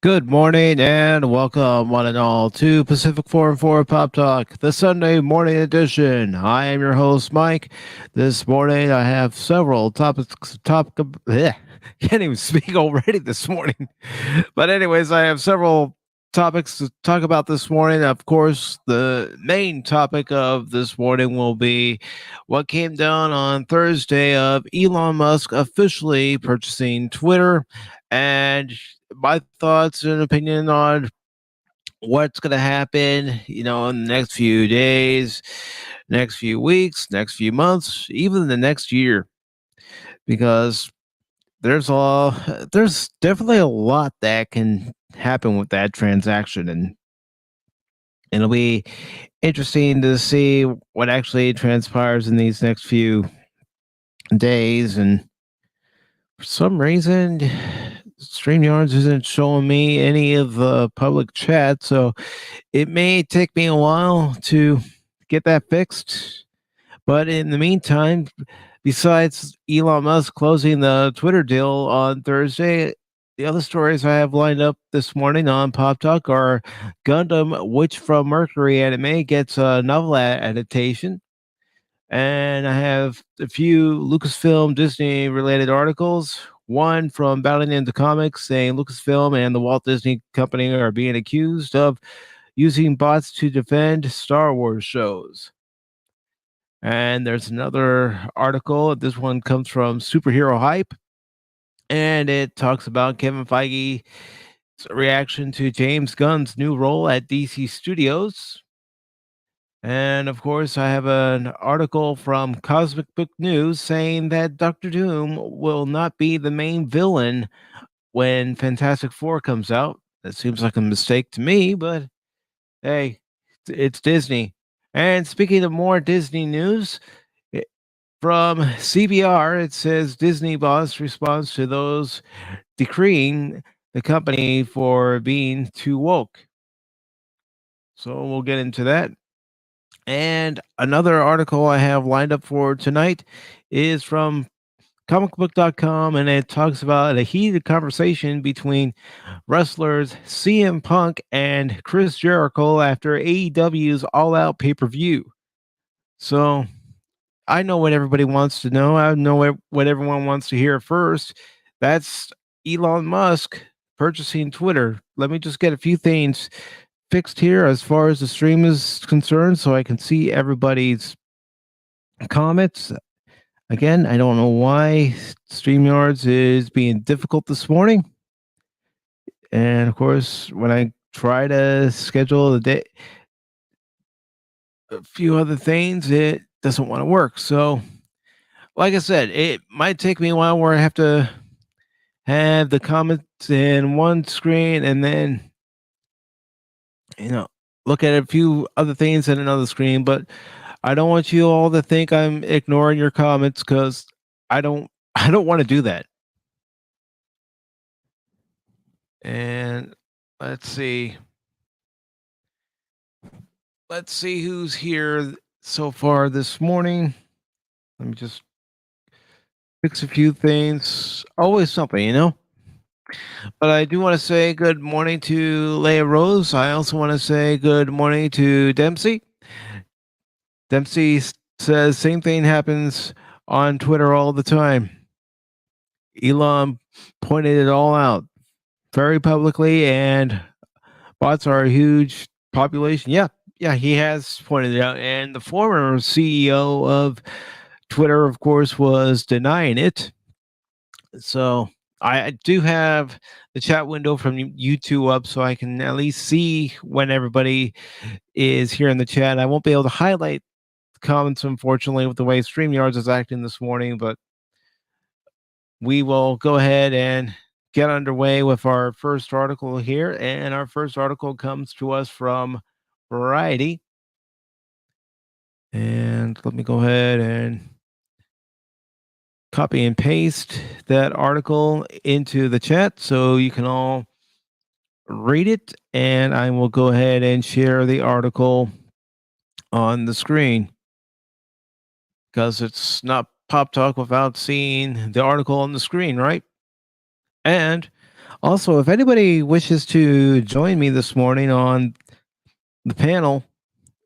Good morning and welcome, one and all, to Pacific414 Pop Talk, the Sunday morning edition. I am your host, Mike. This morning, I have several topics. Can't even speak already this morning. But, anyways, I have several topics to talk about this morning. Of course, the main topic of this morning will be what came down on Thursday of Elon Musk officially purchasing Twitter and my thoughts and opinion on what's going to happen, in the next few days, next few weeks, next few months, even the next year, because there's definitely a lot that can happen with that transaction, and it'll be interesting to see what actually transpires in these next few days. And for some reason, StreamYards isn't showing me any of the public chat, so it may take me a while to get that fixed. But in the meantime, besides Elon Musk closing the Twitter deal on Thursday, the other stories I have lined up this morning on Pop Talk are Gundam Witch from Mercury anime gets a novel adaptation. And I have a few Lucasfilm Disney related articles. One from Battling into Comics saying Lucasfilm and the Walt Disney Company are being accused of using bots to defend Star Wars shows. And there's another article. This one comes from Superhero Hype, and it talks about Kevin Feige's reaction to James Gunn's new role at DC Studios. And of course, I have an article from Cosmic Book News saying that Doctor Doom will not be the main villain when Fantastic Four comes out. That seems like a mistake to me, but hey, it's Disney. And speaking of more Disney news, from CBR, it says Disney boss responds to those decreeing the company for being too woke. So we'll get into that. And another article I have lined up for tonight is from comicbook.com, and it talks about a heated conversation between wrestlers CM Punk and Chris Jericho after AEW's All Out pay per view. So I know what everybody wants to know. I know what everyone wants to hear first. That's Elon Musk purchasing Twitter. Let me just get a few things fixed here as far as the stream is concerned so I can see everybody's comments. Again, I don't know why StreamYards is being difficult this morning. And of course, when I try to schedule the day, a few other things, it doesn't want to work. So, like I said, it might take me a while where I have to have the comments in one screen and then, look at a few other things in another screen. But I don't want you all to think I'm ignoring your comments because I don't I don't want to do that. And let's see. Let's see who's here so far this morning. Let me just fix a few things. Always something. But I do want to say good morning to Leia Rose. I also want to say good morning to Dempsey. Dempsey says same thing happens on Twitter all the time. Elon pointed it all out very publicly, and bots are a huge population. Yeah, he has pointed it out. And the former CEO of Twitter, of course, was denying it. So I do have the chat window from YouTube up so I can at least see when everybody is here in the chat. I won't be able to highlight comments, unfortunately, with the way StreamYards is acting this morning, but we will go ahead and get underway with our first article here. And our first article comes to us from Variety. And let me go ahead and copy and paste that article into the chat so you can all read it. And I will go ahead and share the article on the screen because it's not Pop Talk without seeing the article on the screen, right? And Also, if anybody wishes to join me this morning on the panel,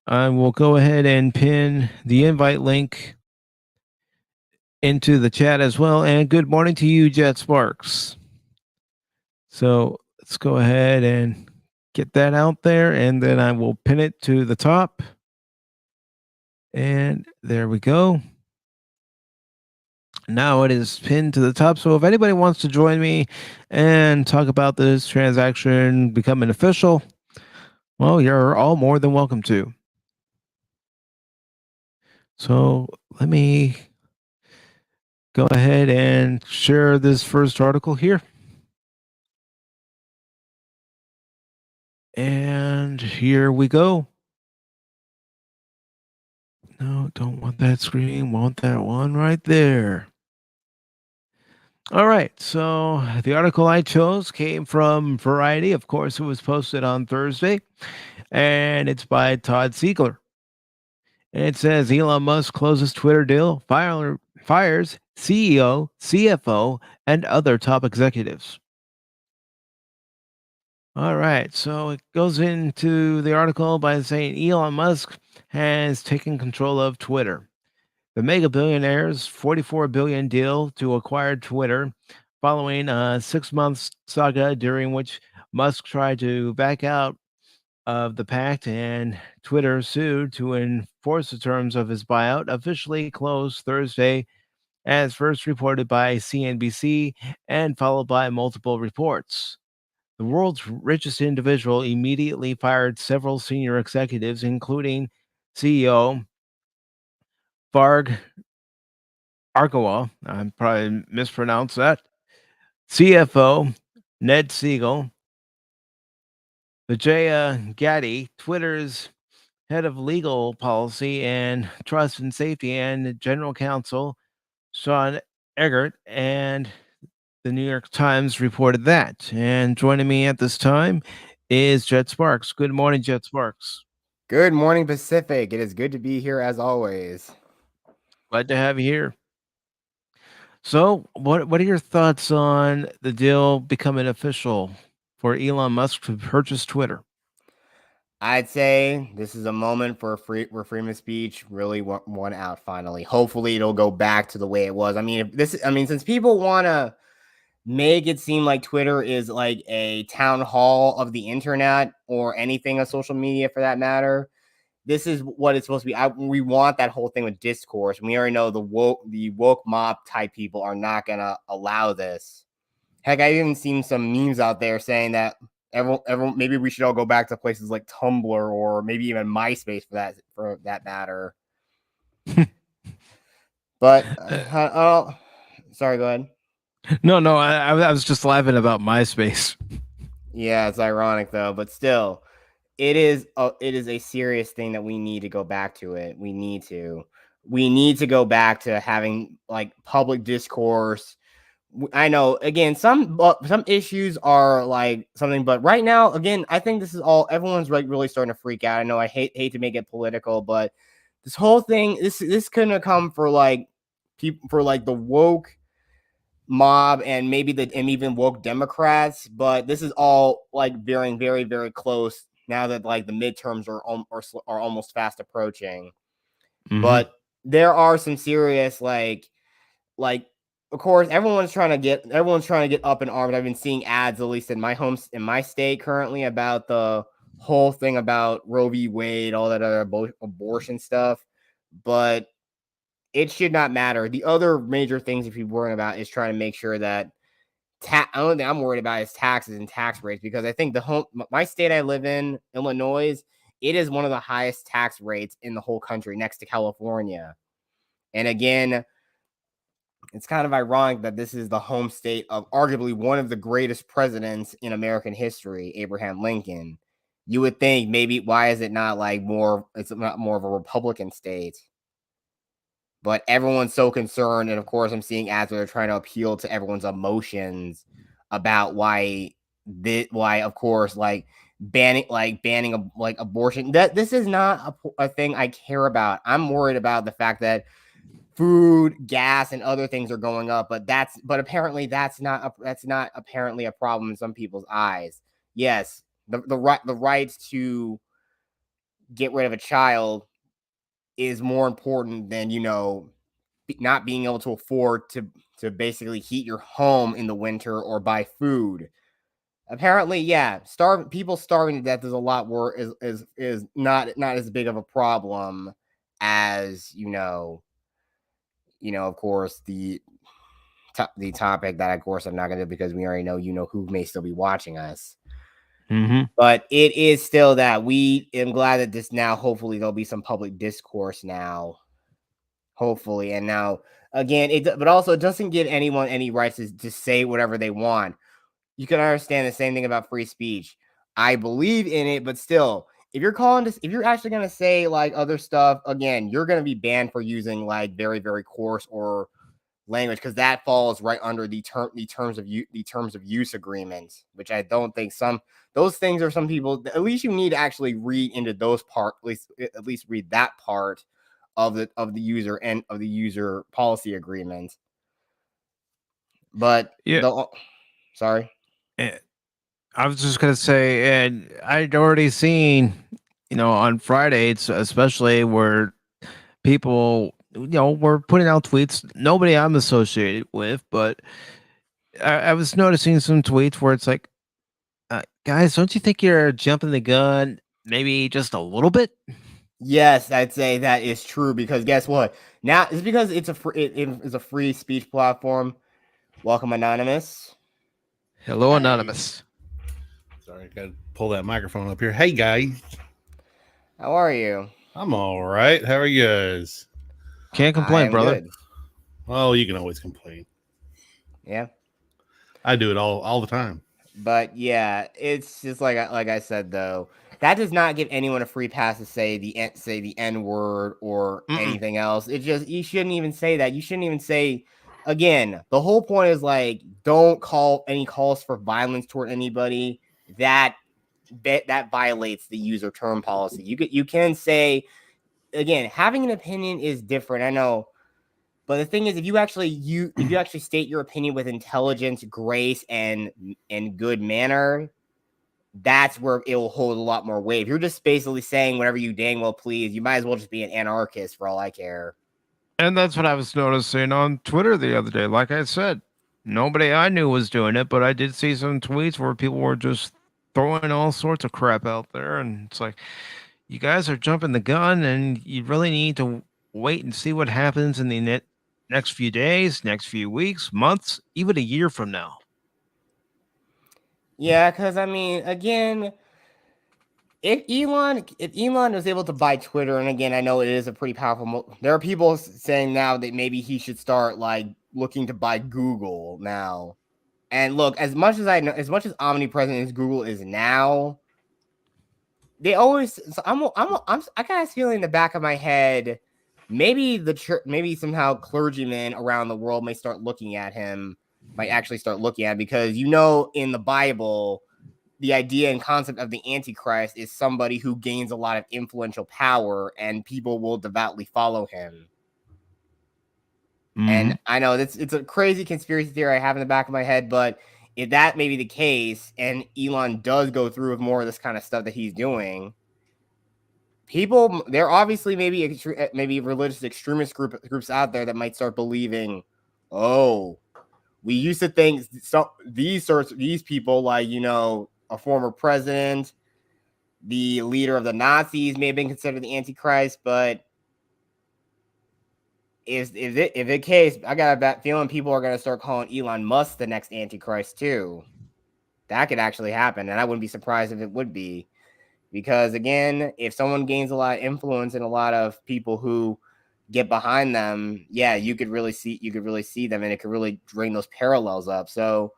I will go ahead and pin the invite link into the chat as well. And good morning to you, Jet Sparks. So let's go ahead and get that out there, and then I will pin it to the top. And there we go. Now it is pinned to the top. So if anybody wants to join me and talk about this transaction becoming official, well, you're all more than welcome to. So let me go ahead and share this first article here. And here we go. No, don't want that screen. Want that one right there. All right. So the article I chose came from Variety. Of course, it was posted on Thursday, and it's by Todd Siegler. And it says Elon Musk closes Twitter deal, fires CEO, CFO, and other top executives. All right. So it goes into the article by saying Elon Musk has taken control of Twitter. The mega billionaire's $44 billion deal to acquire Twitter following a 6-month saga during which Musk tried to back out of the pact and Twitter sued to enforce the terms of his buyout officially closed Thursday, as first reported by CNBC and followed by multiple reports. The world's richest individual immediately fired several senior executives, including CEO Varg Arkawa, I probably mispronounced that, CFO Ned Siegel, Vijaya Gaddy, Twitter's head of legal policy and trust and safety, and general counsel Sean Eggert, and the New York Times reported that. And joining me at this time is Jet Sparks. Good morning, Jet Sparks. Good morning, Pacific. It is good to be here as always. Glad to have you here. So, what are your thoughts on the deal becoming official for Elon Musk to purchase Twitter? I'd say this is a moment for where freedom of speech really won out finally. Hopefully, it'll go back to the way it was. I mean, since people want to make it seem like Twitter is like a town hall of the internet or anything of social media for that matter, this is what it's supposed to be. We want that whole thing with discourse. We already know the woke mob type people are not gonna allow this. Heck, I even seen some memes out there saying that everyone maybe we should all go back to places like Tumblr or maybe even MySpace for that matter. But sorry, go ahead. No, I was just laughing about MySpace. Yeah, it's ironic though, but still, it is a serious thing that we need to go back to it. We need to go back to having like public discourse. I know, again, some issues are like something, but right now, again, I think this is all everyone's like really starting to freak out. I know I hate to make it political, but this whole thing, this couldn't have come for like people for like the woke mob and even woke Democrats, but this is all like veering very, very close now that like the midterms are almost fast approaching. Mm-hmm. But there are some serious like of course everyone's trying to get up in arms. I've been seeing ads, at least in my state currently, about the whole thing about Roe v. Wade, all that other abortion stuff, but it should not matter. The other major things if you're worrying about is trying to make sure that the only thing I'm worried about is taxes and tax rates, because I think my state I live in, Illinois, it is one of the highest tax rates in the whole country next to California. And again, it's kind of ironic that this is the home state of arguably one of the greatest presidents in American history, Abraham Lincoln. You would think maybe why is it not like it's not more of a Republican state? But everyone's so concerned, and of course, I'm seeing ads where they're trying to appeal to everyone's emotions about why, of course, like banning abortion. That this is not a thing I care about. I'm worried about the fact that food, gas, and other things are going up, but apparently that's not apparently a problem in some people's eyes. Yes, the right to get rid of a child is more important than not being able to afford to basically heat your home in the winter or buy food. Apparently, yeah, people starving to death is a lot worse is not as big of a problem as of course the topic that of course I'm not going to, because we already know who may still be watching us. Mm-hmm. But it is still that we am glad that this now, hopefully there'll be some public discourse now, hopefully. And now again, but also it doesn't give anyone any rights to say whatever they want. You can understand the same thing about free speech. I believe in it, but still, if you're actually going to say like other stuff, again, you're going to be banned for using like very, very coarse or language, because that falls right under the terms of use agreements, which I don't think those things are some people. At least you need to actually read into those part. At least read that part of the user and of the user policy agreement. But Yeah. sorry. eh, I was just gonna say, and I'd already seen, on Fridays, especially where people, were putting out tweets. Nobody I'm associated with, but I was noticing some tweets where it's like, guys, don't you think you're jumping the gun? Maybe just a little bit. Yes, I'd say that is true, because guess what? Now it's because it is a free speech platform. Welcome, Anonymous. Hello, Hey. anonymous. Sorry, got to pull that microphone up here. Hey, guys. How are you? I'm all right. How are you guys? Can't I complain, am brother. good. Well, you can always complain. Yeah. I do it all the time. But yeah, it's just like I said though, that does not give anyone a free pass to say the N word or anything else. It just, you shouldn't even say that. You shouldn't even say, again, the whole point is like, don't call any calls for violence toward anybody. That violates the user term policy. You can say, again, having an opinion is different. I know. But the thing is, if you actually state your opinion with intelligence, grace, and good manner, that's where it will hold a lot more weight. If you're just basically saying whatever you dang well please, you might as well just be an anarchist for all I care. And that's what I was noticing on Twitter the other day. Like I said, nobody I knew was doing it, but I did see some tweets where people were just throwing all sorts of crap out there. And it's like, you guys are jumping the gun, and you really need to wait and see what happens in the next few days, next few weeks, months, even a year from now. Yeah, because I mean, again, if Elon was able to buy Twitter, and again, I know it is a pretty powerful. There are people saying now that maybe he should start like looking to buy Google now. And look, as much as I know, as much as omnipresent as Google is now, they always. So I kind of feeling in the back of my head, maybe maybe somehow clergymen around the world may start looking at him, might actually start looking at, because in the Bible, the idea and concept of the Antichrist is somebody who gains a lot of influential power, and people will devoutly follow him. Mm-hmm. And I know it's a crazy conspiracy theory I have in the back of my head, but if that may be the case, and Elon does go through with more of this kind of stuff that he's doing, there obviously maybe religious extremist groups out there that might start believing, oh, we used to think these people, like a former president, the leader of the Nazis, may have been considered the Antichrist, but if the case, I got a bad feeling people are going to start calling Elon Musk the next Antichrist too. That could actually happen, and I wouldn't be surprised if it would be, because again, if someone gains a lot of influence and a lot of people who get behind them, yeah, you could really see them, and it could really bring those parallels up. So,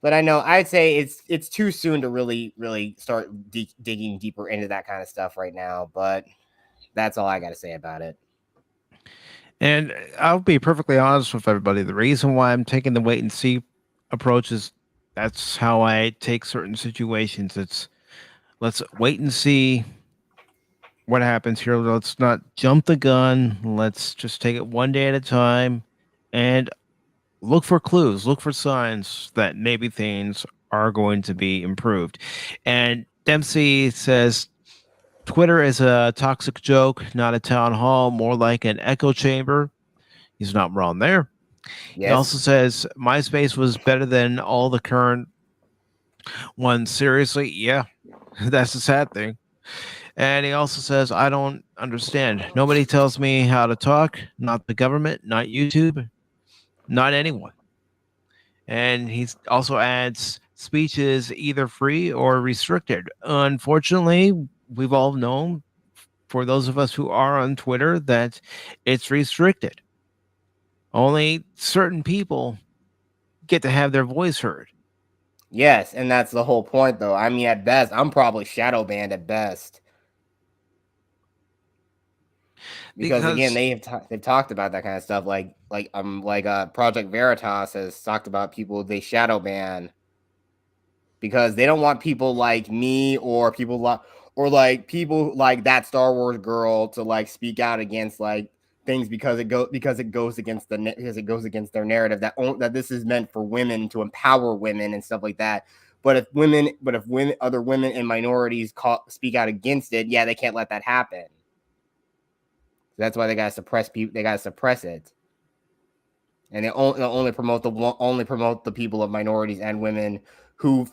but I know I'd say it's too soon to really start digging deeper into that kind of stuff right now. But that's all I got to say about it. And I'll be perfectly honest with everybody. The reason why I'm taking the wait and see approach is that's how I take certain situations. It's let's wait and see what happens here. Let's not jump the gun. Let's just take it one day at a time and look for clues, look for signs that maybe things are going to be improved. And Dempsey says Twitter is a toxic joke, not a town hall, more like an echo chamber. He's not wrong there. He also Yes. says MySpace was better than all the current ones. Seriously, yeah, that's the sad thing. And he also says, I don't understand. Nobody tells me how to talk, not the government, not YouTube, not anyone. And he also adds, speech is either free or restricted. Unfortunately, we've all known, for those of us who are on Twitter, that it's restricted. Only certain people get to have their voice heard. Yes, and that's the whole point, though. I mean, at best, I'm probably shadow banned at best. Because again, they've talked about that kind of stuff, like Project Veritas has talked about people they shadow ban because they don't want people like me or people like that Star Wars girl to like speak out against like things because it goes against their narrative that this is meant for women to empower women and stuff like that. But if other women and minorities speak out against it, yeah, they can't let that happen. That's why they gotta suppress people. They gotta suppress it, and they only promote the people of minorities and women who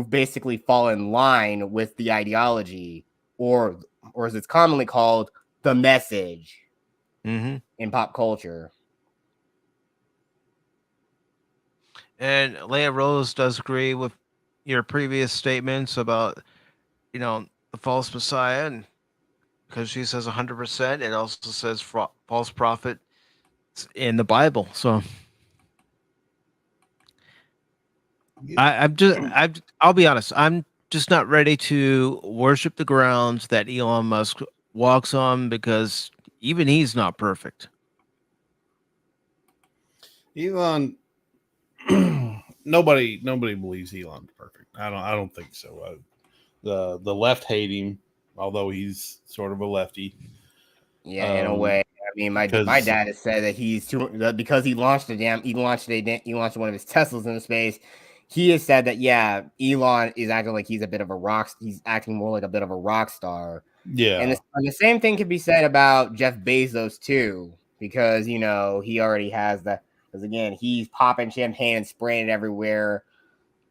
basically fall in line with the ideology, or as it's commonly called, the message in pop culture. And Leia Rose does agree with your previous statements about, the false messiah, and because she says 100%, it also says false prophet in the Bible. So I'll be honest. I'm just not ready to worship the ground that Elon Musk walks on because even he's not perfect. Elon, nobody believes Elon's perfect. I don't think so. The left hate him, although he's sort of a lefty. Yeah, in a way. I mean, my dad has said that because he launched one of his Teslas into space. He has said that Elon is acting like he's a bit of a rock. He's acting more like a bit of a rock star. Yeah, and the same thing can be said about Jeff Bezos too, because he already has that. Because again, he's popping champagne and spraying it everywhere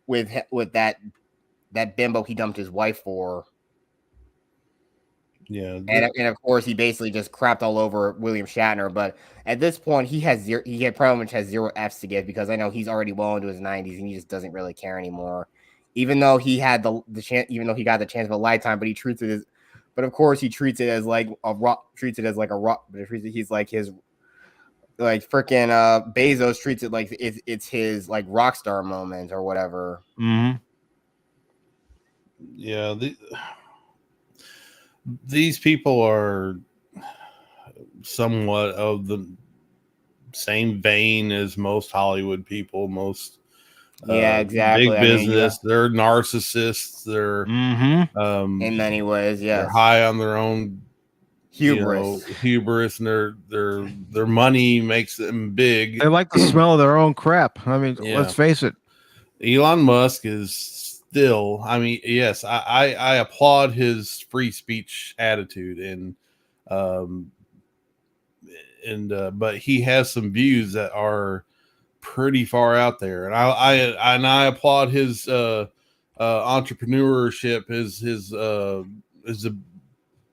with that bimbo he dumped his wife for. Yeah, and of course he basically just crapped all over William Shatner. But at this point, he pretty much has zero F's to give, because I know he's already well into his 90s and he just doesn't really care anymore. Even though he had the chance, even though he got the chance of a lifetime, but he treats it as, but of course he treats it as like a rock. But he's like his, like freaking Bezos treats it like it's his like rock star moment or whatever. Yeah, these people are somewhat of the same vein as most Hollywood people, most exactly. big business. They're narcissists. They're in many ways, they're high on their own hubris, and their money makes them big. They like the smell of their own crap. I mean, let's face it. Elon Musk is still, I mean, yes, I applaud his free speech attitude, but he has some views that are pretty far out there, and I applaud his entrepreneurship, his a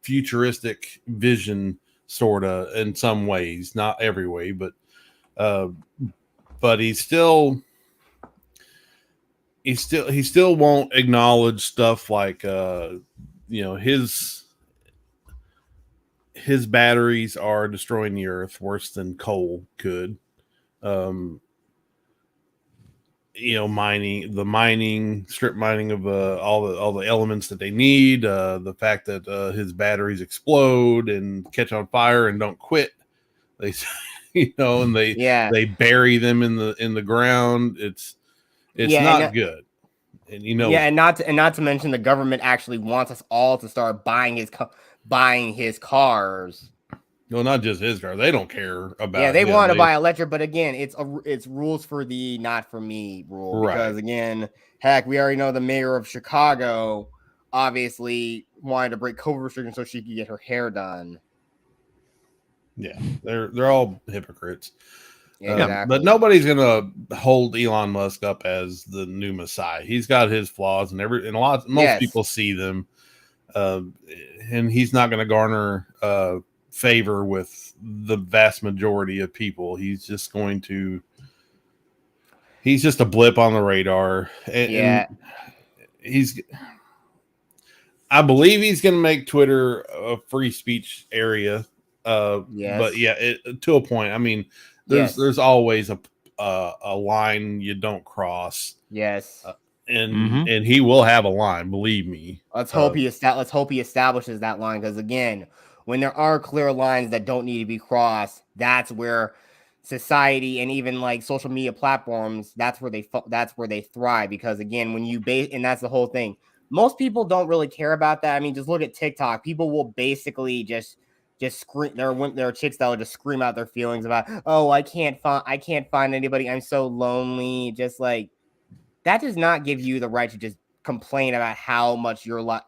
futuristic vision, sorta, in some ways, not every way, but he still won't acknowledge stuff like his batteries are destroying the earth worse than coal could. Strip mining of all the elements that they need, the fact that his batteries explode and catch on fire and don't quit. They and they bury them in the ground. It's not good. And and not to mention the government actually wants us all to start buying buying his cars. No, not just his car. They don't care about. Yeah, they him. want to buy electric, but again, it's rules for thee, not for me rule. Right. Because again, heck, we already know the mayor of Chicago obviously wanted to break COVID restrictions so she could get her hair done. Yeah, they're all hypocrites. Exactly. But nobody's gonna hold Elon Musk up as the new messiah. He's got his flaws, and most people see them, and he's not going to garner favor with the vast majority of people. He's just a blip on the radar. And I believe he's going to make Twitter a free speech area. But yeah, to a point. I mean, there's always a line you don't cross. Yes. And he will have a line, believe me. Let's hope he establishes that line, because again, when there are clear lines that don't need to be crossed, that's where society and even like social media platforms, that's where they thrive. Because again, when you and that's the whole thing. Most people don't really care about that. I mean, just look at TikTok. People will basically just scream. There are chicks that will just scream out their feelings about, oh, I can't find anybody. I'm so lonely. Just like, that does not give you the right to just complain about how much your life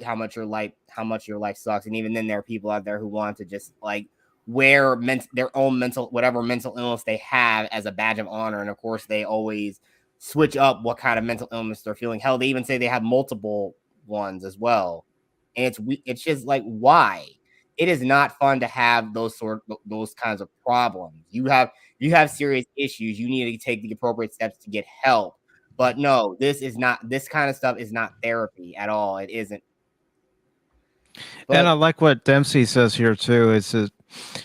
sucks. And even then, there are people out there who want to just like wear their own whatever mental illness they have as a badge of honor. And of course, they always switch up what kind of mental illness they're feeling. Hell, they even say they have multiple ones as well. And it's just like, why? It is not fun to have those kinds of problems. You have serious issues. You need to take the appropriate steps to get help. But no, this kind of stuff is not therapy at all. It isn't. And I like what Dempsey says here too.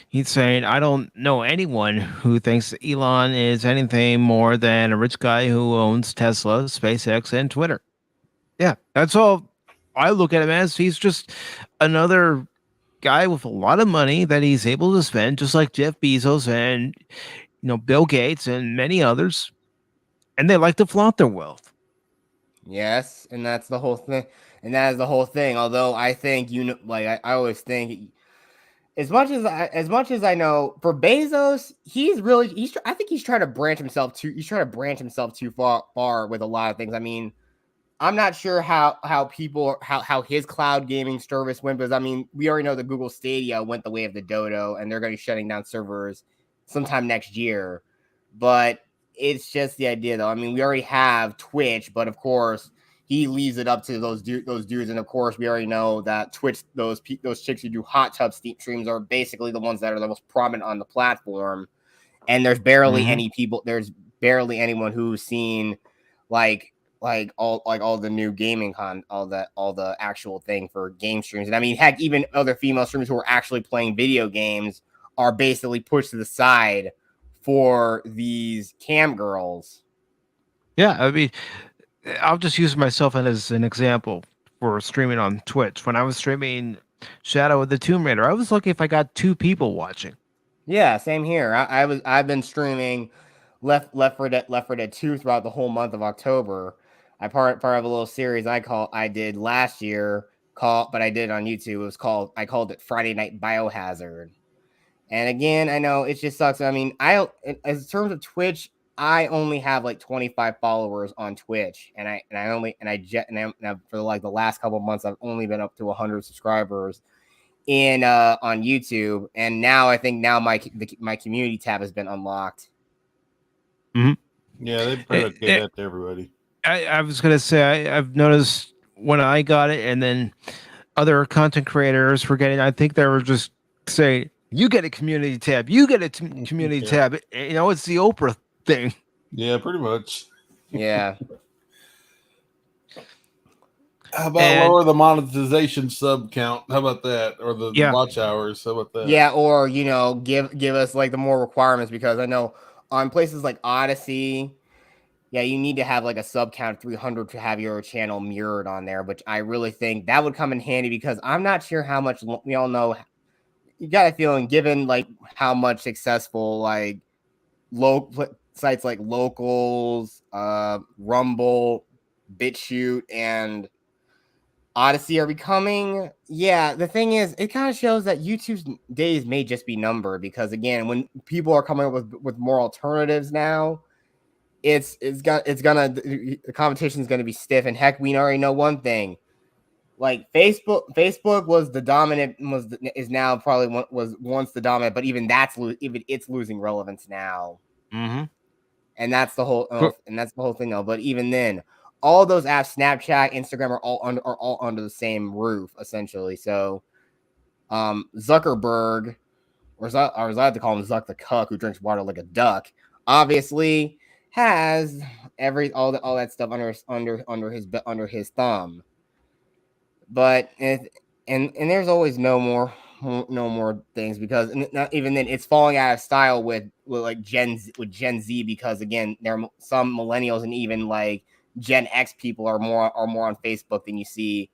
He's saying, I don't know anyone who thinks Elon is anything more than a rich guy who owns Tesla, SpaceX, and Twitter. Yeah, that's all I look at him as. He's just another guy with a lot of money that he's able to spend, just like Jeff Bezos and Bill Gates and many others. And they like to flaunt their wealth. Yes, and that's the whole thing. And that is the whole thing. Although I think I always think, as much as I know, for Bezos, I think he's trying to branch himself too far with a lot of things. I mean, I'm not sure how his cloud gaming service went, because I mean, we already know the Google Stadia went the way of the dodo, and they're going to be shutting down servers sometime next year. But it's just the idea, though. I mean, we already have Twitch, but of course, he leaves it up to those dudes. And of course, we already know that Twitch, those chicks who do hot tub streams are basically the ones that are the most prominent on the platform. And there's barely any people. There's barely anyone who's seen all the new gaming all the actual thing for game streams. And I mean, heck, even other female streamers who are actually playing video games are basically pushed to the side for these cam girls. Yeah, I mean, I'll just use myself as an example for streaming on Twitch. When I was streaming Shadow of the Tomb Raider, I was lucky if I got 2 people watching. Yeah, same here. I've been streaming Left 4 Dead 2 throughout the whole month of October. I part of a little series I did last year but I did it on YouTube. I called it Friday Night Biohazard. And again, I know it just sucks. I mean, in terms of Twitch, I only have like 25 followers on Twitch, and for like the last couple of months, I've only been up to 100 subscribers on YouTube. And now I think my community tab has been unlocked. Mm-hmm. Yeah, they pretty much gave that to everybody. I was gonna say I've noticed when I got it, and then other content creators were getting. I think they were just saying, "You get a community tab. You get a community tab." It's the Oprah thing. Yeah, pretty much. Yeah. How about lower the monetization sub count? How about that? Or the watch hours? How about that? Yeah, or give us like the more requirements, because I know on places like Odyssey, yeah, you need to have like a sub count of 300 to have your channel mirrored on there, which I really think that would come in handy, because I'm not sure how much we all know. You got a feeling, given like how much successful like sites like Locals, Rumble, BitChute, and Odyssey are becoming. Yeah, the thing is, it kind of shows that YouTube's days may just be numbered because again, when people are coming up with more alternatives now, the competition is gonna be stiff. And heck, we already know one thing. Like Facebook was the dominant is now probably was once the dominant, but even it's losing relevance now. Mm-hmm. And that's the whole thing though. But even then, all those apps, Snapchat, Instagram, are all under the same roof essentially. So, Zuckerberg, or as I like to call him, Zuck the cuck who drinks water like a duck, obviously has all that stuff under his thumb. But and there's always no more things because not even then it's falling out of style with Gen Z because again there are some millennials and even like Gen X people are more on Facebook than you see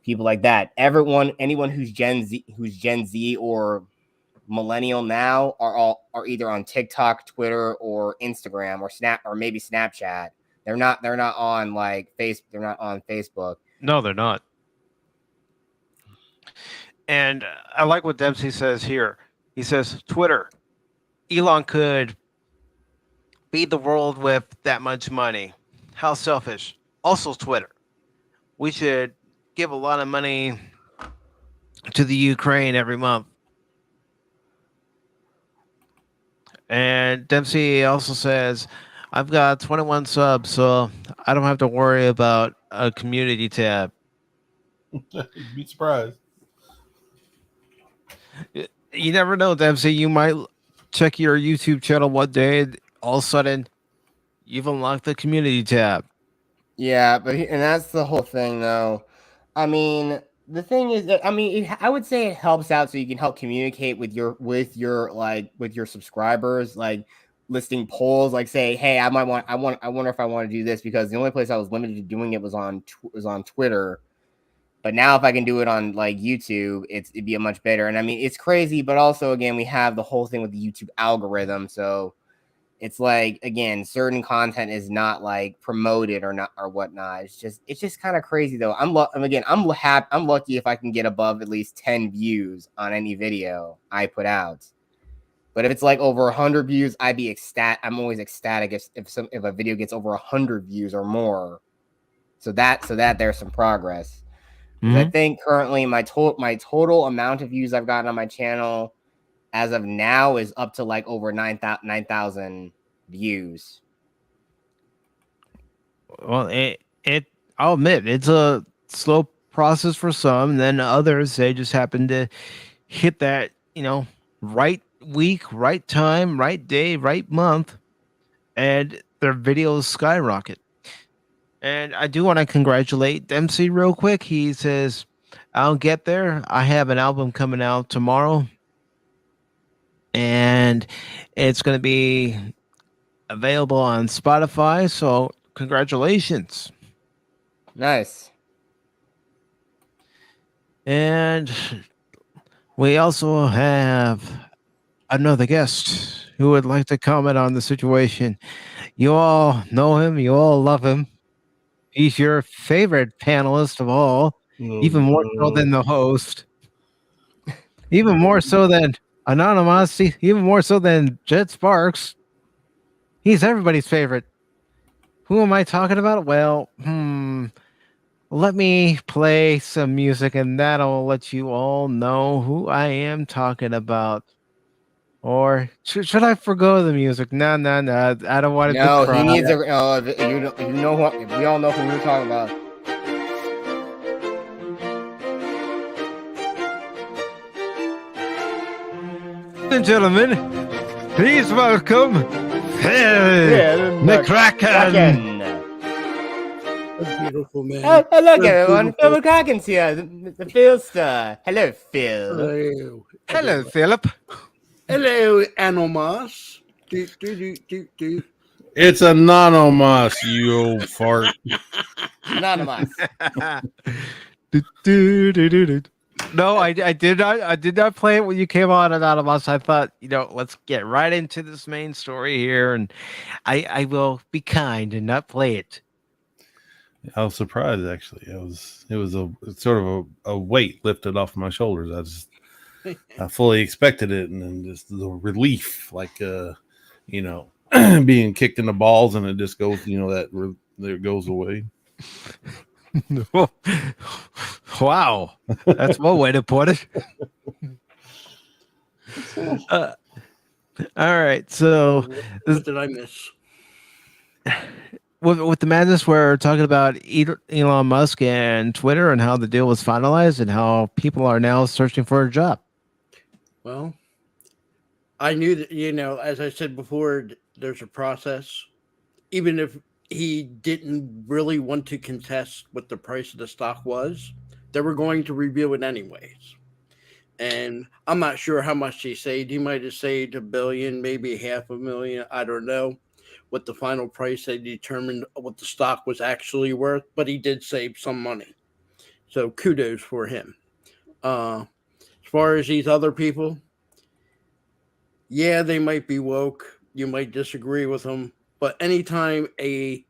people like that. Anyone who's Gen Z or millennial now are either on TikTok, Twitter, or Instagram, or maybe Snapchat. They're not on they're not on Facebook. No, they're not. And I like what Dempsey says here. He says, Twitter, Elon could feed the world with that much money. How selfish. Also, Twitter. We should give a lot of money to the Ukraine every month. And Dempsey also says, I've got 21 subs, so I don't have to worry about a community tab. You'd be surprised. You never know, Dempsey. You might check your YouTube channel one day, and all of a sudden, you've unlocked the community tab. Yeah, and that's the whole thing, though. I mean, the thing is, I would say it helps out so you can help communicate with your subscribers, like listing polls, like say, hey, I wonder if I want to do this because the only place I was limited to doing it was on Twitter. But now if I can do it on like YouTube, it'd be a much better. And I mean, it's crazy, but also again, we have the whole thing with the YouTube algorithm. So it's like, again, certain content is not like promoted or whatnot. It's just kind of crazy though. I'm lucky if I can get above at least 10 views on any video I put out. But if it's like over 100 views, I'd be ecstatic. I'm always ecstatic if a video gets over 100 views or more. So that there's some progress. Mm-hmm. I think currently my total amount of views I've gotten on my channel as of now is up to like over 9,000 views. Well, I'll admit it's a slow process for some, and then others they just happen to hit that right week, right time, right day, right month, and their videos skyrocket. And I do want to congratulate Dempsey real quick. He says, I'll get there. I have an album coming out tomorrow. And it's going to be available on Spotify. So congratulations. Nice. And we also have another guest who would like to comment on the situation. You all know him. You all love him. He's your favorite panelist of all, even more so than the host, even more so than Anonymous, even more so than Jet Sparks. He's everybody's favorite. Who am I talking about? Well, let me play some music and that'll let you all know who I am talking about. Or should I forgo the music? No. I don't want it to cry. He needs you know what? We all know who we're talking about. Ladies and gentlemen, please welcome Phil McCracken. A beautiful man. Oh, look, everyone. Phil McCracken's here. The Phil star. Hello, Phil. Hello, Philip. Hello, Anonymous. It's anonymous, you old fart. Anonymous. No, I did not play it when you came on Anonymous. I thought, let's get right into this main story here, and I will be kind and not play it. I was surprised actually. It was a sort of a weight lifted off my shoulders. I fully expected it, and then just the relief, like you know, being kicked in the balls, and it just goes, there it goes away. Wow, that's one way to put it. All right, so What did I miss? with the madness, we're talking about Elon Musk and Twitter and how the deal was finalized and how people are now searching for a job. Well, I knew that, as I said before, there's a process. Even if he didn't really want to contest what the price of the stock was, they were going to review it anyways. And I'm not sure how much he saved. He might have saved $1 billion, maybe $500,000. I don't know what the final price they determined what the stock was actually worth, but he did save some money. So kudos for him. As far as these other people, yeah, they might be woke. You might disagree with them, but anytime a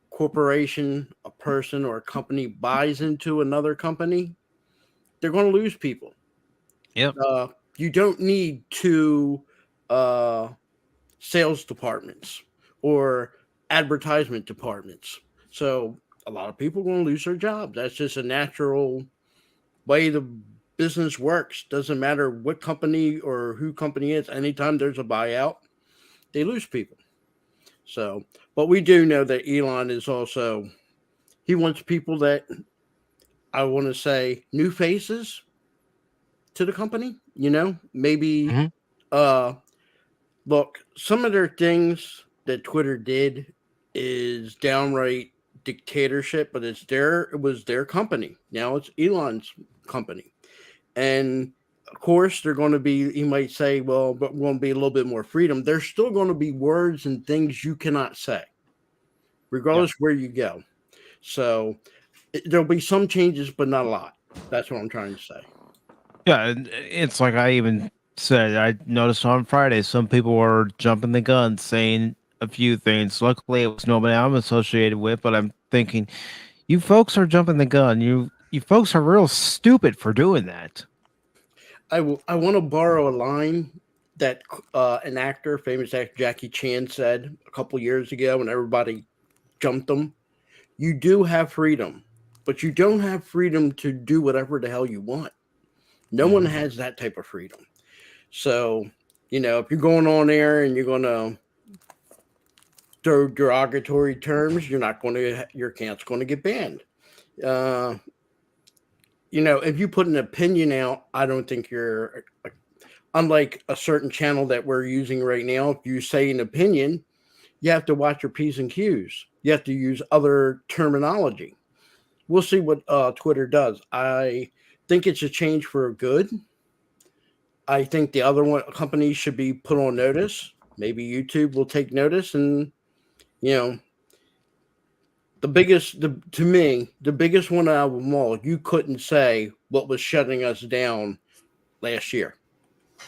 corporation, a person, or a company buys into another company, they're going to lose people. Yep. You don't need two sales departments or advertisement departments. So a lot of people are going to lose their jobs. That's just a natural way the business works. Doesn't matter what company or who company is. Anytime there's a buyout, they lose people. So, but we do know that Elon is also, he wants people that, I want to say, new faces to the company, maybe look, some of their things that Twitter did is downright dictatorship, but it was their company. Now it's Elon's company. And of course they're going to be, you might say, well, but going to be a little bit more freedom. There's still going to be words and things you cannot say, regardless where you go. So there'll be some changes, but not a lot. That's what I'm trying to say. Yeah, it's like I even said, I noticed on Friday some people were jumping the gun saying a few things. Luckily, it was nobody I'm associated with, but I'm thinking, you folks are jumping the gun. You folks are real stupid for doing that. I want to borrow a line that an actor, famous actor Jackie Chan, said a couple years ago when everybody jumped him. You do have freedom, but you don't have freedom to do whatever the hell you want. No one has that type of freedom. So, if you're going on there and you're going to throw derogatory terms, your account's going to get banned. If you put an opinion out, I don't think you're, unlike a certain channel that we're using right now. If you say an opinion, you have to watch your P's and Q's. You have to use other terminology. We'll see what Twitter does. I think it's a change for good. I think the other companies should be put on notice. Maybe YouTube will take notice, and the biggest one out of them all, you couldn't say what was shutting us down last year.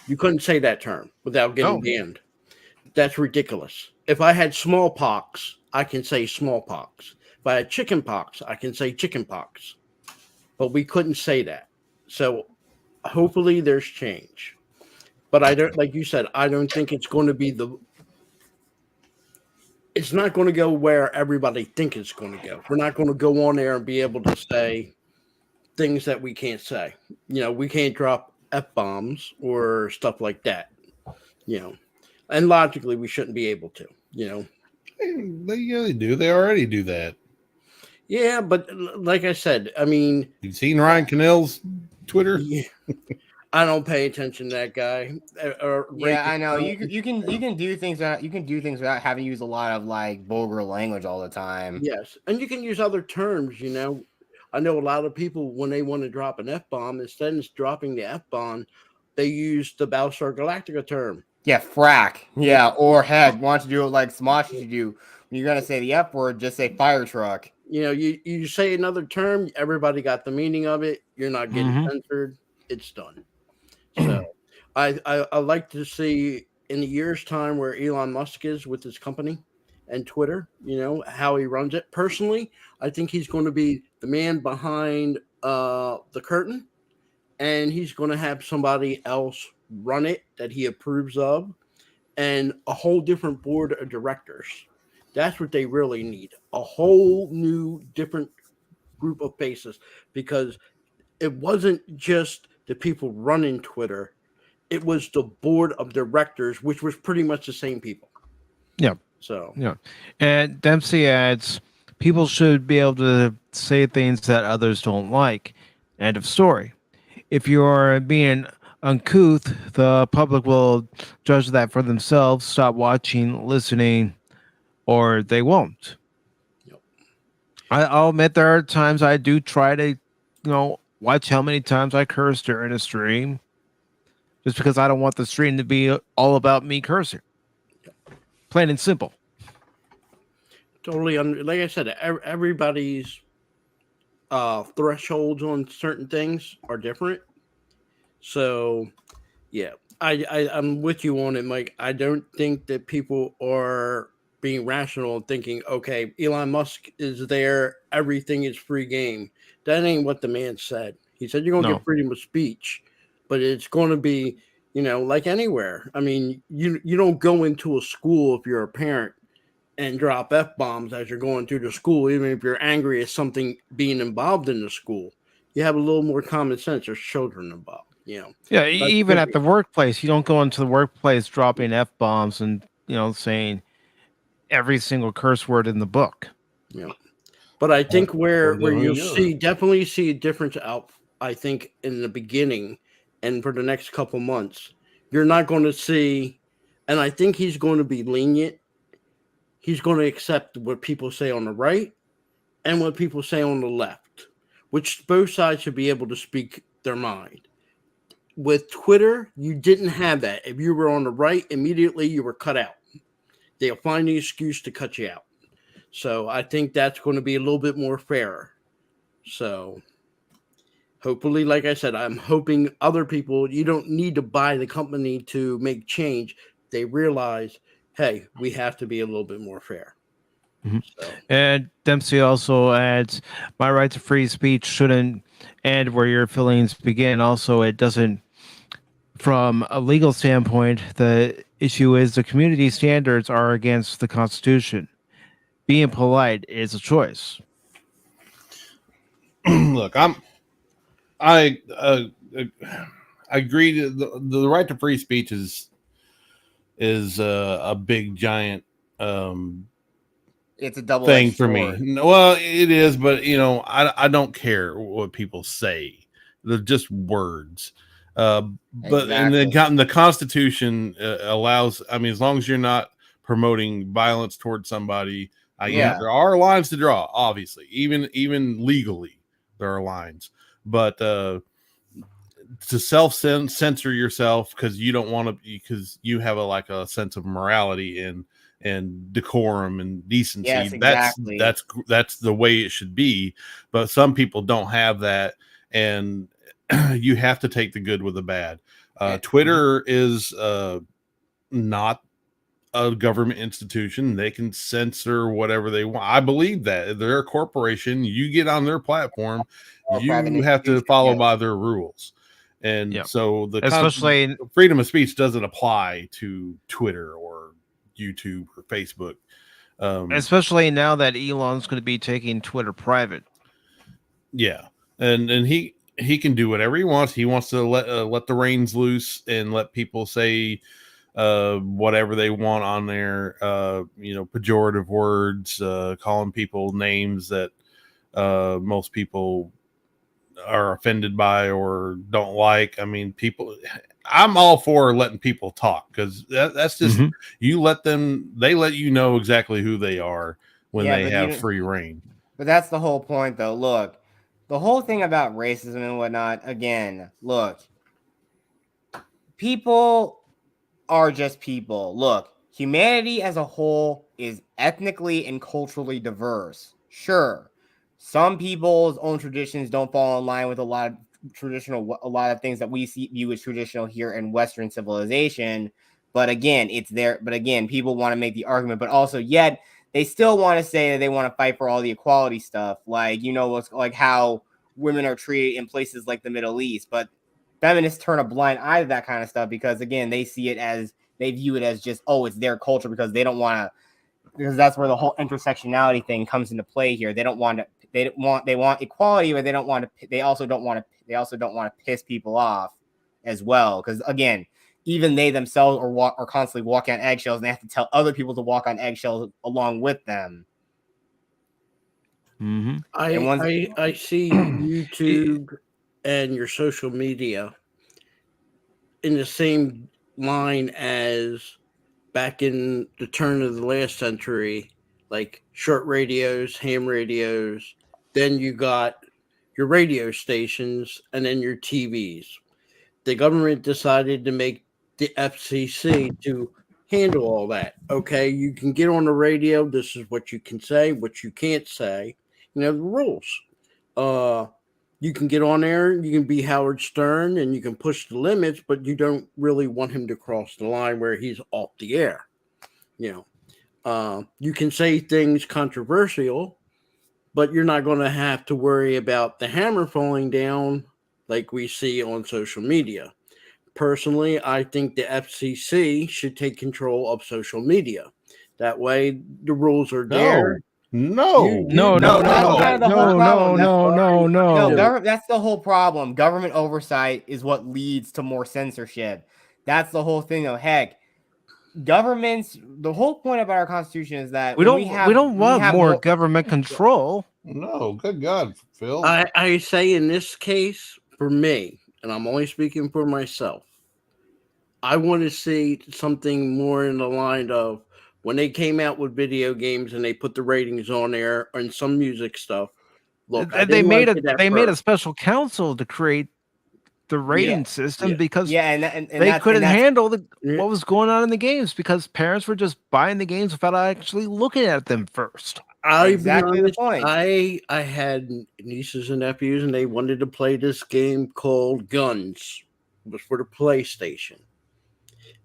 You couldn't say that term without getting banned. That's ridiculous. If I had smallpox, I can say smallpox. If I had chickenpox, I can say chickenpox. But we couldn't say that. So hopefully there's change. But I don't, like you said, I don't think it's going to be it's not going to go where everybody thinks it's going to go. We're not going to go on there and be able to say things that we can't say. We can't drop F-bombs or stuff like that. And logically we shouldn't be able to. They do. They already do that. Yeah, but like I said, I mean, you've seen Ryan Cannell's Twitter. Yeah, I don't pay attention to that guy. Yeah, I know. You can do things without having to use a lot of like vulgar language all the time. Yes, and you can use other terms. I know a lot of people when they want to drop an F-bomb, instead of dropping the F-bomb, they use the Battlestar Galactica term. Yeah, frack. Yeah, or heck, why don't you do it like Smosh used to do? When you're gonna say the F word, just say fire truck. You say another term, everybody got the meaning of it. You're not getting censored. It's done. So I like to see in a year's time where Elon Musk is with his company, and Twitter, how he runs it. Personally, I think he's going to be the man behind the curtain, and he's going to have somebody else run it that he approves of, and a whole different board of directors. That's what they really need. A whole new different group of faces, because it wasn't just the people running Twitter, it was the board of directors, which was pretty much the same people. Yeah. So Yeah. And Dempsey adds, people should be able to say things that others don't like. End of story. If you're being uncouth, the public will judge that for themselves, stop watching, listening, or they won't. Yep. I'll admit there are times I do try to, watch how many times I curse during a stream, just because I don't want the stream to be all about me cursing. Plain and simple. Totally. Like I said, everybody's thresholds on certain things are different. So, yeah, I'm with you on it, Mike. I don't think that people are being rational and thinking, okay, Elon Musk is there, everything is free game. That ain't what the man said. He said you're going to get freedom of speech, but it's going to be, like anywhere. I mean, you don't go into a school if you're a parent and drop F-bombs as you're going through the school, even if you're angry at something being involved in the school. You have a little more common sense. There's children involved, Yeah, even at the workplace, you don't go into the workplace dropping F-bombs and, saying every single curse word in the book. Yeah. But I think where you'll definitely see a difference out, I think, in the beginning and for the next couple months, you're not going to see, and I think he's going to be lenient. He's going to accept what people say on the right and what people say on the left, which both sides should be able to speak their mind. With Twitter, you didn't have that. If you were on the right, immediately you were cut out. They'll find the excuse to cut you out. So I think that's going to be a little bit more fair. So hopefully, like I said, I'm hoping other people, you don't need to buy the company to make change. They realize, hey, we have to be a little bit more fair. Mm-hmm. So. And Dempsey also adds, my right to free speech shouldn't end where your feelings begin. Also, it doesn't, from a legal standpoint, the issue is the community standards are against the Constitution. Being polite is a choice. Look, I agree. The right to free speech is a big giant it's a double thing for me. Well, it is, but I don't care what people say. They're just words. But in the Constitution allows. I mean, as long as you're not promoting violence towards somebody, there are lines to draw. Obviously, even legally, there are lines. But to self-censor yourself because you don't want to, because you have a sense of morality and decorum and decency. Yes, exactly. That's the way it should be. But some people don't have that, and you have to take the good with the bad. Twitter is not a government institution. They can censor whatever they want. I believe that they're a corporation. You get on their platform, you have to follow by their rules. And so especially freedom of speech doesn't apply to Twitter or YouTube or Facebook. Especially now that Elon's going to be taking Twitter private. Yeah. And he can do whatever he wants. He wants to let the reins loose and let people say whatever they want on there, pejorative words, calling people names that most people are offended by or don't like. I mean, I'm all for letting people talk because that's just you let them. They let you know exactly who they are when they have free reign. But that's the whole point, though. Look, the whole thing about racism and whatnot. Again, look, people are just people. Look, humanity as a whole is ethnically and culturally diverse. Sure, some people's own traditions don't fall in line with a lot of things that we view as traditional here in Western civilization. But again, it's there. But again, people want to make the argument. But also, yet they still want to say that they want to fight for all the equality stuff, like, you know, what's like how women are treated in places like the Middle East. But feminists turn a blind eye to that kind of stuff because, again, they view it as just, oh, it's their culture, because they don't want to, because that's where the whole intersectionality thing comes into play here. They want equality, but they also don't want to piss people off as well, because, again, even they themselves are constantly walking on eggshells, and they have to tell other people to walk on eggshells along with them. Mm-hmm. I see YouTube and your social media in the same line as back in the turn of the last century, like short radios, ham radios. Then you got your radio stations, and then your TVs. The government decided to make the FCC to handle all that. Okay, you can get on the radio. This is what you can say, what you can't say. You know the rules. You can get on there. You can be Howard Stern, and you can push the limits, but you don't really want him to cross the line where he's off the air. You know, you can say things controversial, but you're not going to have to worry about the hammer falling down like we see on social media. Personally, I think the FCC should take control of social media. That way, the rules are there. No, that's kind of the whole problem. no. That's the whole problem. Government oversight is what leads to more censorship. That's the whole thing, though. Heck, governments. The whole point about our Constitution is that we don't want more government control. No, good God, Phil. I say in this case, for me, and I'm only speaking for myself, I want to see something more in the line of when they came out with video games and they put the ratings on there and some music stuff. Look, they made a special council to create the rating system because they couldn't handle what was going on in the games, because parents were just buying the games without actually looking at them first. Exactly the point. I had nieces and nephews, and they wanted to play this game called Guns. It was for the PlayStation.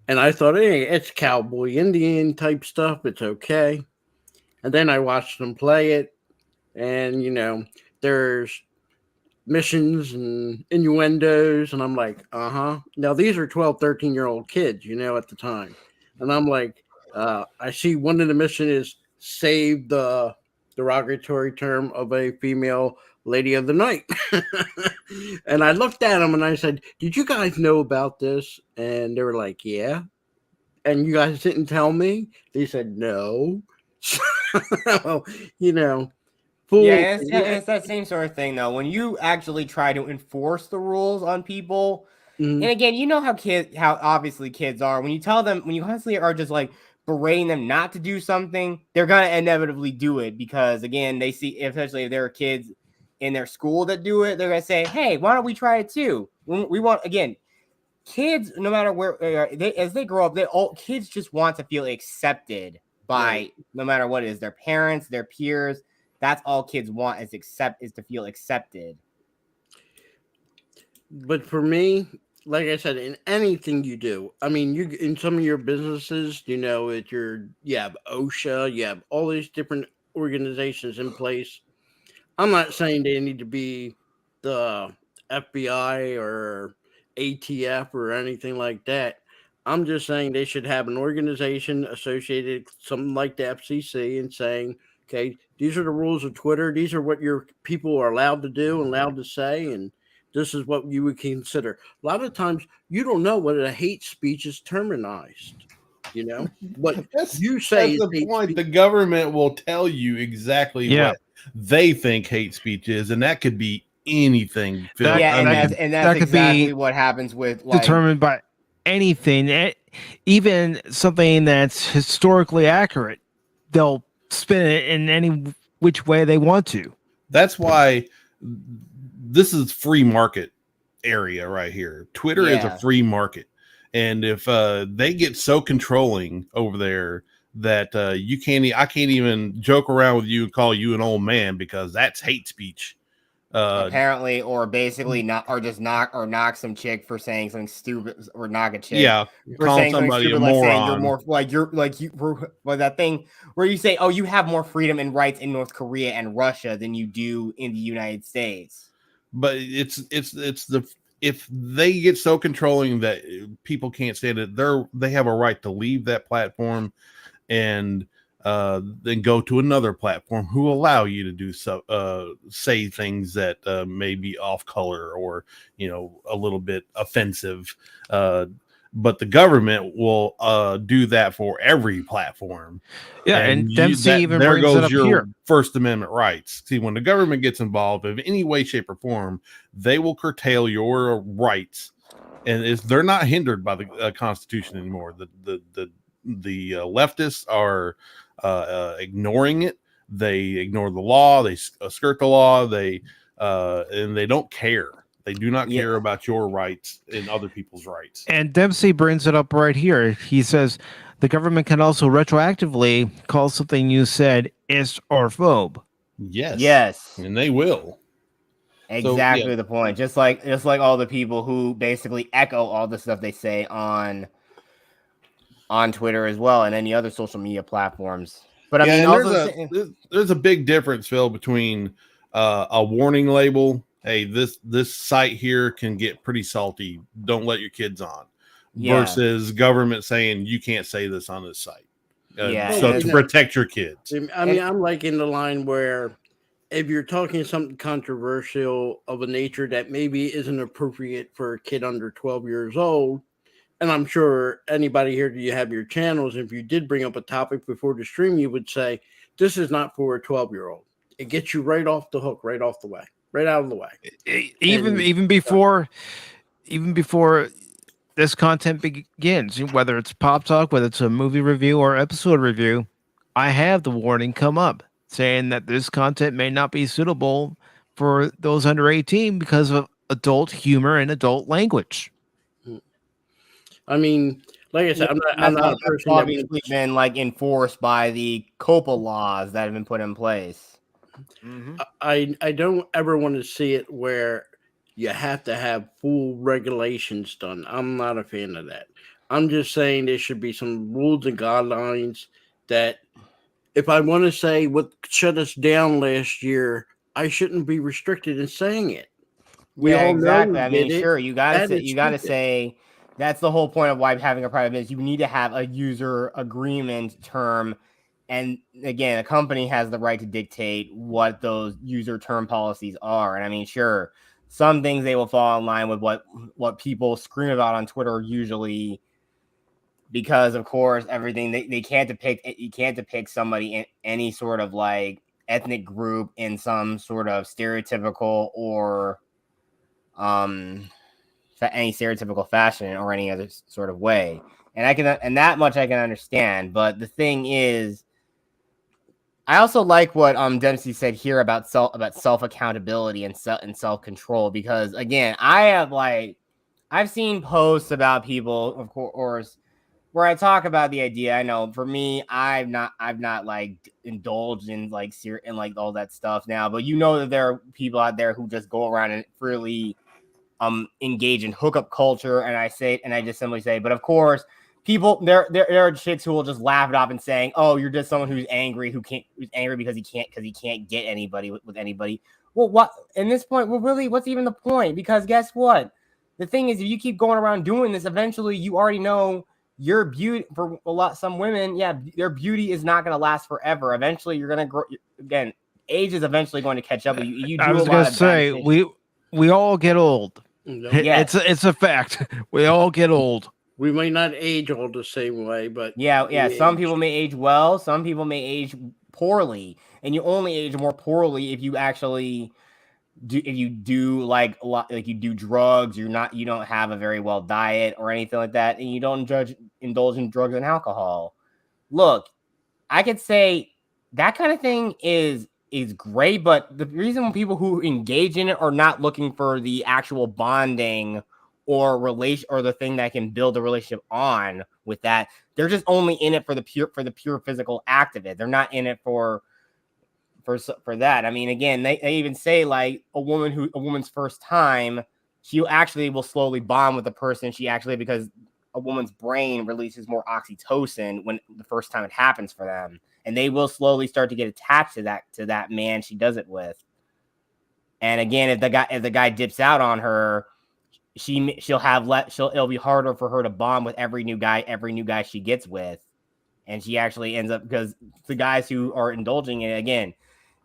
And I thought, hey, it's cowboy Indian type stuff. It's okay. And then I watched them play it. And, you know, there's missions and innuendos. And I'm like, Now, these are 12, 13-year-old kids, you know, at the time. And I'm like, I see one of the missions is save the derogatory term of a female lady of the night. And I looked at them and I said, did you guys know about this? And they were like, yeah. And you guys didn't tell me? They said, no. So, you know. It's that same sort of thing, though. When you actually try to enforce the rules on people, and again, you know how obviously kids are. When you tell them, when you constantly are just like berating them not to do something, they're going to inevitably do it, because, again, they see, especially if there are kids in their school that do it, they're going to say, hey, why don't we try it too? We want, again, kids, no matter where as they grow up, kids just want to feel accepted by no matter what it is, their parents, their peers. That's all kids want is to feel accepted. But for me, like I said, in anything you do, I mean, you in some of your businesses, you know, you have OSHA, you have all these different organizations in place. I'm not saying they need to be the FBI or ATF or anything like that. I'm just saying they should have an organization associated, something like the FCC, and saying, okay, these are the rules of Twitter. These are what your people are allowed to do and allowed to say, and this is what you would consider. A lot of times you don't know what a hate speech is terminized. You know what you say. That's the point. The government will tell you exactly what they think hate speech is, and that could be anything. That's exactly what happens with determined by anything, even something that's historically accurate. They'll spin it in any which way they want to. That's why this is free market area right here. Twitter is a free market. And if they get so controlling over there that I can't even joke around with you and call you an old man, because that's hate speech. Apparently, or basically not, or just knock some chick for saying something stupid, or knock a chick. Yeah, for calling saying something somebody stupid, a like saying moron. you're like you well, that thing where you say, oh, you have more freedom and rights in North Korea and Russia than you do in the United States. But it's the if they get so controlling that people can't stand it, they have a right to leave that platform and then go to another platform who allow you to do say things that may be off color or a little bit offensive. But the government will do that for every platform. Yeah, and Dempsey even there brings it goes up your here. First Amendment rights. See, when the government gets involved in any way, shape, or form, they will curtail your rights, and they're not hindered by the Constitution anymore. The leftists are ignoring it. They ignore the law. They skirt the law. And they don't care. They do not care about your rights and other people's rights. And Dempsey brings it up right here. He says the government can also retroactively call something you said ist or phobe. Yes, and they will. Exactly the point. Just like all the people who basically echo all the stuff they say on Twitter as well and any other social media platforms. But I mean, also there's a big difference, Phil, between a warning label. Hey, this site here can get pretty salty. Don't let your kids on. Versus government saying you can't say this on this site. So to protect your kids. I mean, I'm like in the line where if you're talking something controversial of a nature that maybe isn't appropriate for a kid under 12 years old, and I'm sure anybody here, you have your channels, if you did bring up a topic before the stream, you would say, this is not for a 12-year-old. It gets you right off the hook, right off the way, right out of the way. Even before this content begins, whether it's Pop Talk, whether it's a movie review or episode review, I have the warning come up saying that this content may not be suitable for those under 18 because of adult humor and adult language. I mean, like I said, I'm not a person obviously been like enforced by the COPA laws that have been put in place. Mm-hmm. I don't ever want to see it where you have to have full regulations done. I'm not a fan of that. I'm just saying there should be some rules and guidelines that if I want to say what shut us down last year, I shouldn't be restricted in saying it. We all exactly. I mean, sure, you gotta say that's the whole point of why having a private business. You need to have a user agreement term. And again, a company has the right to dictate what those user term policies are. And I mean, sure, some things they will fall in line with what people scream about on Twitter usually, because of course everything they can't depict. You can't depict somebody in any sort of like ethnic group in some sort of stereotypical or any stereotypical fashion or any other sort of way. And that much I can understand. But the thing is, I also like what Dempsey said here about self accountability and self control, because again, I've seen posts about people, of course, where I talk about the idea. I know for me, I've not like indulged in like and like all that stuff now, but that there are people out there who just go around and freely engage in hookup culture, and I just simply say, but of course, people there are chicks who will just laugh it off and saying, "Oh, you're just someone who's angry who's angry because he can't get anybody with anybody." Well, what in this point? Well, really, what's even the point? Because guess what? The thing is, if you keep going around doing this, eventually you already know your beauty for some women. Yeah, their beauty is not going to last forever. Eventually, you're going to grow. Again, age is eventually going to catch up with you. You do I was going to say we all get old. Yes. It's a fact. We all get old. We may not age all the same way, but yeah. Some people may age well. Some people may age poorly, and you only age more poorly if you actually do like a lot, like you do drugs. You don't have a very well diet or anything like that, and you don't indulge in drugs and alcohol. Look, I could say that kind of thing is great, but the reason people who engage in it are not looking for the actual bonding or relation or the thing that can build a relationship on with that. They're just only in it for the pure physical act of it. They're not in it for for that. I mean, again, they even say like a woman's first time, she actually will slowly bond with the person because a woman's brain releases more oxytocin when the first time it happens for them, and they will slowly start to get attached to that man she does it with. And again, if the guy dips out on her, it'll be harder for her to bond with every new guy she gets with, and she actually ends up, because the guys who are indulging in it, again,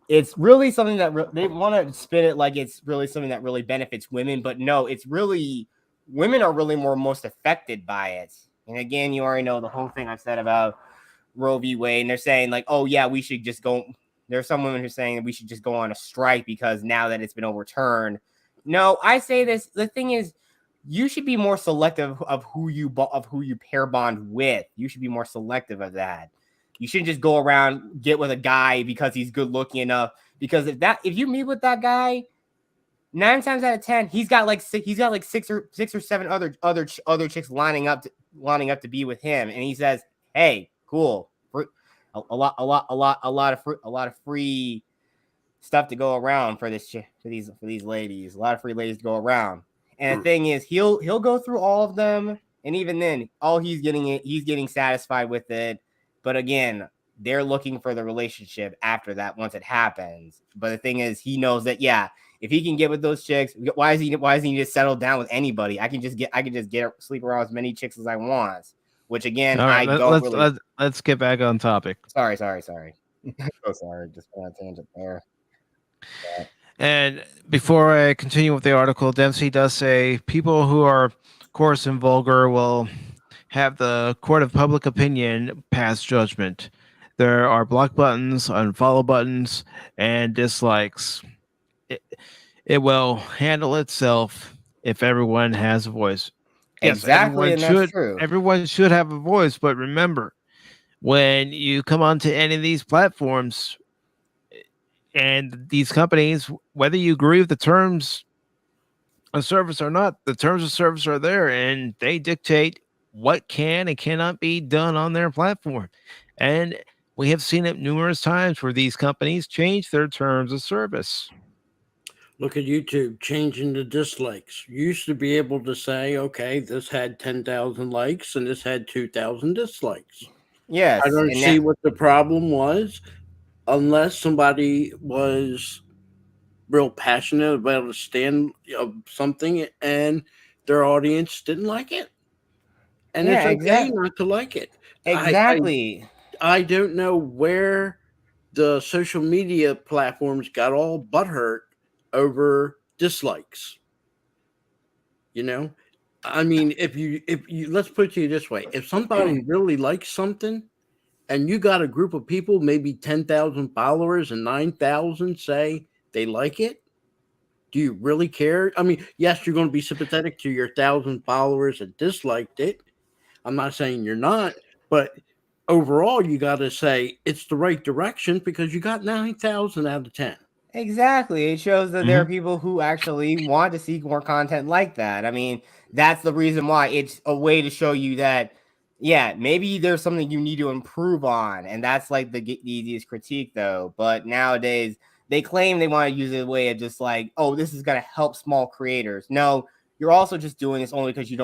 it's really something that they want to spin it like it's really something that really benefits women, but no, it's really women are really most affected by it. And again, you already know the whole thing I've said about Roe v. Wade, and they're saying like, oh yeah, we should just go. There are some women who are saying that we should just go on a strike because now that it's been overturned. No, I say this. The thing is, you should be more selective of who you pair bond with. You should be more selective of that. You shouldn't just go around get with a guy because he's good looking enough. Because if you meet with that guy, 9 times out of 10, he's got like six or seven other chicks lining up to be with him, and he says, "Hey, cool, a lot of free stuff to go around for these ladies, a lot of free ladies to go around." And the thing is, he'll go through all of them, and even then, all he's getting satisfied with it. But again, they're looking for the relationship after that once it happens. But the thing is, he knows that if he can get with those chicks, why is he just settle down with anybody? I can just sleep around as many chicks as I want. Which again, all right, let's get back on topic. Sorry. So sorry, just on a tangent there. And before I continue with the article, Dempsey does say people who are coarse and vulgar will have the court of public opinion pass judgment. There are block buttons, unfollow buttons, and dislikes. It will handle itself if everyone has a voice. Yes, exactly, and that's true. Everyone should have a voice, but remember, when you come onto any of these platforms and these companies, whether you agree with the terms of service or not, the terms of service are there, and they dictate what can and cannot be done on their platform. And we have seen it numerous times where these companies change their terms of service. Look at YouTube changing the dislikes. You used to be able to say, okay, this had 10,000 likes and this had 2,000 dislikes. Yes. I don't see what the problem was, unless somebody was real passionate about a stand of something and their audience didn't like it. And it's okay not to like it. Exactly. I don't know where the social media platforms got all butthurt over dislikes. You know, I mean, if you let's put it to you this way: if somebody really likes something, and you got a group of people, maybe 10,000 followers, and 9,000 say they like it, do you really care? I mean, yes, you're going to be sympathetic to your 1,000 followers that disliked it. I'm not saying you're not, but overall, you got to say it's the right direction because you got 9,000 out of 10. Exactly. It shows that there are people who actually want to see more content like that. I mean, that's the reason why it's a way to show you that, maybe there's something you need to improve on. And that's like the easiest critique, though. But nowadays, they claim they want to use it as a way of just like, oh, this is going to help small creators. No, you're also just doing this only because you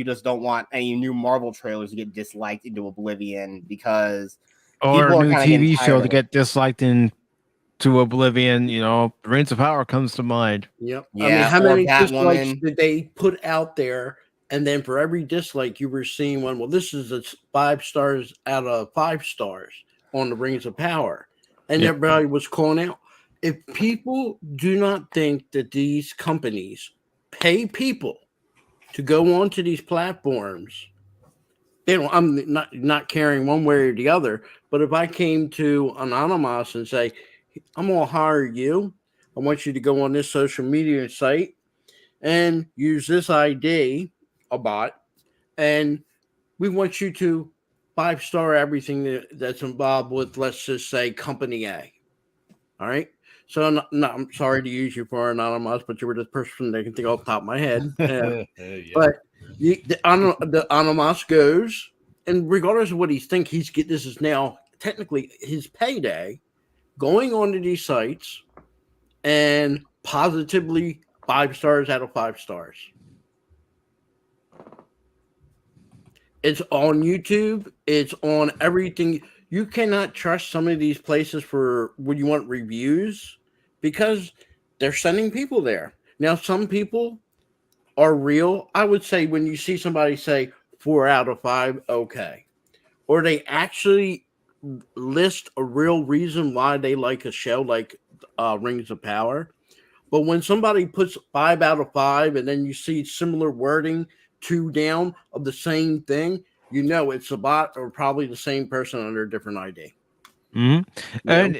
just don't want any new Marvel trailers to get disliked into oblivion because or a new TV show to get disliked into oblivion. You know, Rings of Power comes to mind. Yep. Yeah, I mean, how many dislikes did they put out there? And then for every dislike, you were seeing one. Well, this is a 5 stars out of 5 stars on the Rings of Power, and everybody was calling out. If people do not think that these companies pay people to go onto these platforms, I'm not caring one way or the other. But if I came to Anonymous and say, I'm going to hire you, I want you to go on this social media site and use this ID, a bot, and we want you to 5-star everything that's involved with, let's just say, Company A. All right. So I'm sorry to use you for Anonymous, but you were the person that can think off the top of my head. But the Anonymous goes, and regardless of what he thinks, this is now technically his payday. going onto these sites and positively 5 stars out of 5 stars. It's on YouTube. It's on everything. You cannot trust some of these places for when you want reviews because they're sending people there. Now, some people are real. I would say when you see somebody say 4 out of 5, okay. Or they actually list a real reason why they like a show like Rings of Power. But when somebody puts 5 out of 5 and then you see similar wording 2 down of the same thing, you know it's a bot or probably the same person under a different ID. Mm-hmm. And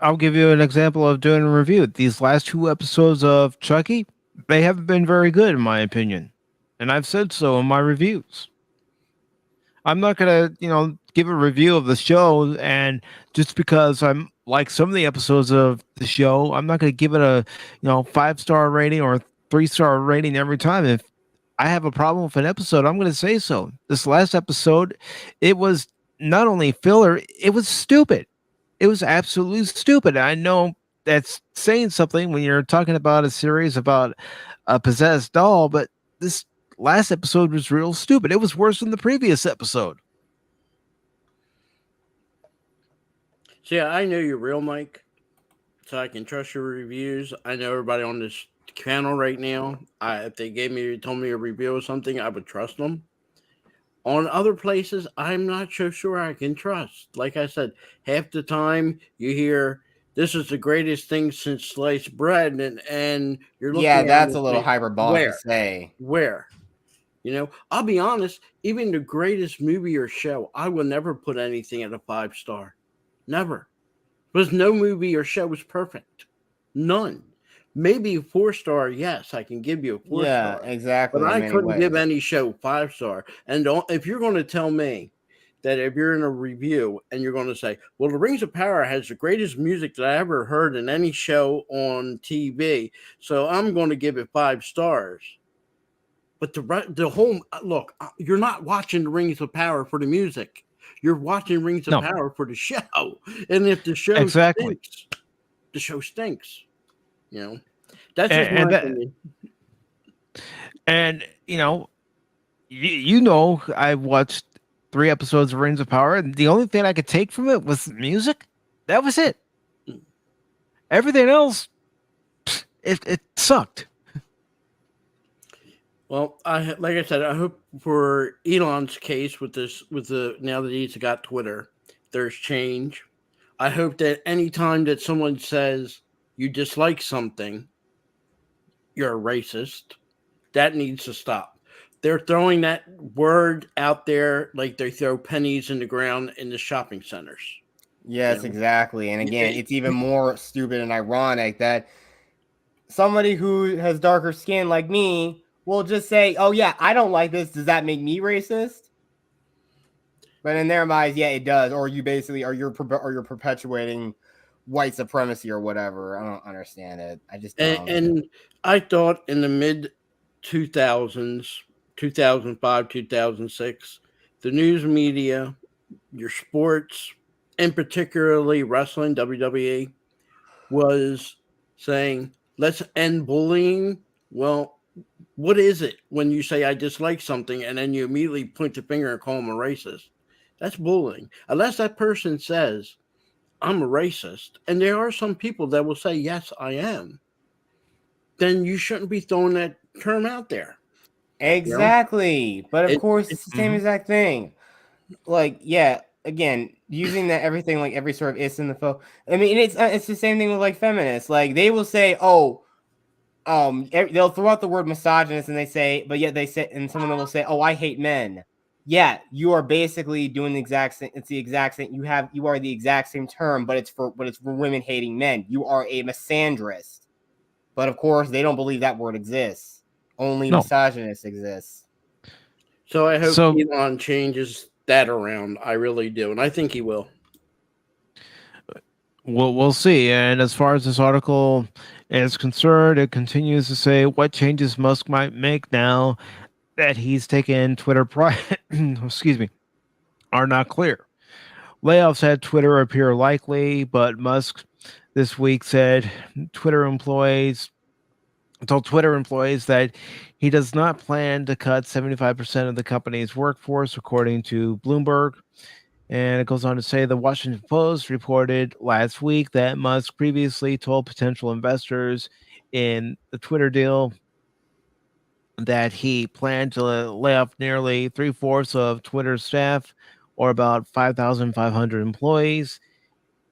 I'll give you an example of doing a review. These last 2 episodes of Chucky, they haven't been very good in my opinion. And I've said so in my reviews. I'm not going to, give a review of the show, and just because I'm like some of the episodes of the show, I'm not going to give it a, 5-star rating or 3-star rating every time. If I have a problem with an episode, I'm going to say so. This last episode, it was not only filler, it was stupid. It was absolutely stupid. I know that's saying something when you're talking about a series about a possessed doll, but this last episode was real stupid. It was worse than the previous episode. So yeah, I know you're real, Mike, so I can trust your reviews. I know everybody on this channel right now. If they told me a review of something, I would trust them. On other places, I'm not so sure I can trust. Like I said, half the time you hear this is the greatest thing since sliced bread, and you're looking at that's a little hyperbolic to say. Where? I'll be honest, even the greatest movie or show, I will never put anything at a 5-star. Never. Because no movie or show is perfect. None. Maybe a 4-star, yes, I can give you a 4-star. Yeah, exactly. But I couldn't give any show 5-star. And if you're going to tell me that if you're in a review and you're going to say, well, The Rings of Power has the greatest music that I ever heard in any show on TV, so I'm going to give it 5 stars. But the whole look, you're not watching The Rings of Power for the music. You're watching Rings of Power for the show. And if the show stinks, the show stinks. That's just my opinion. And I watched 3 episodes of Rings of Power, and the only thing I could take from it was music. That was it. Everything else, it sucked. Well, like I said, I hope for Elon's case now that he's got Twitter, there's change. I hope that any time that someone says you dislike something, you're a racist, that needs to stop. They're throwing that word out there like they throw pennies in the ground in the shopping centers. Yes, exactly. And again, it's even more stupid and ironic that somebody who has darker skin like me will just say, oh, yeah, I don't like this. Does that make me racist? But in their minds, yeah, it does. Or you basically, you're perpetuating white supremacy or whatever. I don't understand it. I just don't. And I thought in the mid 2000s, 2005, 2006, the news media, your sports, and particularly wrestling, WWE, was saying, let's end bullying. Well, what is it when you say I dislike something and then you immediately point the finger and call them a racist? That's bullying. Unless that person says, I'm a racist, and there are some people that will say, yes, I am, then you shouldn't be throwing that term out there. Exactly. But of course, it's the same exact thing. Like, yeah, again, using that everything, like every sort of is in the phone. I mean, it's the same thing with like feminists. Like they will say, they'll throw out the word misogynist and they say, but yet they say, and some of them will say, oh, I hate men. Yeah, you are basically doing the exact same. It's the exact same. You are the exact same term, but it's for women hating men. You are a misandrist. But of course, they don't believe that word exists. Only misogynist exists. So I hope Elon changes that around. I really do, and I think he will. Well, we'll see. And as far as this article is concerned, it continues to say what changes Musk might make now that he's taken Twitter private, excuse me, are not clear. Layoffs at Twitter appear likely, but Musk this week said Twitter employees told Twitter employees that he does not plan to cut 75% of the company's workforce, according to Bloomberg. And it goes on to say the Washington Post reported last week that Musk previously told potential investors in the Twitter deal that he planned to lay off nearly 3/4 of Twitter's staff, or about 5,500 employees.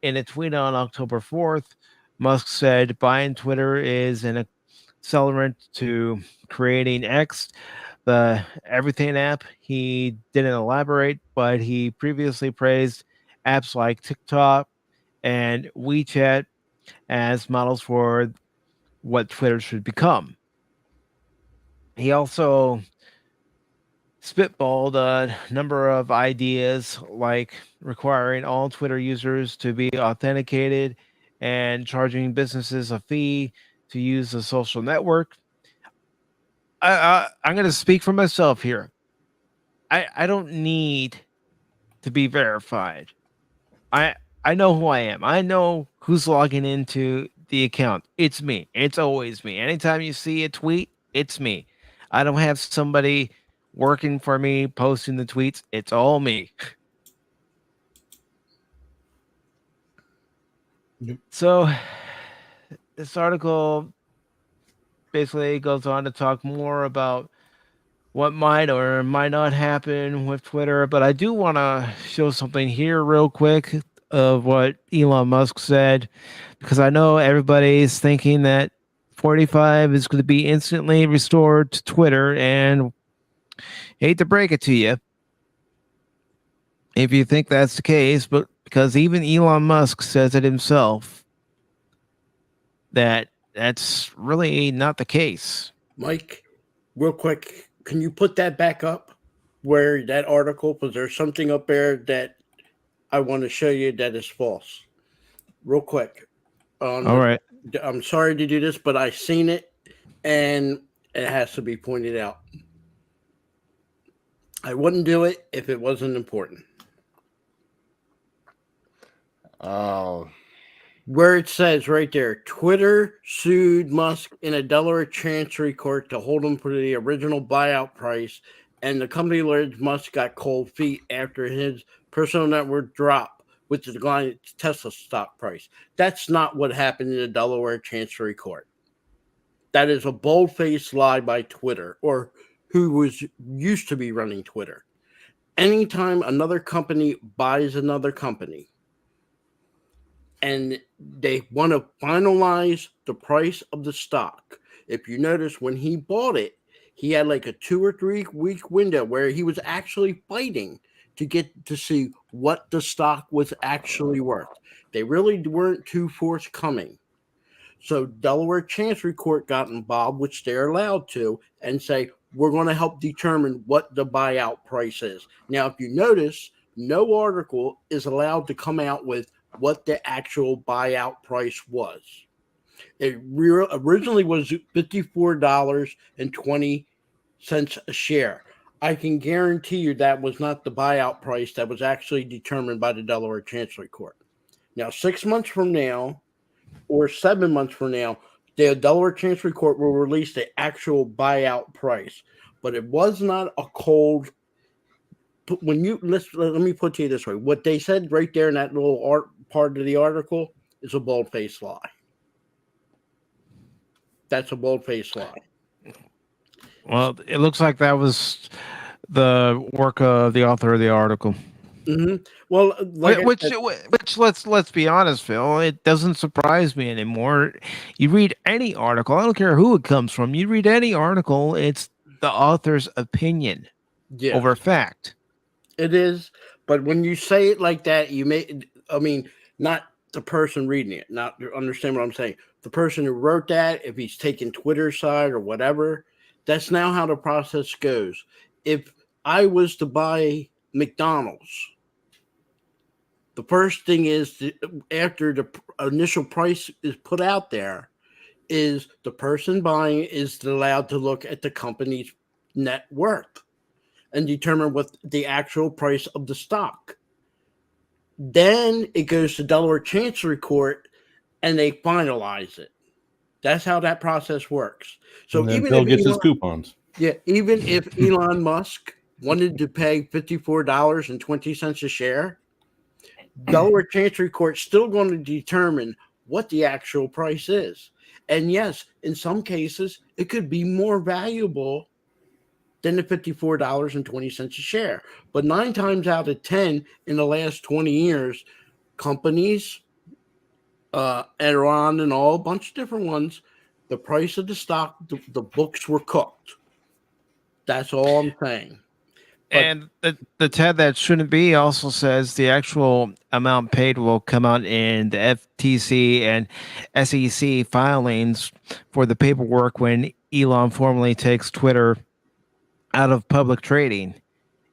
In a tweet on October 4th, Musk said buying Twitter is an accelerant to creating X, the everything app. He didn't elaborate, but he previously praised apps like TikTok and WeChat as models for what Twitter should become. He also spitballed a number of ideas like requiring all Twitter users to be authenticated and charging businesses a fee to use the social network. I'm going to speak for myself here. I don't need to be verified. I I know who I am. I know who's logging into the account. It's me. It's always me. Anytime you see a tweet, it's me. I don't have somebody working for me posting the tweets. It's all me. Yep. So this article basically goes on to talk more about what might or might not happen with Twitter, but I do want to show something here real quick of what Elon Musk said, because I know everybody's thinking that 45 is going to be instantly restored to Twitter, and hate to break it to you if you think that's the case, but because even Elon Musk says it himself that that's really not the case. Mike, real quick, can you put that back up where that article, because there's something up there that I want to show you that is false. Real quick. All right. I'm sorry to do this, but I seen it and it has to be pointed out. I wouldn't do it if it wasn't important. Oh. Where it says right there, Twitter sued Musk in a Delaware Chancery Court to hold him for the original buyout price, and the company alleged Musk got cold feet after his personal network dropped with the decline in Tesla stock price. That's not what happened in the Delaware Chancery Court. That is a bold-faced lie by Twitter, or who was used to be running Twitter. Anytime another company buys another company, and they want to finalize the price of the stock. If you notice, when he bought it, he had like a 2 or 3 week window where he was actually fighting to get to see what the stock was actually worth. They really weren't too forthcoming. So Delaware Chancery Court got involved, which they're allowed to, and say, we're going to help determine what the buyout price is. Now, if you notice, no article is allowed to come out with what the actual buyout price was. It originally was $54.20 a share. I can guarantee you that was not the buyout price that was actually determined by the Delaware Chancery Court. Now, 6 months from now, or 7 months from now, the Delaware Chancery Court will release the actual buyout price. But it was not a cold. When you let me put to you this way: what they said right there in that little part of the article is a bold-faced lie. That's a bold-faced lie. Well, it looks like that was the work of the author of the article. Mm-hmm. Well, which let's be honest, Phil, it doesn't surprise me anymore. You read any article, I don't care who it comes from. You read any article, it's the author's opinion over fact. It is, but when you say it like that, not the person reading it, not understand what I'm saying. The person who wrote that, if he's taking Twitter's side or whatever, that's now how the process goes. If I was to buy McDonald's, the first thing is after the initial price is put out there, is the person buying is allowed to look at the company's net worth and determine what the actual price of the stock. Then it goes to Delaware Chancery Court, and they finalize it. That's how that process works. So And then even Bill if gets his Elon, coupons. yeah, even if Elon Musk wanted to pay $54.20 a share, Delaware Chancery Court's still going to determine what the actual price is. And yes, in some cases, it could be more valuable than the $54.20 a share. But 9 times out of 10 in the last 20 years, companies, Enron and all, a bunch of different ones, the price of the stock, the books were cooked. That's all I'm saying. But, And the tab that shouldn't be also says the actual amount paid will come out in the FTC and SEC filings for the paperwork when Elon formally takes Twitter out of public trading.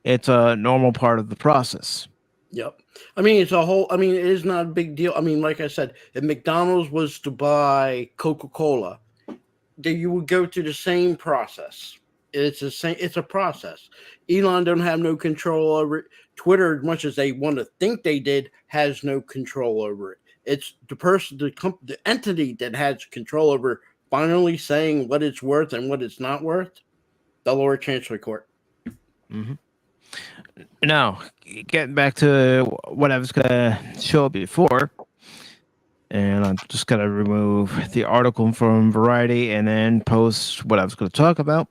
It's a normal part of the process. yep. I mean, it's a whole, I mean, it is not a big deal. I mean, like I said, if McDonald's was to buy Coca-Cola, then you would go through the same process. It's the same. It's a process. Elon don't have no control over it. Twitter, as much as they want to think they did, has no control over it. It's the person, the entity that has control over finally saying what it's worth and what it's not worth. The Delaware Chancery Court. Mm-hmm. Now, getting back to what I was going to show before, and I'm just going to remove the article from Variety and then post what I was going to talk about.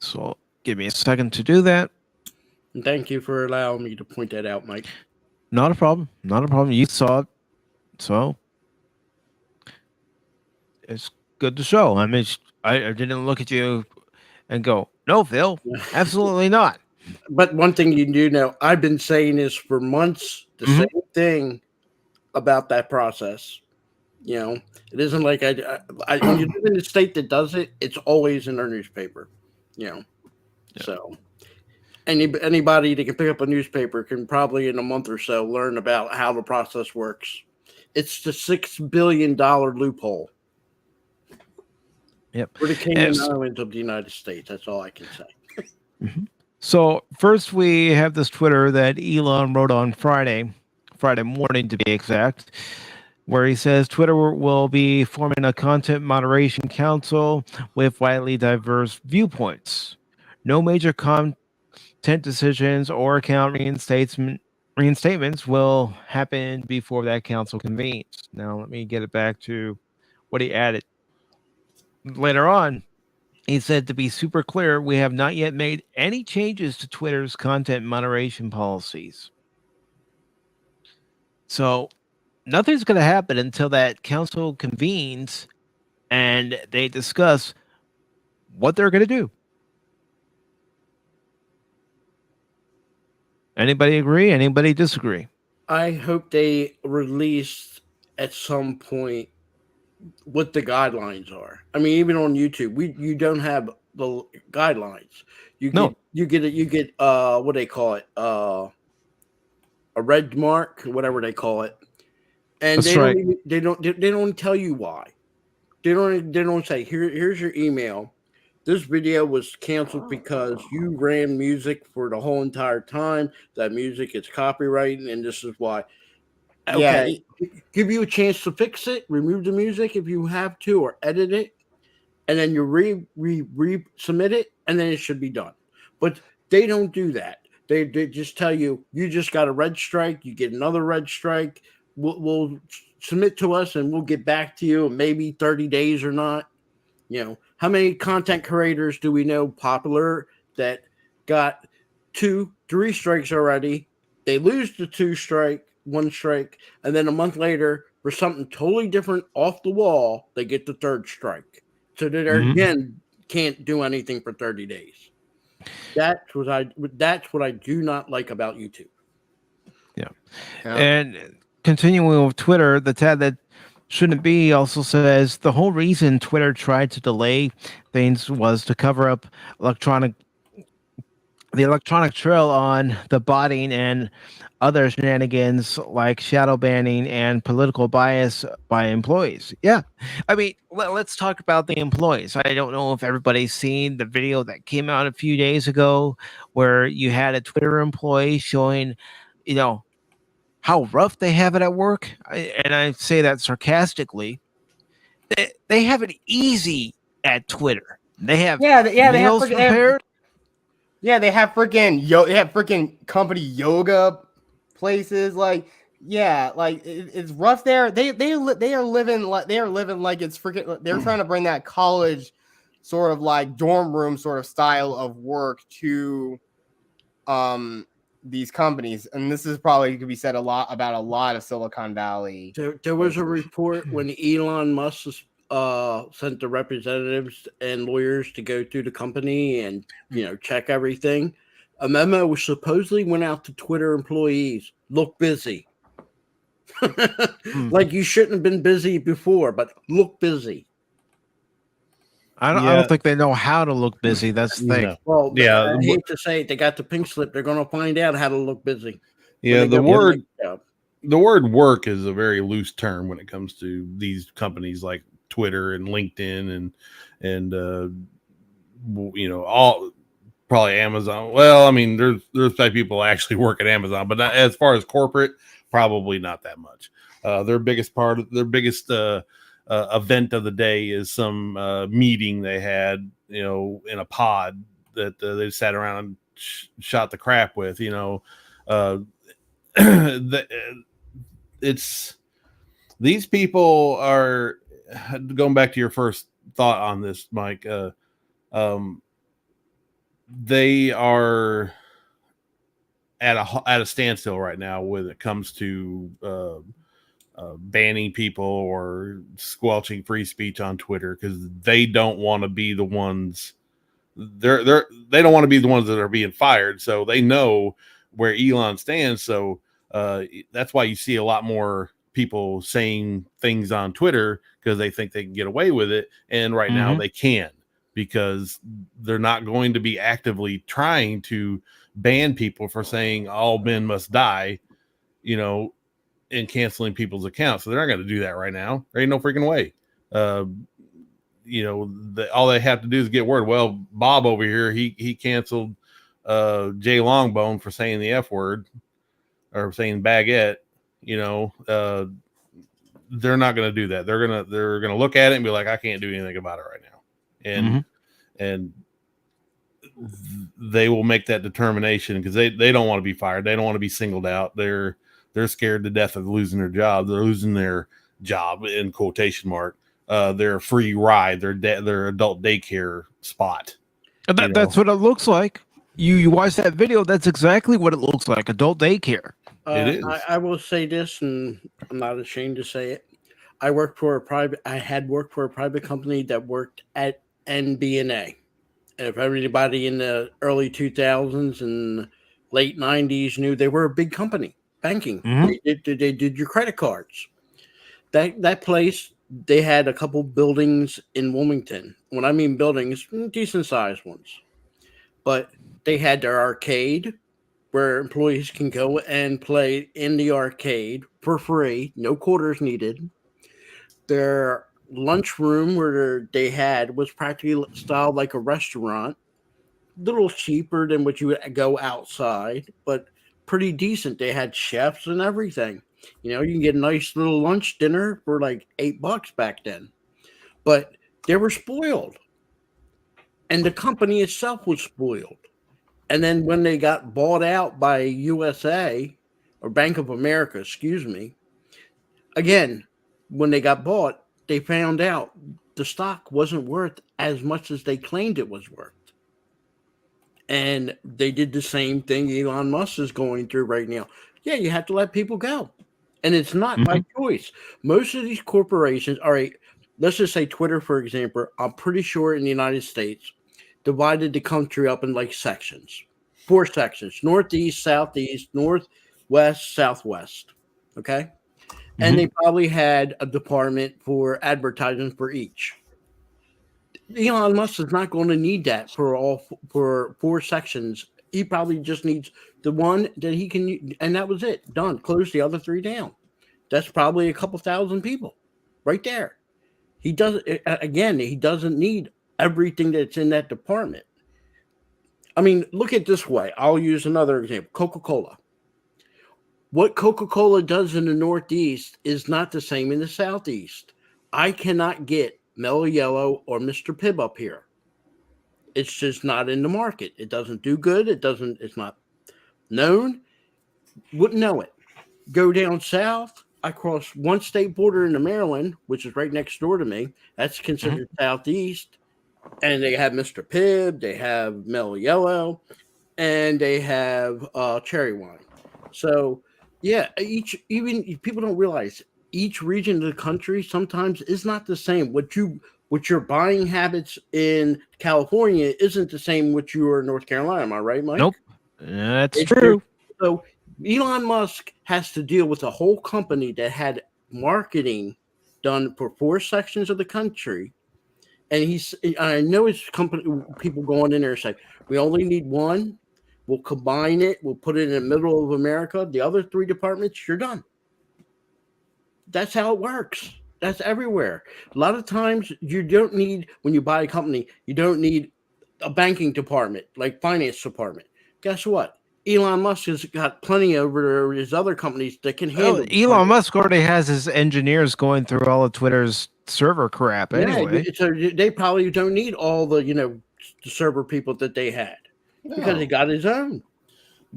So give me a second to do that. And thank you for allowing me to point that out, Mike. Not a problem. Not a problem. You saw it. So it's good to show. I mean, I didn't look at you and go, no, Phil, absolutely not. But one thing you do know, I've been saying this for months, the same thing about that process. You know, it isn't like when you live in a state that does it, it's always in our newspaper. You know, so anybody that can pick up a newspaper can probably in a month or so learn about how the process works. It's the $6 billion loophole. Yep. For the Cayman Islands of the United States. That's all I can say. So first we have this Twitter that Elon wrote on Friday morning to be exact, where he says Twitter will be forming a content moderation council with widely diverse viewpoints. No major content decisions or account reinstatements will happen before that council convenes. Now let me get it back to what he added. Later on, he said, to be super clear, we have not yet made any changes to Twitter's content moderation policies. So nothing's going to happen until that council convenes and they discuss what they're going to do. Anybody agree? Anybody disagree? I hope they release at some point what the guidelines are. I mean, even on YouTube, you don't have the guidelines. You get what they call it, a red mark, whatever they call it, and they don't tell you why. They don't say here's your email. This video was canceled because you ran music for the whole entire time. That music is copyrighted, and this is why. Okay, give you a chance to fix it, remove the music if you have to, or edit it, and then you resubmit it, and then it should be done. But they don't do that. They just tell you just got a red strike. You get another red strike. We'll submit to us, and we'll get back to you in maybe 30 days or not. You know, how many content creators do we know popular that got 2-3 strikes already? They lose the 1 strike, and then a month later, for something totally different off the wall, they get the 3rd strike. So they again can't do anything for 30 days. That's what I do not like about YouTube. Yeah. And continuing with Twitter, the tab that shouldn't be also says the whole reason Twitter tried to delay things was to cover up the electronic trail on the botting and other shenanigans like shadow banning and political bias by employees. Yeah. I mean, let's talk about the employees. I don't know if everybody's seen the video that came out a few days ago where you had a Twitter employee showing, how rough they have it at work, and I say that sarcastically, they have it easy at Twitter. They have They have meals prepared. they have freaking company yoga places. Like, yeah, like it's rough there. They are living like it's freaking. They're trying to bring that college sort of like dorm room sort of style of work to these companies, and this is probably could be said a lot about a lot of Silicon Valley. There was a report when Elon Musk sent the representatives and lawyers to go through the company and check everything. A memo supposedly went out to Twitter employees. Look busy. Like you shouldn't have been busy before, but look busy. I don't think they know how to look busy. That's the thing. No. Well, I hate to say it, they got the pink slip. They're going to find out how to look busy. Yeah, the word work is a very loose term when it comes to these companies like Twitter and LinkedIn and all probably Amazon. Well, I mean, there's people actually work at Amazon, but not, as far as corporate, probably not that much. Their biggest event of the day is some meeting they had, in a pod that they sat around and shot the crap with, it's these people are going back to your first thought on this, Mike. They are at a standstill right now when it comes to banning people or squelching free speech on Twitter, because they don't want to be the ones. They don't want to be the ones that are being fired. So they know where Elon stands. So that's why you see a lot more people saying things on Twitter, because they think they can get away with it. And right now they can, because they're not going to be actively trying to ban people for saying all men must die, and canceling people's accounts. So they're not going to do that right now. There ain't no freaking way. All they have to do is get word. Well, Bob over here, he canceled Jay Longbone for saying the F word or saying baguette. They're not going to do that. They're going to look at it and be like, I can't do anything about it right now. And they will make that determination, because they don't want to be fired. They don't want to be singled out. They're scared to death of losing their job. They're losing their job in quotation mark. Their free ride, their adult daycare spot. That's what it looks like. You watch that video. That's exactly what it looks like. Adult daycare. It is. I will say this, and I'm not ashamed to say it. I had worked for a private company that worked at NBNA. And if everybody in the early 2000s and late 90s knew, they were a big company, banking. They did your credit cards. That place, they had a couple buildings in Wilmington. When I mean buildings, decent sized ones. But they had their arcade, where employees can go and play in the arcade for free, no quarters needed. Their lunchroom, where they had, was practically styled like a restaurant, a little cheaper than what you would go outside, but pretty decent. They had chefs and everything. You can get a nice little lunch dinner for like $8 back then. But they were spoiled. And the company itself was spoiled. And then when they got bought out by USA, or Bank of America, excuse me, again, when they got bought, they found out the stock wasn't worth as much as they claimed it was worth. And they did the same thing Elon Musk is going through right now. Yeah, you have to let people go. And it's not by choice. Most of these corporations, all right, let's just say Twitter, for example, I'm pretty sure in the United States, divided the country up in like sections, 4 sections: northeast, southeast, northwest, southwest. Okay. And they probably had a department for advertising for each. Elon Musk is not going to need that for 4 sections. He probably just needs the one that he can, and that was it. Done. Close the other 3 down. That's probably a couple thousand people right there. He doesn't need everything that's in that department. I mean, look at it this way. I'll use another example. Coca-Cola. what Coca-Cola does in the Northeast is not the same in the Southeast. I cannot get Mellow Yellow or Mr. Pibb up here. It's just not in the market. It doesn't do good. It's not known. Wouldn't know it. Go down south. I cross one state border into Maryland, which is right next door to me. That's considered Southeast. And they have Mr. Pibb, they have Mellow Yellow, and they have cherry wine. So, yeah, even people don't realize each region of the country sometimes is not the same. What your buying habits in California isn't the same what you are in North Carolina. Am I right, Mike? Nope. That's true. So Elon Musk has to deal with a whole company that had marketing done for 4 sections of the country. And I know his company people going in there and say, we only need one. We'll combine it. We'll put it in the middle of America. The other 3 departments, you're done. That's how it works. That's everywhere. A lot of times you don't need, when you buy a company, you don't need a banking department, like finance department. Guess what? Elon Musk has got plenty over his other companies that can handle. Elon Musk already has his engineers going through all of Twitter's server crap anyway. So they probably don't need all the, the server people that they had because he got his own.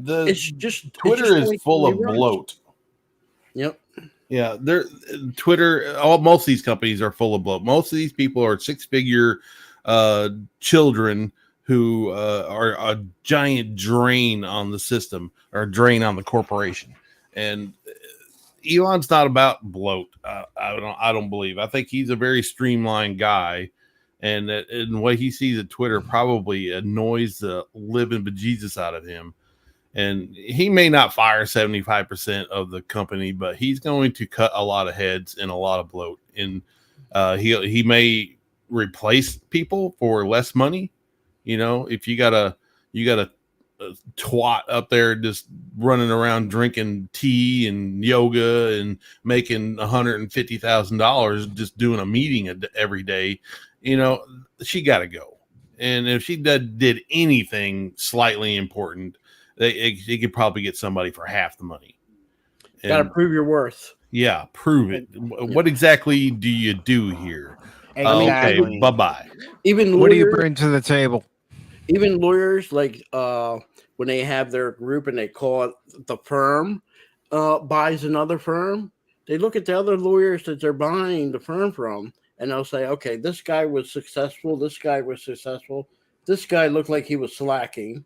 It's just Twitter is full of bloat. Yep. Yeah, Twitter. Most of these companies are full of bloat. Most of these people are 6-figure children who are a giant drain on the system or a drain on the corporation. And Elon's not about bloat. I don't believe. I think he's a very streamlined guy, and what he sees at Twitter probably annoys the living bejesus out of him. And he may not fire 75% of the company, but he's going to cut a lot of heads and a lot of bloat. And he may replace people for less money. If you got a twat up there just running around drinking tea and yoga and making $150,000 just doing a meeting every day, she got to go. And if she did anything slightly important, they could probably get somebody for half the money. Got to prove your worth. Yeah, prove it. What exactly do you do here? Exactly. Okay, bye-bye. Even what do you bring to the table? Even lawyers, like when they have their group and they call it the firm buys another firm, they look at the other lawyers that they're buying the firm from, and they'll say, okay, this guy was successful. This guy was successful. This guy looked like he was slacking.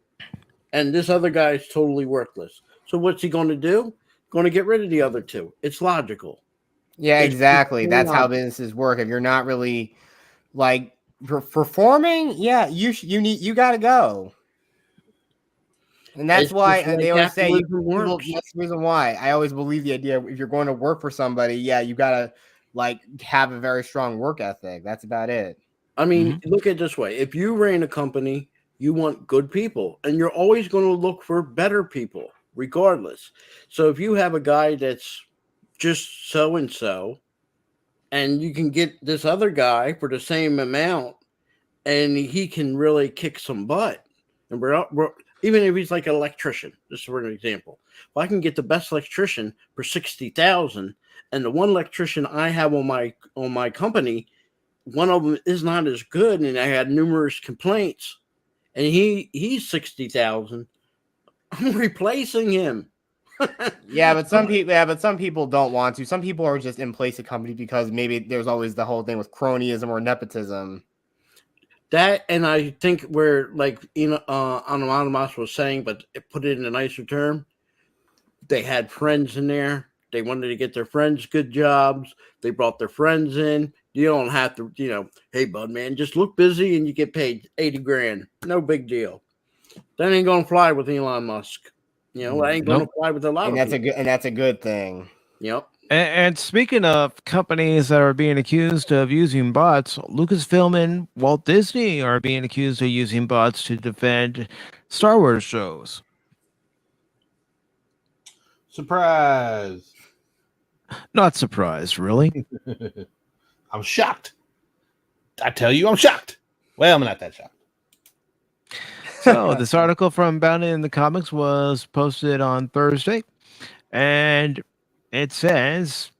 And this other guy is totally worthless. So what's he going to do? Going to get rid of the other 2. It's logical. Yeah, exactly. That's how businesses work. If you're not really like performing, yeah, you got to go. And that's why they always say that's the reason why I always believe the idea. If you're going to work for somebody, yeah, you got to have a very strong work ethic. That's about it. I mean, look at it this way. If you ran a company, you want good people, and you're always going to look for better people, regardless. So if you have a guy that's just so-and-so, and you can get this other guy for the same amount, and he can really kick some butt, and even if he's like an electrician, just for an example, if I can get the best electrician for $60,000, and the one electrician I have on my company, one of them is not as good, and I had numerous complaints. And he's 60,000. I'm replacing him. But some people don't want to. Some people are just in place of company because maybe there's always the whole thing with cronyism or nepotism. That, and I think where Anonymous was saying, but put it in a nicer term, they had friends in there. They wanted to get their friends good jobs. They brought their friends in. You don't have to, hey, bud, man, just look busy and you get paid $80,000. No big deal. That ain't going to fly with Elon Musk. That ain't going to fly with a lot of people. And that's a good thing. Yep. And speaking of companies that are being accused of using bots, Lucasfilm and Walt Disney are being accused of using bots to defend Star Wars shows. Surprise. Not surprised, really. I'm shocked. I tell you, I'm shocked. Well, I'm not that shocked. So this article from Bounded in the Comics was posted on Thursday. And it says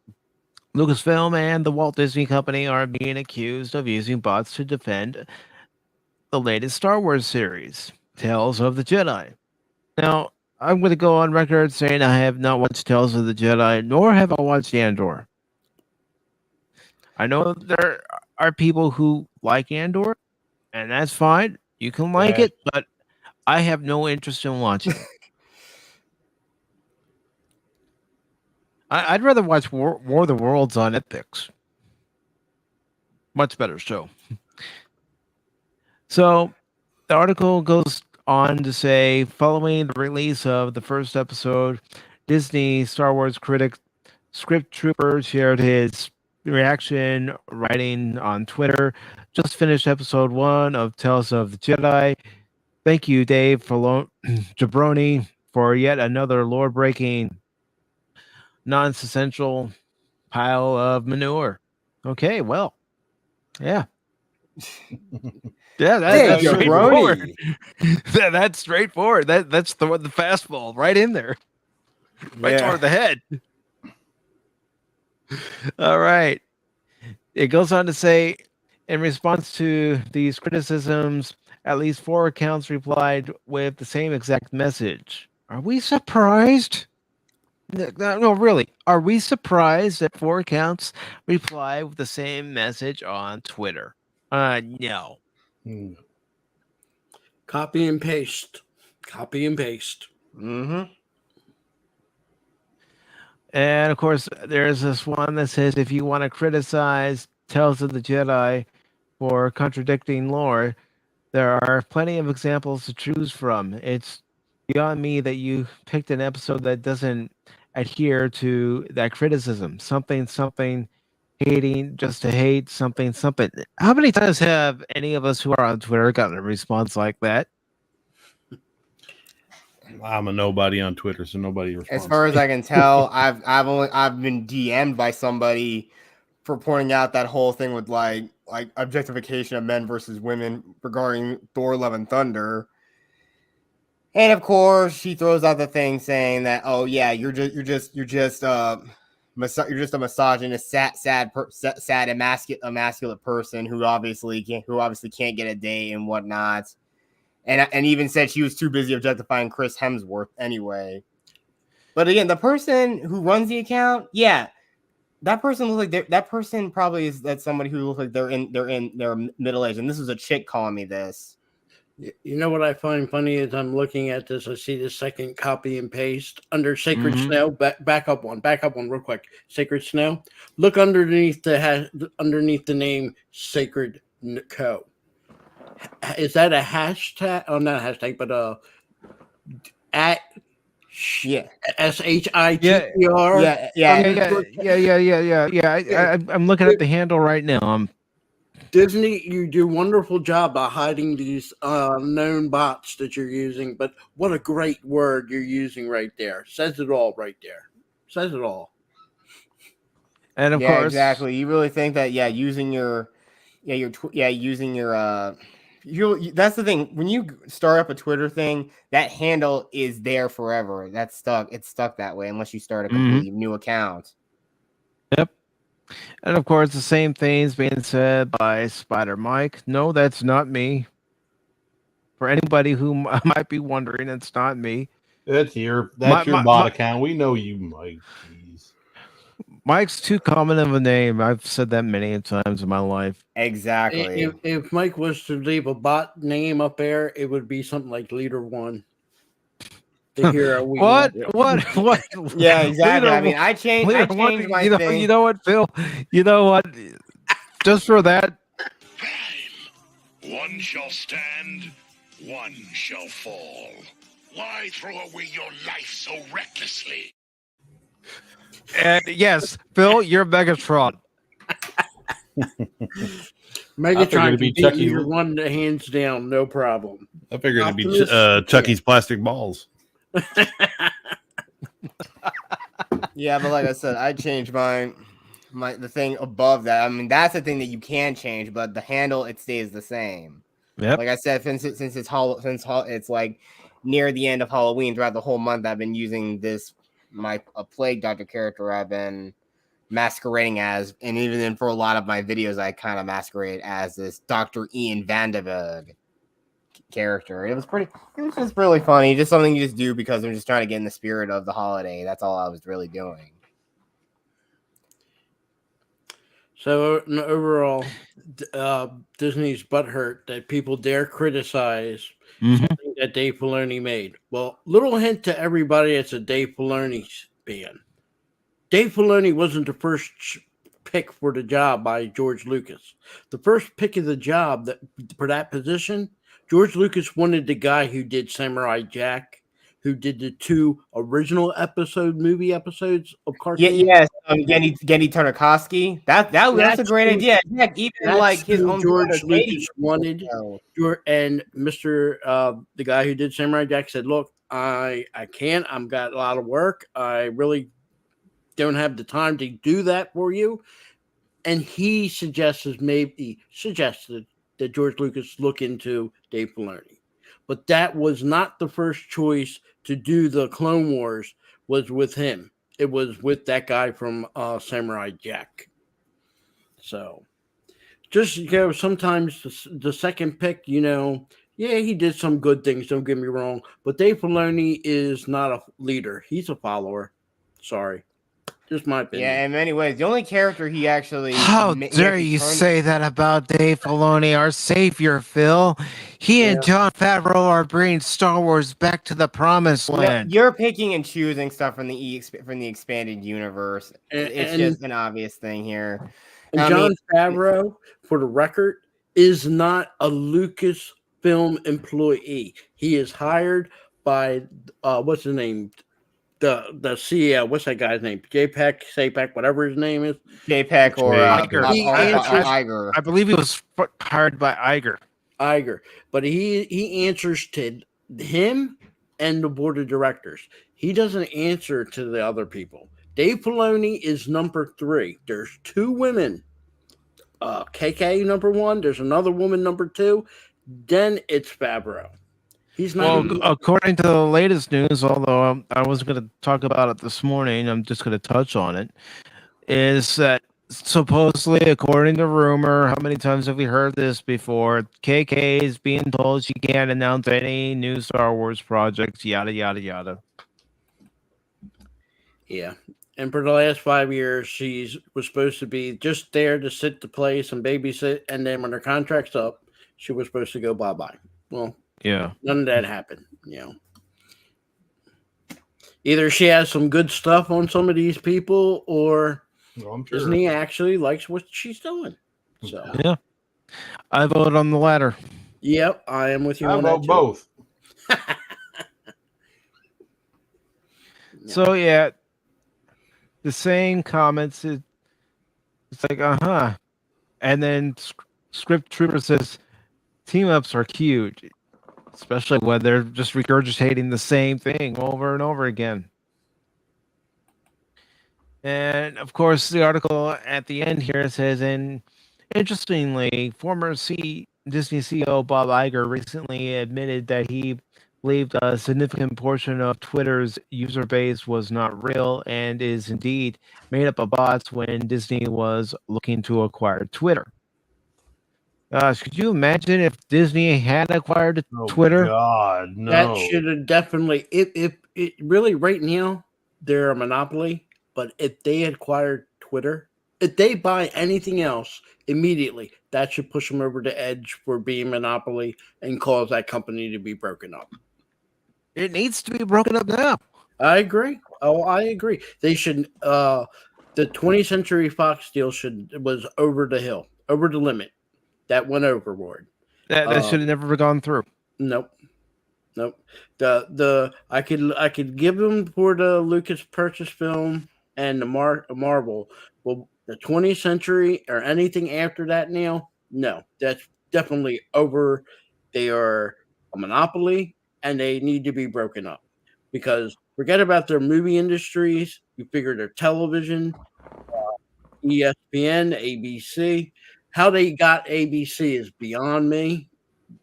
Lucasfilm and the Walt Disney Company are being accused of using bots to defend the latest Star Wars series, Tales of the Jedi. Now, I'm going to go on record saying I have not watched Tales of the Jedi, nor have I watched Andor. I know there are people who like Andor, and that's fine. You can like Yeah. it, but I have no interest in watching it. I'd rather watch War of the Worlds on Epix. Much better show. So the article goes on to say, following the release of the first episode, Disney Star Wars critic Script Trooper shared his reaction, writing on Twitter, "Just finished episode 1 of Tales of the Jedi. Thank you, Dave Jabroni, for yet another lore-breaking, nonsensical pile of manure." Okay, well, yeah. Yeah, Hey, that's straightforward. jabroni. That's straightforward. That's the fastball right in there, right Yeah. toward the head. All right. It goes on to say, in response to these criticisms, at least 4 accounts replied with the same exact message. Are we surprised? No, really. Are we surprised that 4 accounts reply with the same message on Twitter? No. Hmm. Copy and paste. Copy and paste. Mm-hmm. And of course, there's this one that says, if you want to criticize Tales of the Jedi for contradicting lore, there are plenty of examples to choose from. It's beyond me that you picked an episode that doesn't adhere to that criticism. Something, hating just to hate, something. How many times have any of us who are on Twitter gotten a response like that? I'm a nobody on Twitter, so nobody responds. As far as I can tell, I've been DM'd by somebody for pointing out that whole thing with like objectification of men versus women regarding Thor: Love and Thunder. And of course, she throws out the thing saying that, "Oh yeah, you're just a misogynist, sad emasculate person who obviously can't get a date and whatnot." And even said she was too busy objectifying Chris Hemsworth anyway. But again, the person who runs the account, yeah, that person looks like that person probably is somebody who looks like they're in their middle age. And this was a chick calling me this. You know what I find funny is I'm looking at this. I see the second copy and paste under Sacred Snow. Back up one real quick. Sacred Snow. Look underneath the name Sacred Co. Is that a hashtag? Oh, not a hashtag, but at SHITTR. Yeah. I'm looking at the handle right now. Disney, you do a wonderful job of hiding these known bots that you're using, but what a great word you're using right there. Says it all right there. Says it all. And of course, exactly. You really think that that's the thing. When you start up a Twitter thing, that handle is there forever. That's stuck. It's stuck that way unless you start a completely new account. Yep. And of course, the same things being said by Spider Mike. No, that's not me. For anybody who might be wondering, it's not me. That's your bot account. We know you, Mike. Jeez. Mike's too common of a name. I've said that many times in my life. Exactly. If Mike was to leave a bot name up there, it would be something like Leader One. The hero we what? Yeah, exactly. I mean, I changed my thing. You know what, Phil? You know what? Just for that. One shall stand, one shall fall. Why throw away your life so recklessly? And yes, Phil, you're Megatron. Megatron be Leader One hands down, no problem. I figured it'd be Chucky's plastic balls. Yeah, but like I said, I changed the thing above that. I mean, that's the thing that you can change, but the handle, it stays the same. Yep. Like I said, since it's like near the end of Halloween, throughout the whole month, I've been using this a plague doctor character I've been masquerading as, and even then for a lot of my videos I kind of masquerade as this Dr. Ian Vandenberg character. It was just really funny, just something you just do because I'm just trying to get in the spirit of the holiday. That's all I was really doing. So overall, Disney's butthurt that people dare criticize something that Dave Filoni made. Well, little hint to everybody, it's a Dave Filoni fan. Dave Filoni wasn't the first pick for the job by George Lucas. The first pick of the job for that position, George Lucas wanted the guy who did Samurai Jack, who did the 2 original movie episodes of cartoons. Yes, Genny Tartakovsky. That's a great idea. Heck, even like his own George Lucas wanted. And Mr. The guy who did Samurai Jack said, "Look, I can't. I've got a lot of work. I really don't have the time to do that for you." And he suggested that George Lucas look into Dave Filoni. But that was not the first choice to do the Clone Wars, was with him. It was with that guy from Samurai Jack. So just, sometimes the second pick, yeah, he did some good things, don't get me wrong. But Dave Filoni is not a leader. He's a follower. Sorry. Just my opinion. Yeah, in many ways. The only character he actually... How dare you say that about Dave Filoni, our savior, Phil? He and Jon Favreau are bringing Star Wars back to the promised land. You're picking and choosing stuff from the expanded universe. It's just an obvious thing here. And Jon Favreau, for the record, is not a Lucasfilm employee. He is hired by, what's his name? The CEO, what's that guy's name? JPEG, whatever his name is. JPEG or Iger. I believe he was hired by Iger. But he answers to him and the board of directors. He doesn't answer to the other people. Dave Filoni is number 3. There's 2 women. KK number 1. There's another woman number 2. Then it's Favreau. He's not. Well, according to the latest news, although I wasn't going to talk about it this morning, I'm just going to touch on it, is that supposedly, according to rumor, how many times have we heard this before? KK is being told she can't announce any new Star Wars projects, yada, yada, yada. Yeah. And for the last 5 years, she was supposed to be just there to sit the place and babysit. And then when her contract's up, she was supposed to go bye-bye. Well, yeah, none of that happened. Either she has some good stuff on some of these people, or Disney actually likes what she's doing. So yeah, I vote on the latter. Yep, I am with you. I vote both. So yeah, the same comments. It's like and then Script Trooper says team ups are cute. Especially when they're just regurgitating the same thing over and over again. And of course, the article at the end here says, and interestingly, former Disney CEO Bob Iger recently admitted that he believed a significant portion of Twitter's user base was not real and is indeed made up of bots when Disney was looking to acquire Twitter. Could you imagine if Disney had acquired Twitter? God, no. That should have definitely. If it really right now they're a monopoly, but if they acquired Twitter, if they buy anything else immediately, that should push them over the edge for being monopoly and cause that company to be broken up. It needs to be broken up now. I agree. Oh, I agree. They should. The 20th Century Fox deal was over the hill, over the limit. That went overboard. That should have never gone through. Nope. I could give them for the Lucas purchase film and the Marvel. Well, the 20th Century or anything after that now, no, that's definitely over. They are a monopoly and they need to be broken up, because forget about their movie industries. You figure their television, ESPN, ABC. How they got ABC is beyond me,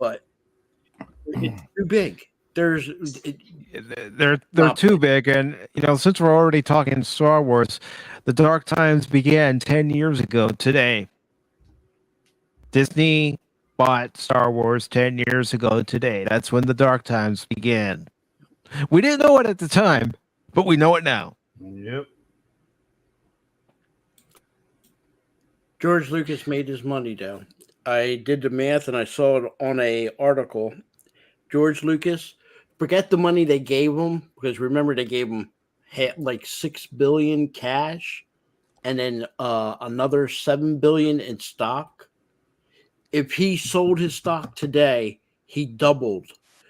but it's too big. there's They're Not too big, and since we're already talking Star Wars, the dark times began 10 years ago today. Disney bought Star Wars 10 years ago today. That's when the dark times began. We didn't know it at the time, but we know it now. Yep. George Lucas made his money down. I did the math and I saw it on a article. George Lucas, forget the money they gave him, because remember they gave him like $6 billion cash and then another $7 billion in stock. If he sold his stock today, he doubled.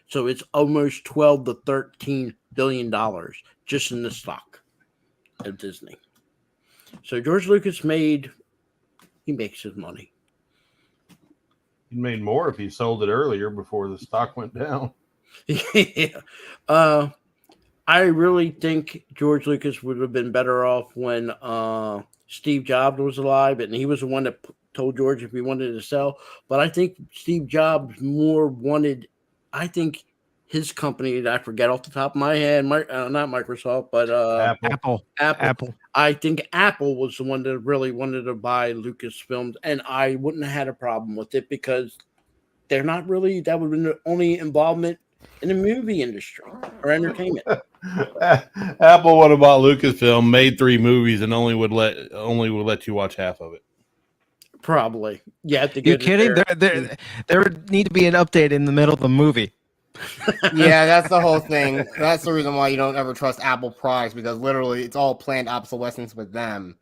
So it's almost 12 to 13 billion dollars just in the stock of Disney. So George Lucas he makes his money. He made more if he sold it earlier before the stock went down. Yeah. I really think George Lucas would have been better off when Steve Jobs was alive, and he was the one that told George if he wanted to sell. But I think Steve Jobs I think his company, I forget off the top of my head, not Microsoft, but Apple. I think Apple was the one that really wanted to buy Lucasfilm, and I wouldn't have had a problem with it because they're not really, that would have been the only involvement in the movie industry or entertainment. Apple would have bought Lucasfilm, made 3 movies, and only would let you watch half of it. Probably. Yeah. You kidding? There would need to be an update in the middle of the movie. Yeah, that's the whole thing. That's the reason why you don't ever trust Apple products, because literally it's all planned obsolescence with them.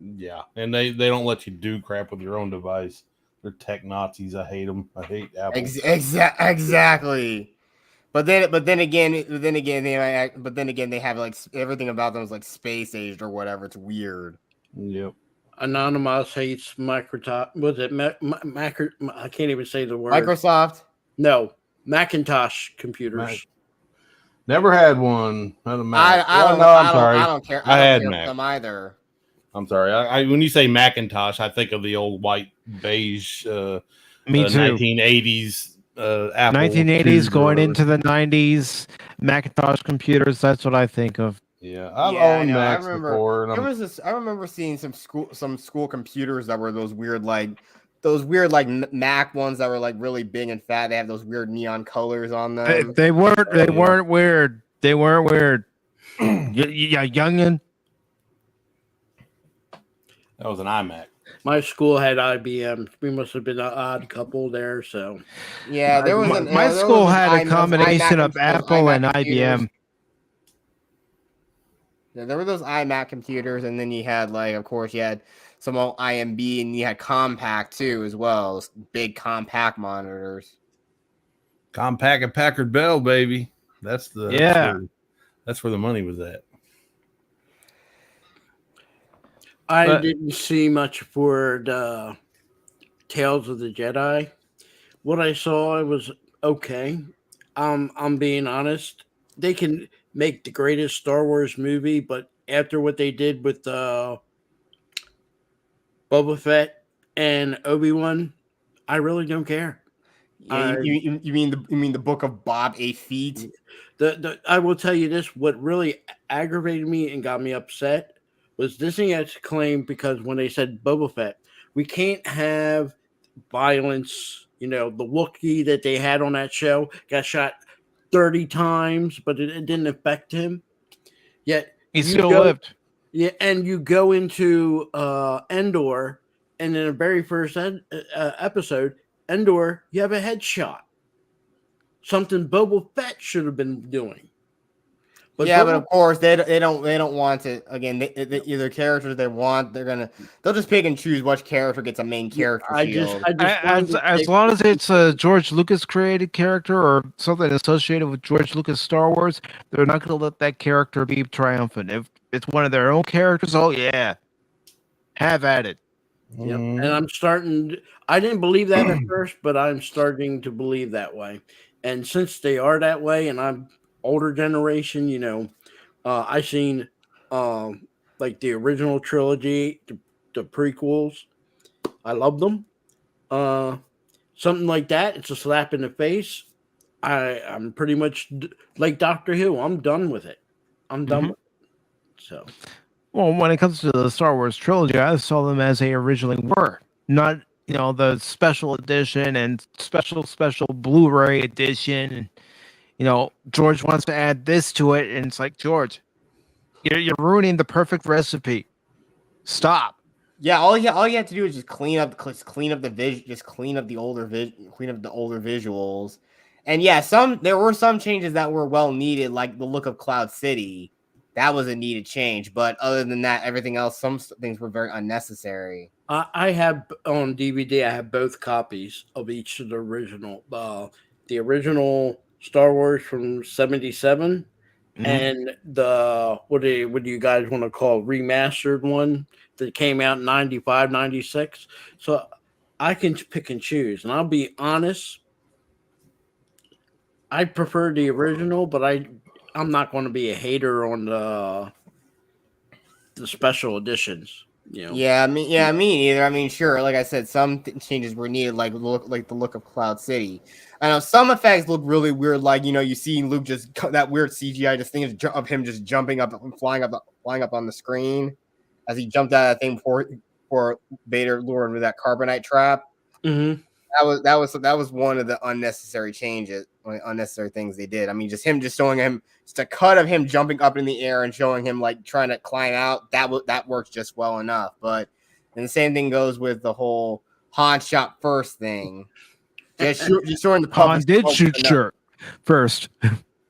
Yeah, and they don't let you do crap with your own device. They're tech Nazis. I hate them. I hate Apple. Exactly. But then again, they have like everything about them is like space aged or whatever. It's weird. Yep. Anonymous hates Microsoft. Was it I can't even say the word. Microsoft? No, Macintosh computers. Never had one. Not a Mac. I'm sorry. I don't care. I had care Mac. them either. I'm sorry. When you say Macintosh, I think of the old white beige. Me too. 1980s Apple. 1980s going into the 90s. Macintosh computers. That's what I think of. Yeah, I've owned Macs before. I remember seeing some school computers that were those weird like Mac ones that were like really big and fat. They have those weird neon colors on them. They weren't weird. They weren't weird. Yeah, youngin. That was an iMac. My school had IBM. We must have been an odd couple there. So yeah, there was my school had a combination of Apple and IBM. Yeah, there were those iMac computers, and then you had of course, you had some old IMB, and you had Compaq too as well. Those big Compaq monitors. Compaq and Packard Bell, baby. That's where the money was at. I didn't see much for the Tales of the Jedi. What I saw, it was okay. I'm being honest. They can make the greatest Star Wars movie, but after what they did with Boba Fett and Obi-Wan, I really don't care. Yeah, you mean the book of Bob A. Fett? I will tell you this: what really aggravated me and got me upset was Disney had to claim, because when they said Boba Fett, we can't have violence. The Wookiee that they had on that show got shot 30 times, but it didn't affect him. Yet he still lived. Yeah, and you go into Endor, and in the very first episode, Endor, you have a headshot. Something Boba Fett should have been doing. But but of course they don't want to. Again, either characters they want, they'll just pick and choose which character gets a main character shield. As long as it's a George Lucas created character or something associated with George Lucas Star Wars, they're not going to let that character be triumphant. If it's one of their own characters, oh yeah, have at it. Yep. And I didn't believe that at first, but I'm starting to believe that way. And since they are that way, and I'm older generation, I seen like the original trilogy, the prequels. I love them. Something like that, it's a slap in the face. I'm pretty much like Doctor Who. I'm done with it. I'm done with it. So, Well, when it comes to the Star Wars trilogy, I saw them as they originally were, not the special edition and special Blu-ray edition. And George wants to add this to it, and it's like, George, you're ruining the perfect recipe. Stop. Yeah, all you have to do is just clean up the vision, just clean up the older visuals. And yeah, there were some changes that were well needed, like the look of Cloud City. That was a needed change, but other than that, everything else, some things were very unnecessary. I have on DVD. I have both copies of each of the original Star Wars from '77, and the what do you guys want to call remastered one that came out in 95, 96. So I can pick and choose, and I'll be honest, I prefer the original, but I'm not going to be a hater on the special editions. Yeah, me neither. I mean, sure, like I said, some changes were needed, like the look of Cloud City. I know some effects look really weird, like you see Luke just that weird CGI just thing of him just jumping up and flying up on the screen as he jumped out of that thing for Vader lured into that carbonite trap. Mm-hmm. That was one of the unnecessary things they did. I mean, just showing him just a cut of him jumping up in the air and showing him like trying to climb out. That works just well enough. But and the same thing goes with the whole Han shot first thing. Just showing the Han did shoot first.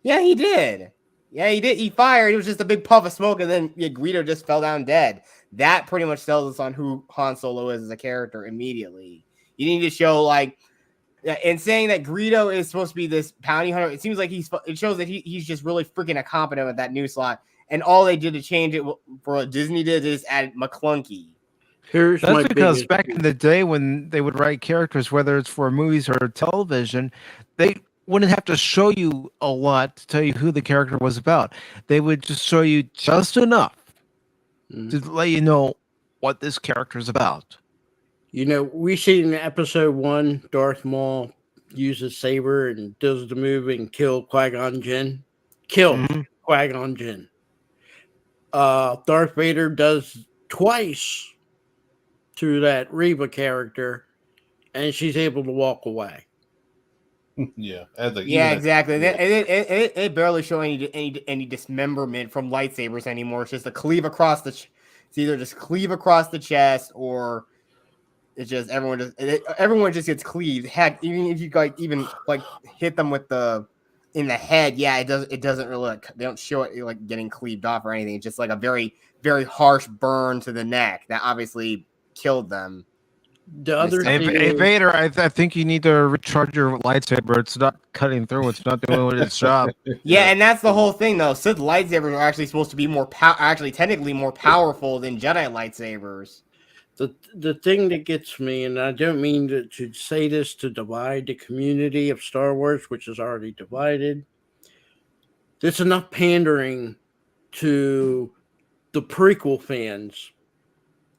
Yeah, he did. Yeah, he did. He fired. It was just a big puff of smoke, and then Greedo just fell down dead. That pretty much tells us on who Han Solo is as a character immediately. You need to show and saying that Greedo is supposed to be this bounty hunter. It seems like it shows that he's just really freaking incompetent with that new slot. And all they did to change it for what Disney did is add McClunky. That's because back in the day when they would write characters, whether it's for movies or television, they wouldn't have to show you a lot to tell you who the character was about. They would just show you just enough to let you know what this character is about. We see in episode 1, Darth Maul uses saber and does the move and kill Qui-Gon Jinn. Qui-Gon Jinn. Darth Vader does twice to that Reva character, and she's able to walk away. Yeah, exactly. It barely show any dismemberment from lightsabers anymore. It's just a cleave across it's either just cleave across the chest or it's just everyone just gets cleaved. Heck, even if you hit them in the head, yeah, it doesn't really they don't show it like getting cleaved off or anything. It's just like a very, very harsh burn to the neck that obviously killed them. The other hey, Vader, I think you need to recharge your lightsaber. It's not cutting through. It's not doing its job. Yeah, and that's the whole thing, though. Sith lightsabers are actually supposed to be technically more powerful than Jedi lightsabers. The thing that gets me, and I don't mean to say this to divide the community of Star Wars, which is already divided. There's enough pandering to the prequel fans.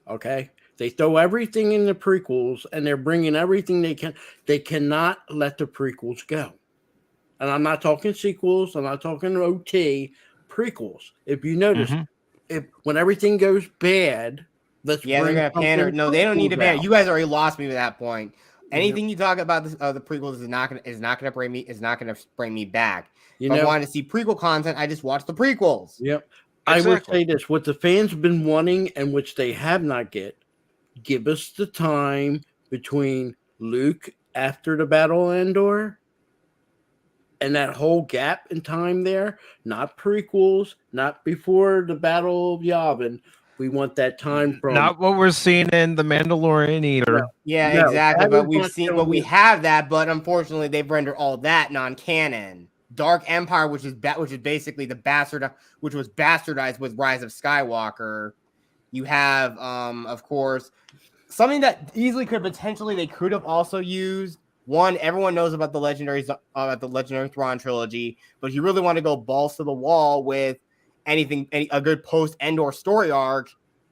Okay? They throw everything in the prequels, and they're bringing everything they can. They cannot let the prequels go. And I'm not talking sequels. I'm not talking OT. Prequels. If you notice, when everything goes bad, they're gonna pander. No, they don't need to pander. You guys already lost me at that point. Anything you talk about the prequels is not gonna bring me back. If I wanted to see prequel content, I just watch the prequels. Yep. Exactly. I would say this: what the fans have been wanting, and which they have not give us the time between Luke after the Battle of Endor and that whole gap in time there. Not prequels, not before the Battle of Yavin. We want that time from not what we're seeing in The Mandalorian either. No. Yeah, exactly. But we have that, but unfortunately they've rendered all that non-canon. Dark Empire, which is basically which was bastardized with Rise of Skywalker. You have, of course, something that easily they could have also used. One, everyone knows about the legendary Thrawn trilogy, but if you really want to go balls to the wall with a good post-Endor story arc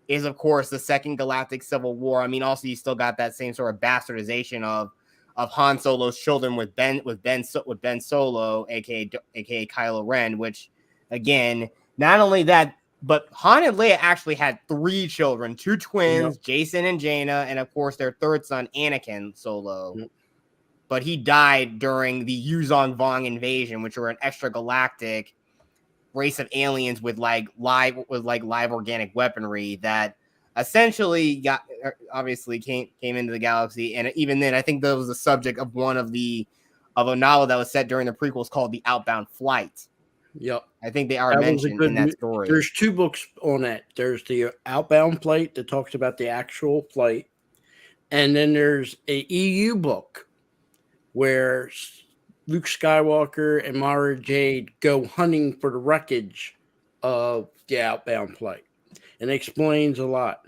is, of course, the Second Galactic Civil War. I mean, also you still got that same sort of bastardization of Han Solo's children with Ben Solo, aka Kylo Ren. Which, again, not only that, but Han and Leia actually had 3 children, 2 twins, Jason and Jaina, and of course their third son, Anakin Solo. But he died during the Yuzong Vong invasion, which were an extragalactic race of aliens with live organic weaponry that essentially obviously came into the galaxy. And even then, I think that was the subject of of a novel that was set during the prequels called The Outbound Flight. Yep. I think they are mentioned in that story. There's 2 books on that. There's the Outbound Flight that talks about the actual flight. And then there's a EU book where Luke Skywalker and Mara Jade go hunting for the wreckage of the Outbound Flight. And it explains a lot.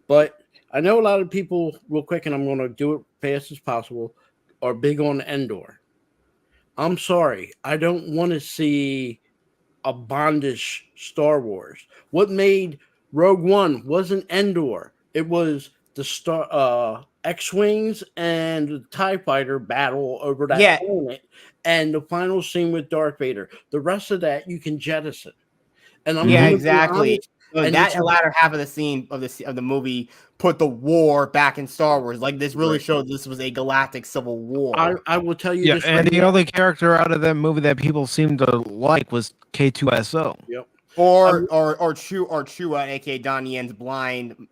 But I know a lot of people, real quick, and I'm going to do it fast as possible, are big on Endor. I'm sorry. I don't want to see a Bondish Star Wars. What made Rogue One wasn't Endor. It was the X-Wings and the TIE Fighter battle over that planet and the final scene with Darth Vader. The rest of that you can jettison. And I'm exactly. And that latter half of the scene of the movie put the war back in Star Wars. Like, this really showed this was a galactic civil war. I will tell you this. And the only character out of that movie that people seemed to like was K2SO. Yep. Or Chua, aka Donnie Yen's blind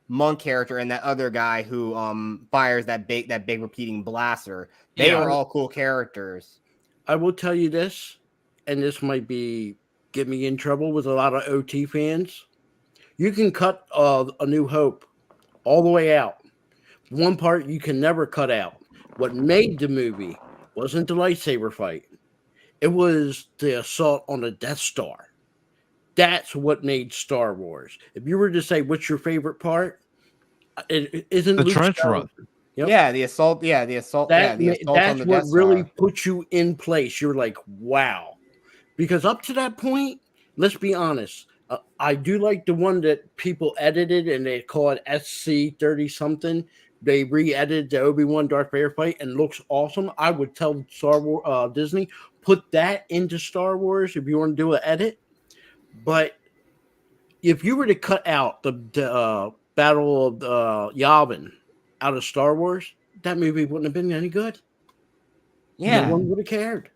monk character, and that other guy who fires that big repeating blaster. They are all cool characters. I will tell you this, and this might get me in trouble with a lot of OT fans. You can cut A New Hope all the way out. One part you can never cut out. What made the movie wasn't the lightsaber fight. It was the assault on the Death Star. That's what made Star Wars. If you were to say what's your favorite part, it isn't the trench run. Yep. Yeah, the assault. Yeah, the assault. That's on the what Death really Star puts you in place. You're like, wow. Because up to that point, let's be honest, I do like the one that people edited and they call it SC30 something. They re-edited the Obi-Wan Darth Vader fight and looks awesome. I would tell Star Wars, Disney, put that into Star Wars if you want to do an edit. But if you were to cut out the Battle of Yavin out of Star Wars, that movie wouldn't have been any good. Yeah. No one would have cared.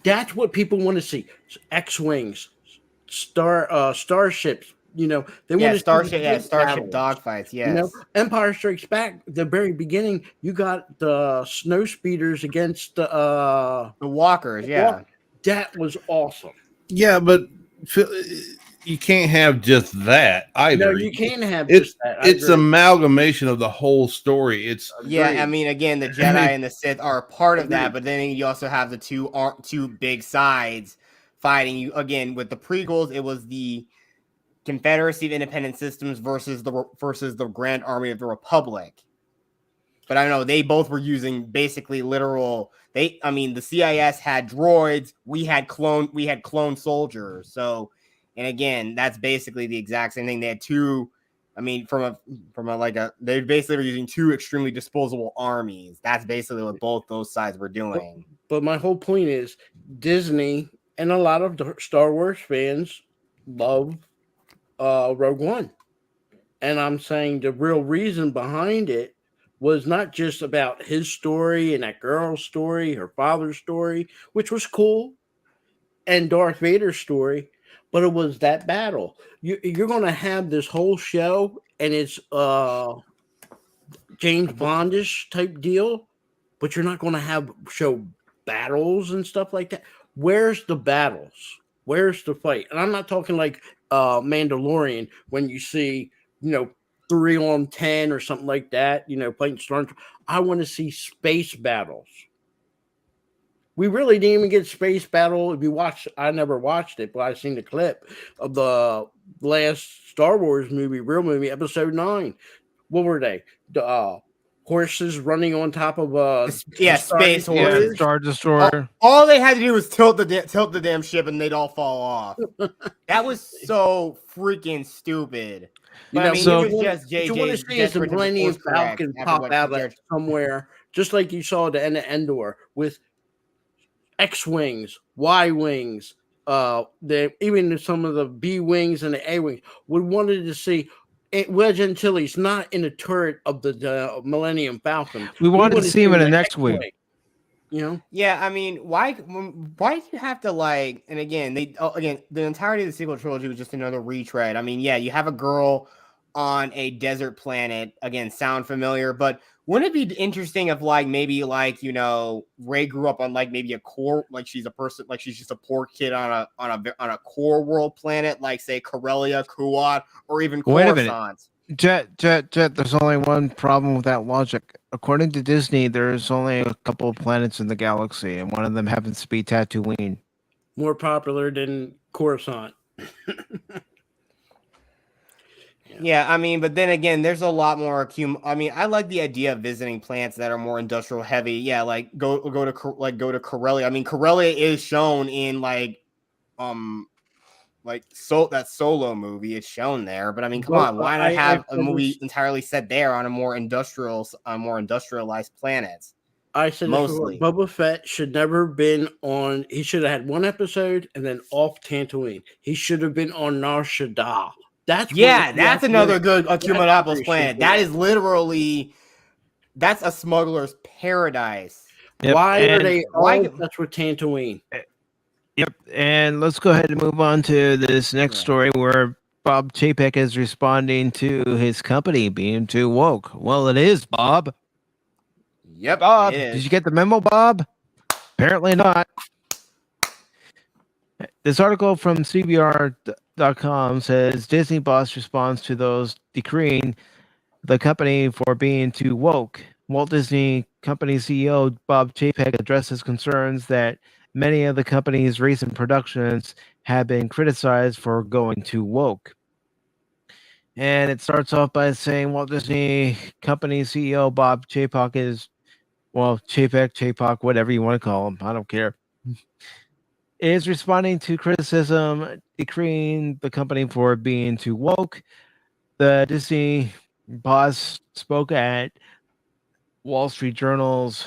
That's what people want to see. X-Wings, starships, they want to starship dogfights, yes. Empire Strikes Back, the very beginning, you got the snow speeders against the walkers, That was awesome. Yeah, but you can't have just that either. No, you can't have just that. It's amalgamation of the whole story. It's I mean, again, the Jedi and the Sith are a part of that, but then you also have the two big sides fighting. You again with the prequels, it was the Confederacy of Independent Systems versus the Grand Army of the Republic. But I don't know, they both were using basically literal. The CIS had droids, we had clone soldiers. So, and again, that's basically the exact same thing. They had two. I mean, they basically were using two extremely disposable armies. That's basically what both those sides were doing. But my whole point is, Disney and a lot of the Star Wars fans love Rogue One, and I'm saying the real reason behind it was not just about his story and that girl's story, her father's story, which was cool, and Darth Vader's story, but it was that battle. You're going to have this whole show, and it's James Bondish type deal, but you're not going to show battles and stuff like that. Where's the battles? Where's the fight? And I'm not talking like Mandalorian when you see, 3 on 10 or something like that, fighting Stormtroopers. I want to see space battles. We really didn't even get space battle. If you watch, I never watched it, but I've seen the clip of the last Star Wars movie, real movie, Episode 9. What were they? The horses running on top of space horses, Star Destroyer. All they had to do was tilt the damn ship, and they'd all fall off. That was so freaking stupid. But, it was just JJ. You want to see is the Millennium Falcon pop out somewhere just like you saw at the end of Endor with X-wings, Y-wings, even some of the B-wings and the A-wings. We wanted to see Wedge Antilles not in the turret of the Millennium Falcon. We wanted to see him in the next X-wing, wing. You know? Yeah, I mean, why do you have to like? And again, the entirety of the sequel trilogy was just another retread. I mean, yeah, you have a girl on a desert planet. Again, sound familiar, but wouldn't it be interesting if like maybe like Rey grew up on like maybe a core, like she's a person, like she's just a poor kid on a core world planet, like say Corellia, Kuat, or even Wait a minute. Coruscant. Jet, there's only one problem with that logic. According to Disney, there's only a couple of planets in the galaxy, and one of them happens to be Tatooine. More popular than Coruscant. Yeah, I mean, but then again, there's a lot more. I mean, I like the idea of visiting planets that are more industrial heavy. Yeah, like go to Corellia. I mean, Corellia is shown in that Solo movie. It's shown there, but I mean, come on, why not have a movie entirely set there on a more industrialized planets? I said mostly Boba Fett should never have been on. He should have had one episode and then off Tatooine. He should have been on Nar Shaddaa. That's another good Cumulonimbus planet. That is literally that's a smuggler's paradise. Yep. Why are they all that's with Tatooine? Yep. And let's go ahead and move on to this next story where Bob Chapek is responding to his company being too woke. Well, it is, Bob. Yep. Bob, did you get the memo, Bob? Apparently not. This article from CBR.com says Disney boss responds to those decreeing the company for being too woke. Walt Disney Company CEO Bob Chapek addresses concerns that many of the company's recent productions have been criticized for going too woke. And it starts off by saying Walt Disney Company CEO Bob Chapek is, well, Chapek, whatever you want to call him, I don't care, is responding to criticism decreeing the company for being too woke. The Disney boss spoke at Wall Street Journal's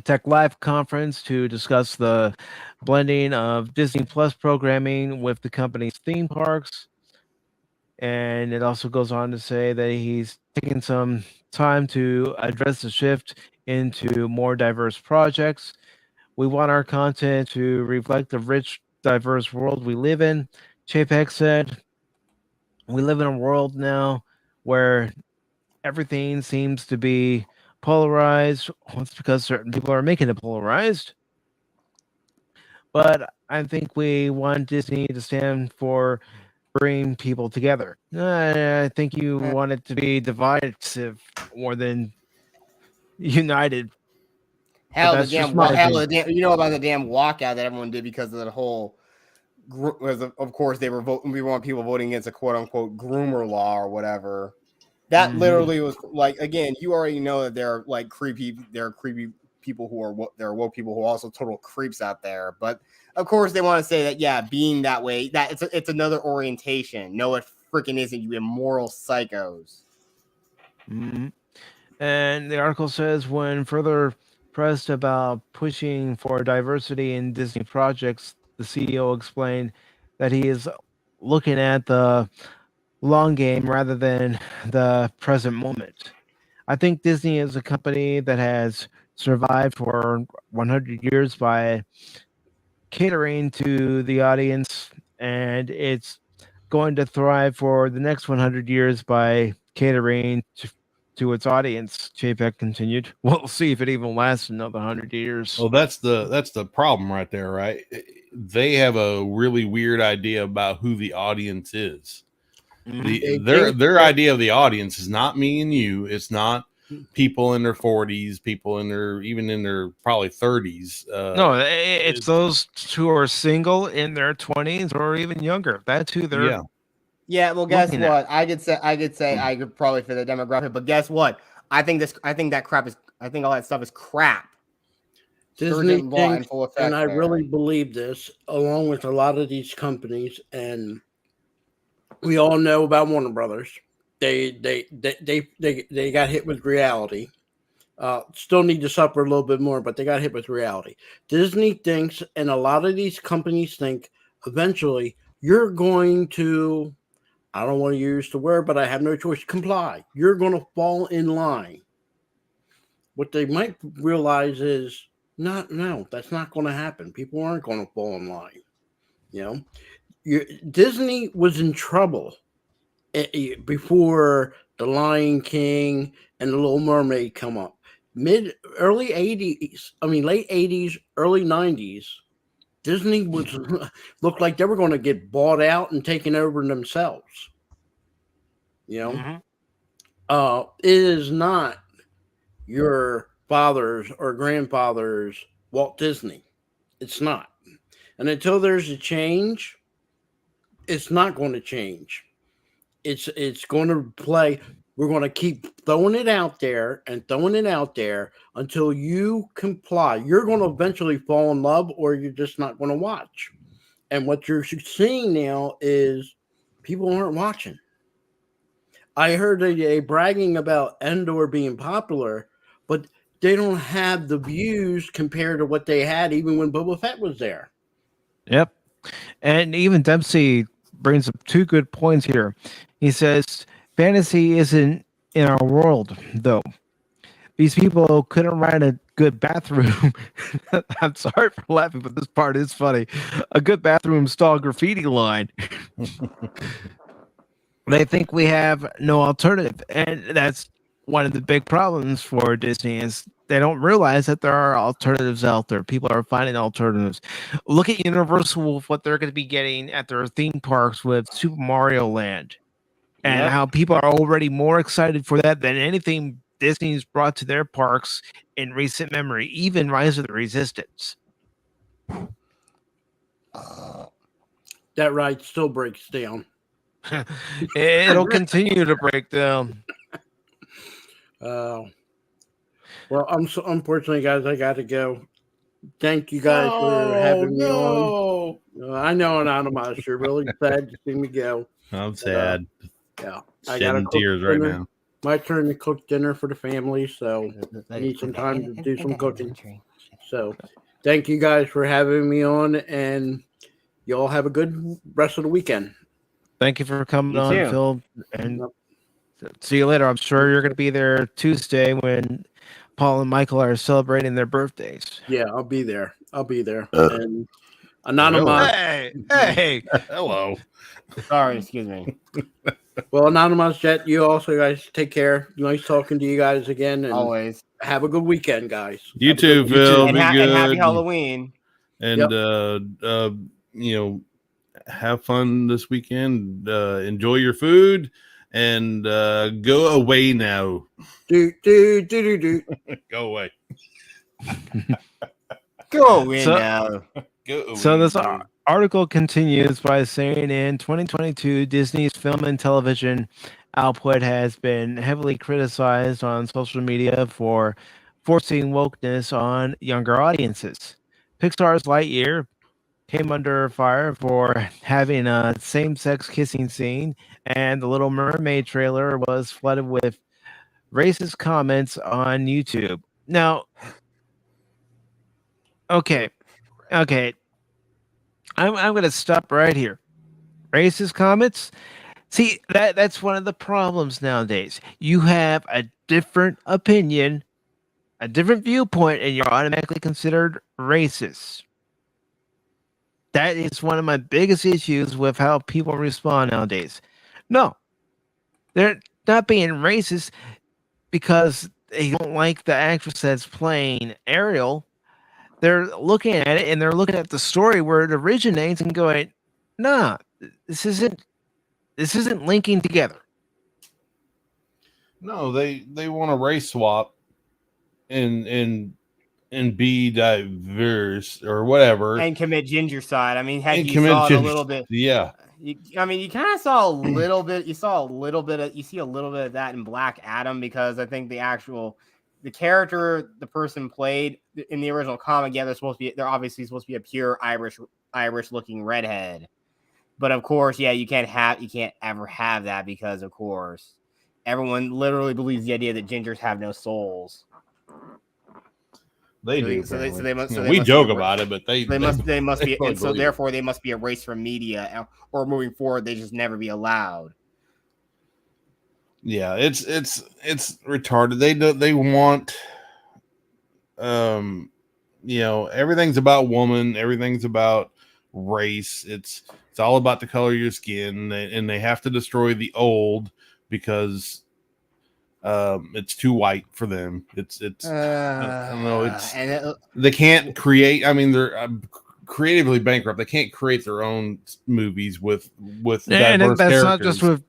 Tech Live conference to discuss the blending of Disney Plus programming with the company's theme parks. And it also goes on to say that he's taking some time to address the shift into more diverse projects. We want our content to reflect the rich, diverse world we live in. Chapek said, we live in a world now where everything seems to be polarized. Well, it's because certain people are making it polarized. But I think we want Disney to stand for bringing people together. I think you want it to be divisive more than united. You know about the damn walkout that everyone did because of the whole. Of course, we want people voting against a quote unquote groomer law or whatever. That literally was like, again, you already know that there are like creepy people who are woke people who are also total creeps out there. But of course, they want to say that, yeah, being that way, that it's another orientation. No, it freaking isn't, you immoral psychos. Mm-hmm. And the article says when further pressed about pushing for diversity in Disney projects, the CEO explained that he is looking at the long game rather than the present moment. I think Disney is a company that has survived for 100 years by catering to the audience, and it's going to thrive for the next 100 years by catering to its audience. Chapek continued. We'll see if it even lasts another 100 years. Well, that's the problem right there, right? They have a really weird idea about who the audience is. Their idea of the audience is not me and you. It's not people in their 40s, people in their probably 30s. No, it's those who are single in their 20s or even younger. That's who they're. Yeah, well, guess what? I could say I could probably fit the demographic, but guess what? I think all that stuff is crap. Disney thinks, and I really believe this, along with a lot of these companies, and we all know about Warner Brothers. They got hit with reality, Still need to suffer a little bit more, but they got hit with reality. Disney thinks, and a lot of these companies think, eventually you're going to, I don't want to use the word, but I have no choice, comply. You're going to fall in line. What they might realize is, no, that's not going to happen. People aren't going to fall in line. Disney was in trouble before The Lion King and The Little Mermaid come up. Late 80s, early 90s, Disney looked like they were going to get bought out and taken over themselves. It is not your father's or grandfather's Walt Disney. It's not. And until there's a change, it's not going to change. It's going to play. We're going to keep throwing it out there until you comply. You're going to eventually fall in love, or you're just not going to watch. And what you're seeing now is people aren't watching. I heard a bragging about Endor being popular, but they don't have the views compared to what they had even when Boba Fett was there. Yep. And even Dempsey brings up two good points here. He says, fantasy isn't in our world, though. These people couldn't write a good bathroom. I'm sorry for laughing, but this part is funny. A good bathroom stall graffiti line. They think we have no alternative. And that's one of the big problems for Disney is they don't realize that there are alternatives out there. People are finding alternatives. Look at Universal with what they're going to be getting at their theme parks with Super Mario Land. And how people are already more excited for that than anything Disney's brought to their parks in recent memory, even Rise of the Resistance. That ride still breaks down. It'll continue to break down. Well, unfortunately, guys, I got to go. Thank you guys for having me on. I know, Anonymous, you're really sad to see me go. I'm sad. Yeah, I got tears right now. My turn to cook dinner for the family, so I need some time to do some cooking. So, thank you guys for having me on, and y'all have a good rest of the weekend. Thank you for coming on, Phil, and see you later. I'm sure you're going to be there Tuesday when Paul and Michael are celebrating their birthdays. Yeah, I'll be there. And Anonymous. Hey. Hello. Sorry, excuse me. Well, Anonymous Jet, you also guys take care. Nice talking to you guys again. And always have a good weekend, guys. You too, Phil. And happy Halloween. And have fun this weekend. Enjoy your food and go away now. Do. Go away. Go away now. Go away. So this article continues by saying in 2022, Disney's film and television output has been heavily criticized on social media for forcing wokeness on younger audiences. Pixar's Lightyear came under fire for having a same-sex kissing scene, and the Little Mermaid trailer was flooded with racist comments on YouTube. Now, okay. I'm going to stop right here. Racist comments? See, that's one of the problems nowadays. You have a different opinion, a different viewpoint, and you're automatically considered racist. That is one of my biggest issues with how people respond nowadays. No, they're not being racist because they don't like the actress that's playing Ariel. They're looking at it and they're looking at the story where it originates and going, nah, this isn't linking together. No, they want to race swap and be diverse or whatever and commit gendercide. I mean, heck, you saw it a little bit. Yeah. You kind of saw a little bit. You see a little bit of that in Black Adam, because I think the character the person played in the original comic, they're obviously supposed to be a pure Irish looking redhead. But of course, yeah, you can't ever have that, because of course everyone literally believes the idea that gingers have no souls. They do. So apparently. they must. So they we must joke be about it, but they must be, really and so believe it. therefore they must be erased from media, or moving forward they just never be allowed. Yeah, it's retarded. They want, everything's about woman, everything's about race. It's all about the color of your skin, and they have to destroy the old because it's too white for them. It's I don't know. They can't create. I mean, they're creatively bankrupt. They can't create their own movies with And diverse that's characters. not just with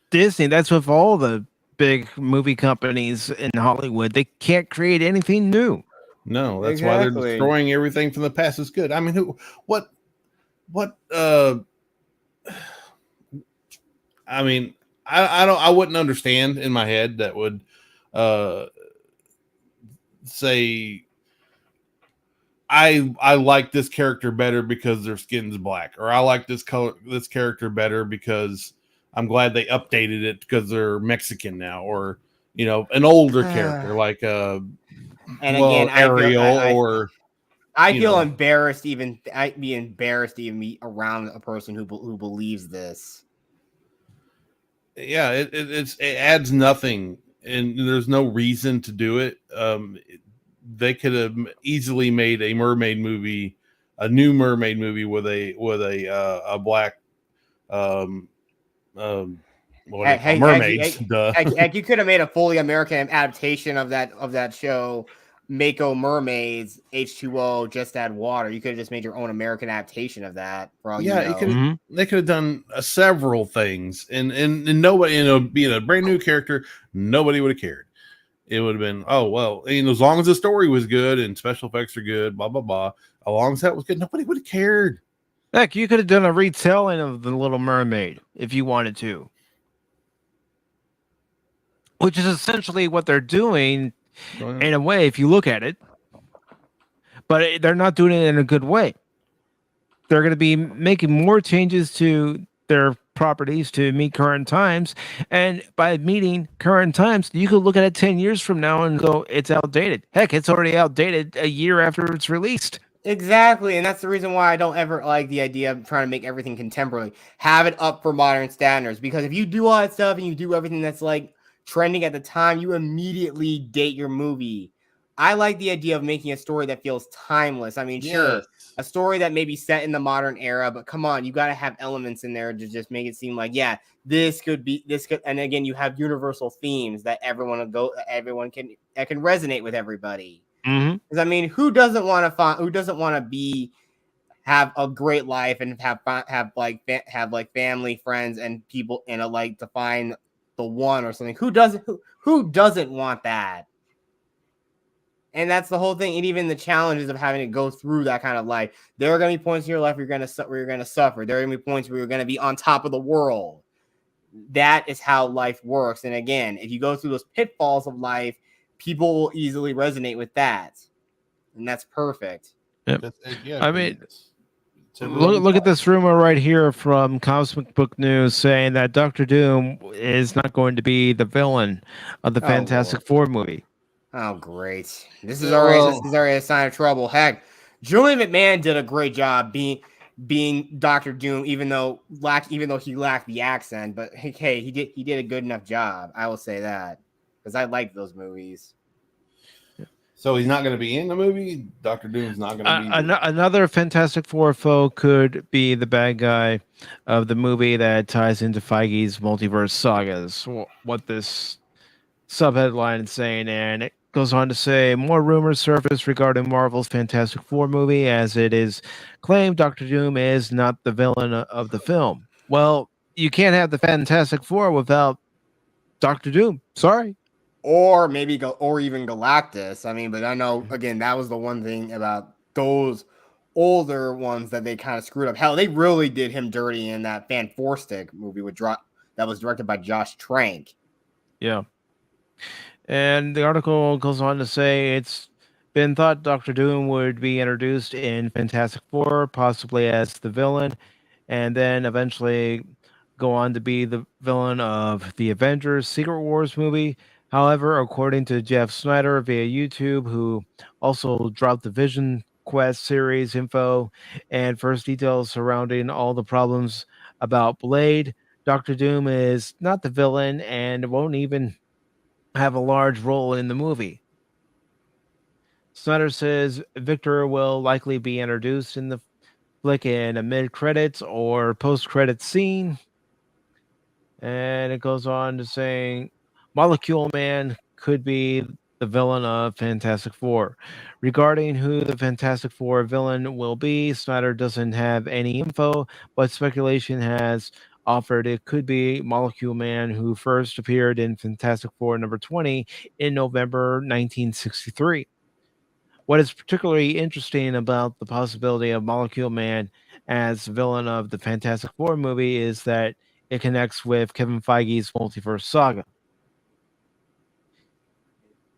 Disney. That's with all the big movie companies in Hollywood. They can't create anything new. No, that's why they're destroying everything from the past. Is good. I mean, I mean, I wouldn't understand in my head that would say I like this character better because their skin's black, or I like this character better because I'm glad they updated it because they're Mexican now, or an older character like Ariel, I feel embarrassed even. I'd be embarrassed to even be around a person who believes this. Yeah, it adds nothing, and there's no reason to do it. They could have easily made a mermaid movie, a new mermaid movie with a black mermaids. Heck, you could have made a fully American adaptation of that show. Mako Mermaids H2O, just add water. You could have just made your own American adaptation of that. For all they could have done several things, and nobody, being a brand new character, nobody would have cared. It would have been, oh well, as long as the story was good and special effects are good, blah blah blah. As long as that was good, nobody would have cared. Heck, you could have done a retelling of The Little Mermaid if you wanted to, which is essentially what they're doing in a way, if you look at it. But they're not doing it in a good way. They're going to be making more changes to their properties to meet current times. And by meeting current times, you could look at it 10 years from now and go, it's outdated. Heck, it's already outdated a year after it's released. Exactly. And that's the reason why I don't ever like the idea of trying to make everything contemporary. Have it up for modern standards. Because if you do all that stuff and you do everything that's like trending at the time, you immediately date your movie. I like the idea of making a story that feels timeless. I mean, sure, a story that may be set in the modern era, but come on, you got to have elements in there to just make it seem like, yeah, this could. And again, you have universal themes that everyone can resonate with everybody. Because I mean, who doesn't want to have a great life and have family, friends, and people, and like to find the one or something? Who doesn't want that? And that's the whole thing. And even the challenges of having to go through that kind of life. There are going to be points in your life where you're going to suffer. There are going to be points where you're going to be on top of the world. That is how life works. And again, if you go through those pitfalls of life, people will easily resonate with that. And that's perfect. Yep. I mean, look at this rumor right here from Cosmic Book News saying that Dr. Doom is not going to be the villain of the Fantastic Four movie. Oh, great. This is already a sign of trouble. Heck, Julian McMahon did a great job being Dr. Doom, even though he lacked the accent. But hey, he did a good enough job. I will say that, because I like those movies. So he's not going to be in the movie? Dr. Doom's not going to be... Another Fantastic Four foe could be the bad guy of the movie that ties into Feige's multiverse sagas. What this subheadline is saying, and it goes on to say, more rumors surface regarding Marvel's Fantastic Four movie, as it is claimed Dr. Doom is not the villain of the film. Well, you can't have the Fantastic Four without Dr. Doom. Sorry. Or maybe even Galactus. I mean, but I know, again, that was the one thing about those older ones that they kind of screwed up. Hell, they really did him dirty in that Fan Four Stick movie that was directed by Josh Trank. Yeah. And the article goes on to say it's been thought Dr. Doom would be introduced in Fantastic Four, possibly as the villain, and then eventually go on to be the villain of the Avengers Secret Wars movie. However, according to Jeff Snyder via YouTube, who also dropped the Vision Quest series info and first details surrounding all the problems about Blade, Doctor Doom is not the villain and won't even have a large role in the movie. Snyder says Victor will likely be introduced in the flick in a mid-credits or post-credits scene. And it goes on to saying Molecule Man could be the villain of Fantastic Four. Regarding who the Fantastic Four villain will be, Snyder doesn't have any info, but speculation has offered it could be Molecule Man, who first appeared in Fantastic Four number 20 in November 1963. What is particularly interesting about the possibility of Molecule Man as villain of the Fantastic Four movie is that it connects with Kevin Feige's multiverse saga.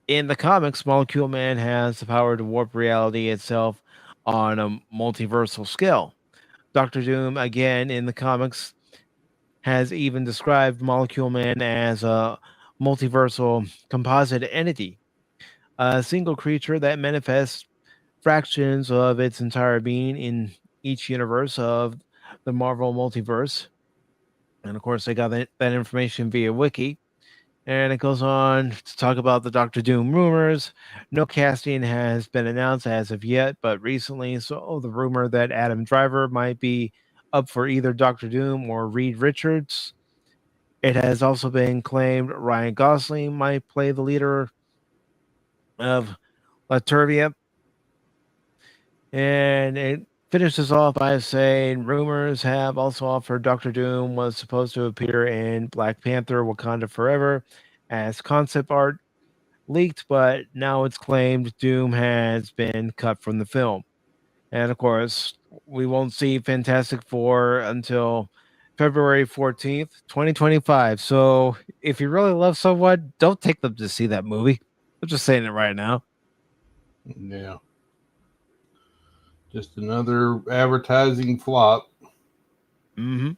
In the comics, Molecule Man has the power to warp reality itself on a multiversal scale. Doctor Doom, again in the comics, has even described Molecule Man as a multiversal composite entity, a single creature that manifests fractions of its entire being in each universe of the Marvel multiverse. And of course, they got that information via Wiki. And it goes on to talk about the Doctor Doom rumors. No casting has been announced as of yet, but recently, so the rumor that Adam Driver might be up for either Doctor Doom or Reed Richards. It has also been claimed Ryan Gosling might play the leader of Laturvia. And it finishes off by saying rumors have also offered Doctor Doom was supposed to appear in Black Panther Wakanda Forever as concept art leaked, but now it's claimed Doom has been cut from the film. And of course, we won't see Fantastic Four until February 14th, 2025. So if you really love someone, don't take them to see that movie. I'm just saying it right now. Yeah. Just another advertising flop. Mm-hmm.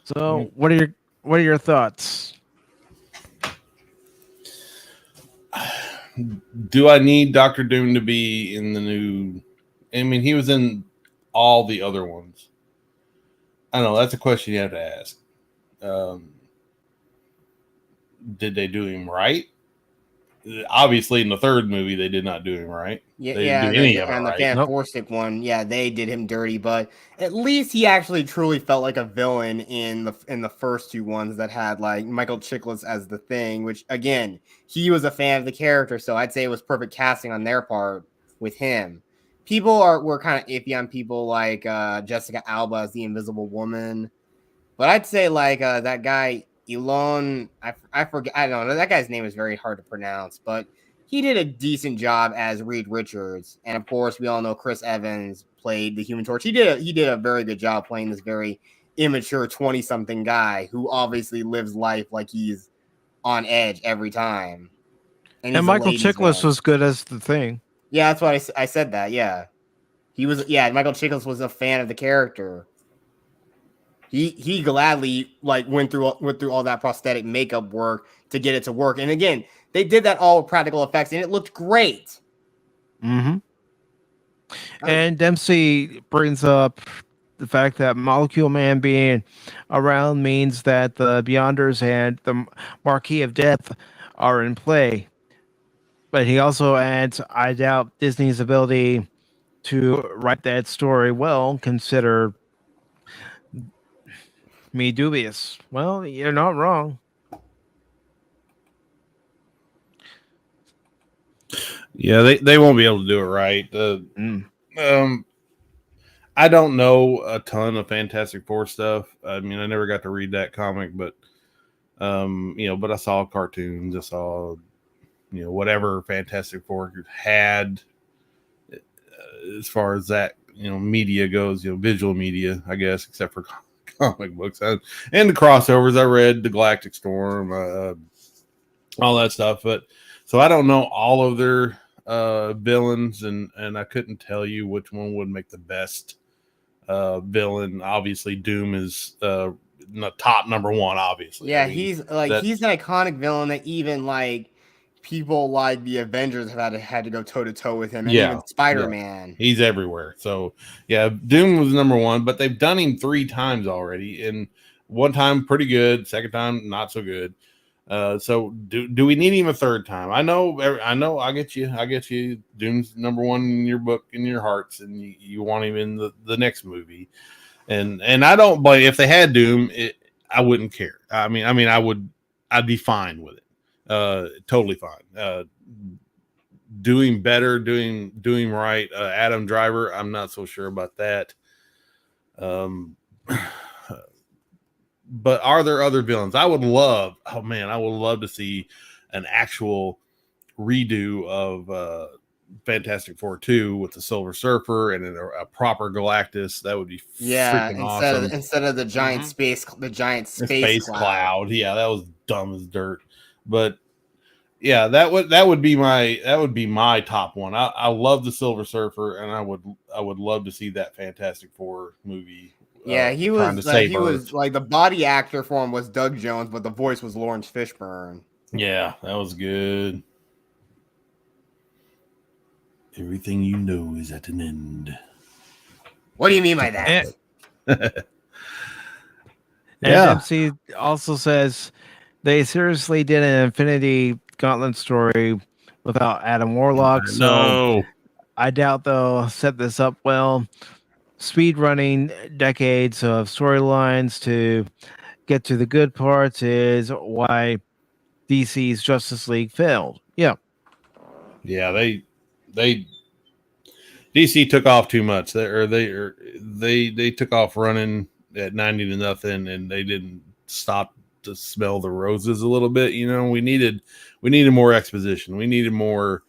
So what are your thoughts? Do I need Doctor Doom to be in the new? I mean, he was in all the other ones. I don't know. That's a question you have to ask. Did they do him right? Obviously, in the third movie, they did not do him right. Yeah, They didn't yeah, do any of it on the right. Fan Nope. Stick one, yeah, they did him dirty, but at least he actually truly felt like a villain in the first two ones that had like Michael Chiklis as the Thing, which again, he was a fan of the character, so I'd say it was perfect casting on their part with him. People were kind of iffy on people like Jessica Alba as the Invisible Woman, but I'd say like that guy Elon, I forget, I don't know, that guy's name is very hard to pronounce, but he did a decent job as Reed Richards, and of course, we all know Chris Evans played the Human Torch. He did a very good job playing this very immature 20-something guy who obviously lives life like he's on edge every time. And he's And a Michael ladies' Chiklis man. was good as the Thing. Yeah, that's why I said that. Yeah, he was. Yeah, Michael Chiklis was a fan of the character. He gladly like went through all that prosthetic makeup work to get it to work. And again, they did that all with practical effects, and it looked great. Mm-hmm. And Dempsey brings up the fact that Molecule Man being around means that the Beyonders and the Marquis of Death are in play. But he also adds, I doubt Disney's ability to write that story well, consider me dubious. Well, you're not wrong. Yeah, they won't be able to do it right. I don't know a ton of Fantastic Four stuff. I mean, I never got to read that comic, but but I saw cartoons. I saw, whatever Fantastic Four had as far as that, media goes, visual media, I guess, except for comic books and the crossovers. I read the Galactic Storm, all that stuff, but so I don't know all of their villains, and I couldn't tell you which one would make the best villain. Obviously, Doom is top number one, obviously. Yeah, I mean, he's like he's an iconic villain that even like people like the Avengers have had to go toe to toe with him, and even Spider-Man. He's everywhere. So yeah, Doom was number one, but they've done him 3 times already, and one time pretty good, second time not so good. So do we need him a third time? I know, I get you. Doom's number one in your book, in your hearts, and you want him in the next movie. And I don't blame, if they had Doom, I wouldn't care. I mean, I'd be fine with it. Totally fine. Doing better, doing right. Adam Driver, I'm not so sure about that. But are there other villains? I would love to see an actual redo of Fantastic Four 2 with the Silver Surfer and a proper Galactus. That would be freaking awesome. Instead of the giant space cloud. Yeah, that was dumb as dirt. But yeah, that would be my top one. I love the Silver Surfer, and I would love to see that Fantastic Four movie. Yeah, he was like the body actor for him was Doug Jones, but the voice was Lawrence Fishburne. Yeah, that was good. Everything you know is at an end. What do you mean by that? MC also says they seriously did an Infinity Gauntlet story without Adam Warlock, so I doubt they'll set this up well. Speed running decades of storylines to get to the good parts is why DC's Justice League failed. Yeah, they DC took off too much. They took off running at 90-0, and they didn't stop to smell the roses a little bit. You know, we needed more exposition. We needed more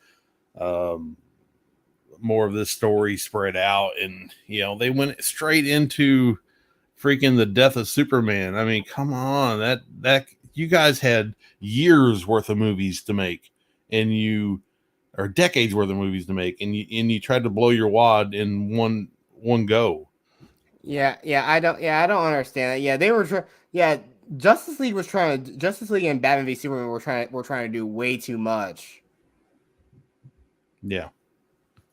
of this story spread out, and they went straight into freaking the death of Superman. I mean, come on, that you guys had years worth of movies to make, or decades worth of movies to make, and you tried to blow your wad in one go. Yeah, I don't understand that. Yeah, they were Justice League and Batman v Superman were trying to do way too much. Yeah.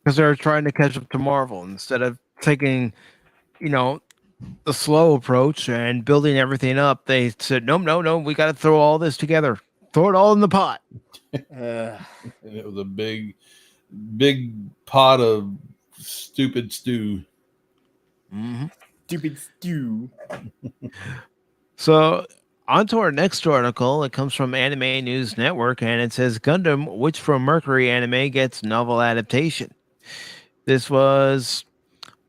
Because they're trying to catch up to Marvel instead of taking, the slow approach and building everything up. They said, no, we got to throw all this together. Throw it all in the pot. And it was a big pot of stupid stew. Mm-hmm. Stupid stew. So on to our next article. It comes from Anime News Network, and it says Gundam Witch from Mercury anime gets novel adaptation. This was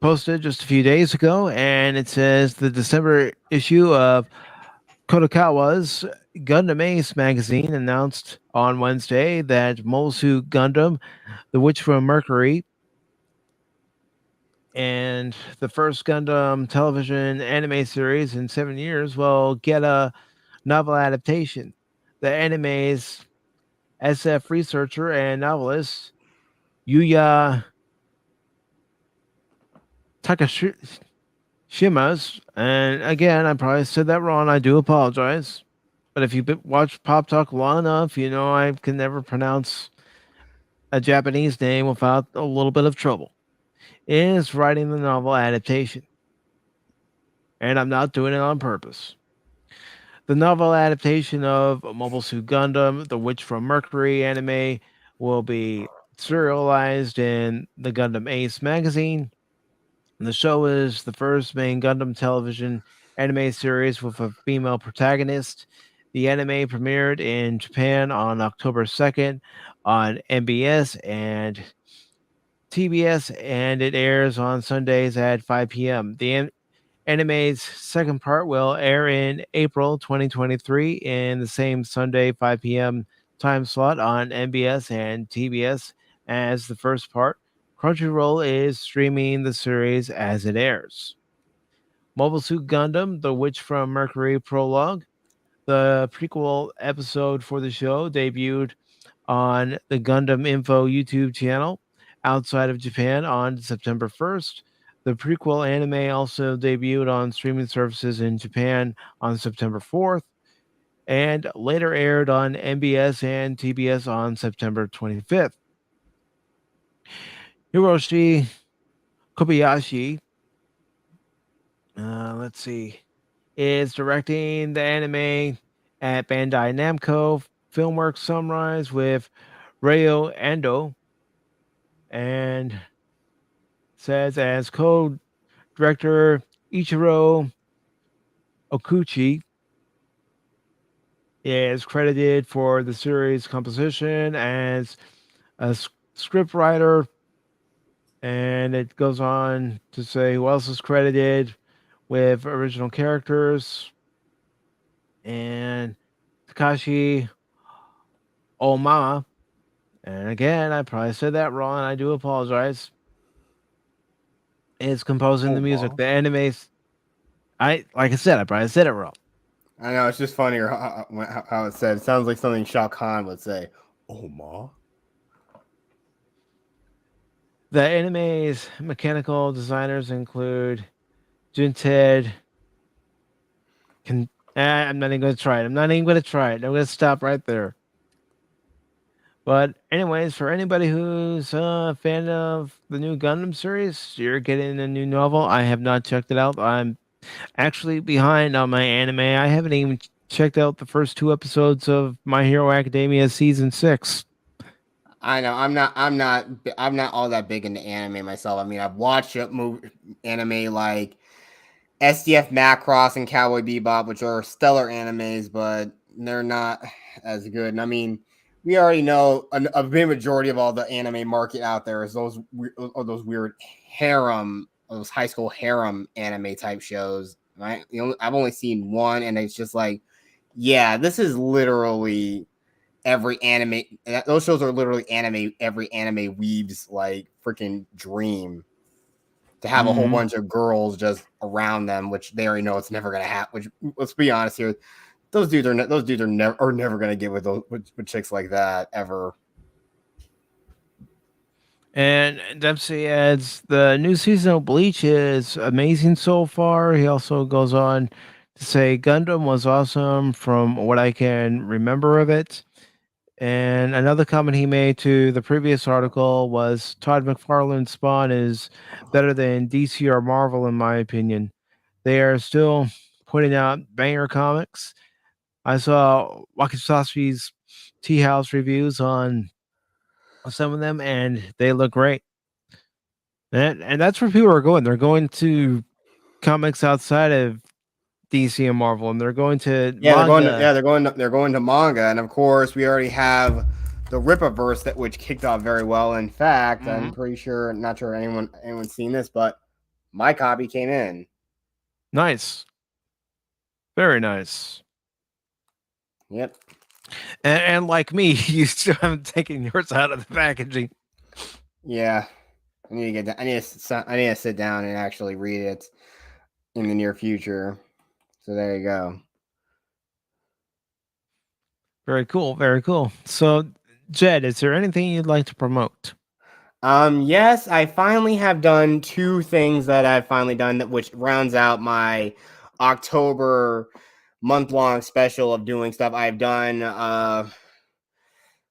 posted just a few days ago, and it says the December issue of Kodokawa's Gundam Ace magazine announced on Wednesday that Mobile Suit Gundam, The Witch from Mercury, and the first Gundam television anime series in 7 years will get a novel adaptation. The anime's SF researcher and novelist Yuya Takashima's, and again, I probably said that wrong. I do apologize. But if you've watched Pop Talk long enough, you know I can never pronounce a Japanese name without a little bit of trouble. Is writing the novel adaptation. And I'm not doing it on purpose. The novel adaptation of Mobile Suit Gundam, The Witch from Mercury anime will be serialized in the Gundam Ace magazine. The show is the first main Gundam television anime series with a female protagonist. The anime premiered in Japan on October 2nd on MBS and TBS, and it airs on Sundays at 5 p.m. The anime's second part will air in April 2023 in the same Sunday 5 p.m. time slot on MBS and TBS as the first part. Crunchyroll is streaming the series as it airs. Mobile Suit Gundam, The Witch from Mercury Prologue, the prequel episode for the show, debuted on the Gundam Info YouTube channel outside of Japan on September 1st. The prequel anime also debuted on streaming services in Japan on September 4th and later aired on MBS and TBS on September 25th. Hiroshi Kobayashi, let's see, is directing the anime at Bandai Namco Filmworks Sunrise with Ryo Ando, and says as co-director Ichiro Okuchi is credited for the series composition as a script writer, and it goes on to say who else is credited with original characters, and Takashi Omama. And again, I probably said that wrong. I do apologize. Is composing the music. The anime's, like I said, I probably said it wrong. I know, it's just funnier how it's said. It sounds like something Shao Kahn would say. Oh, ma. The anime's mechanical designers include Junted. I'm not even going to try it. I'm going to stop right there. But anyways, for anybody who's a fan of the new Gundam series, you're getting a new novel. I have not checked it out. I'm actually behind on my anime. I haven't even checked out the first 2 episodes of My Hero Academia season 6. I know I'm not all that big into anime myself. I mean, I've watched anime like SDF Macross and Cowboy Bebop, which are stellar animes, but they're not as good. And I mean, we already know a big majority of all the anime market out there is those weird harem, those high school harem anime type shows. Right? I've only seen one, and it's just like, yeah, this is literally every anime. Those shows are literally anime. Every anime weaves like freaking dream to have a whole bunch of girls just around them, which they already know it's never gonna happen. Which, let's be honest here, those dudes are never gonna get with chicks like that ever. And Dempsey adds the new season of Bleach is amazing so far. He also goes on to say Gundam was awesome from what I can remember of it. And another comment he made to the previous article was Todd McFarlane's Spawn is better than DC or Marvel, in my opinion. They are still putting out banger comics. I saw Wakisashi's Tea House reviews on some of them, and they look great. And that's where people are going. They're going to comics outside of DC and Marvel, and they're going to manga. They're going to manga, and of course, we already have the Rippaverse which kicked off very well. In fact, I'm pretty sure, not sure anyone's seen this, but my copy came in. Nice, very nice. Yep. And like me, you still haven't taken yours out of the packaging. Yeah, I need to get that. I need to sit down and actually read it in the near future. So there you go. Very cool. Very cool. So, Jed, is there anything you'd like to promote? Yes, I finally have done 2 things that I've finally done, which rounds out my October month-long special of doing stuff. I've done.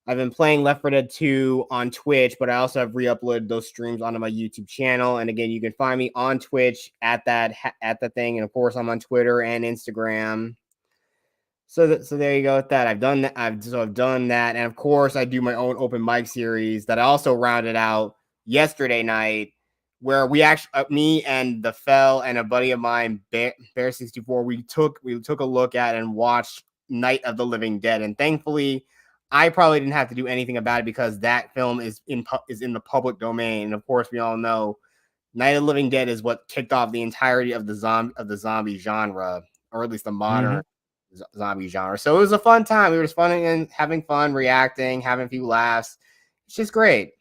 I've been playing Left 4 Dead 2 on Twitch, but I also have re-uploaded those streams onto my YouTube channel. And again, you can find me on Twitch at the thing, and of course, I'm on Twitter and Instagram. So there you go with that. I've done that. I've done that, and of course, I do my own open mic series that I also rounded out yesterday night, where we actually, me and the Fell and a buddy of mine, Bear64, we took a look at and watched Night of the Living Dead, and thankfully, I probably didn't have to do anything about it because that film is in the public domain. And of course, we all know Night of the Living Dead is what kicked off the entirety of the zombie genre, or at least the modern zombie genre. So it was a fun time. We were just having fun, reacting, having a few laughs. It's just great.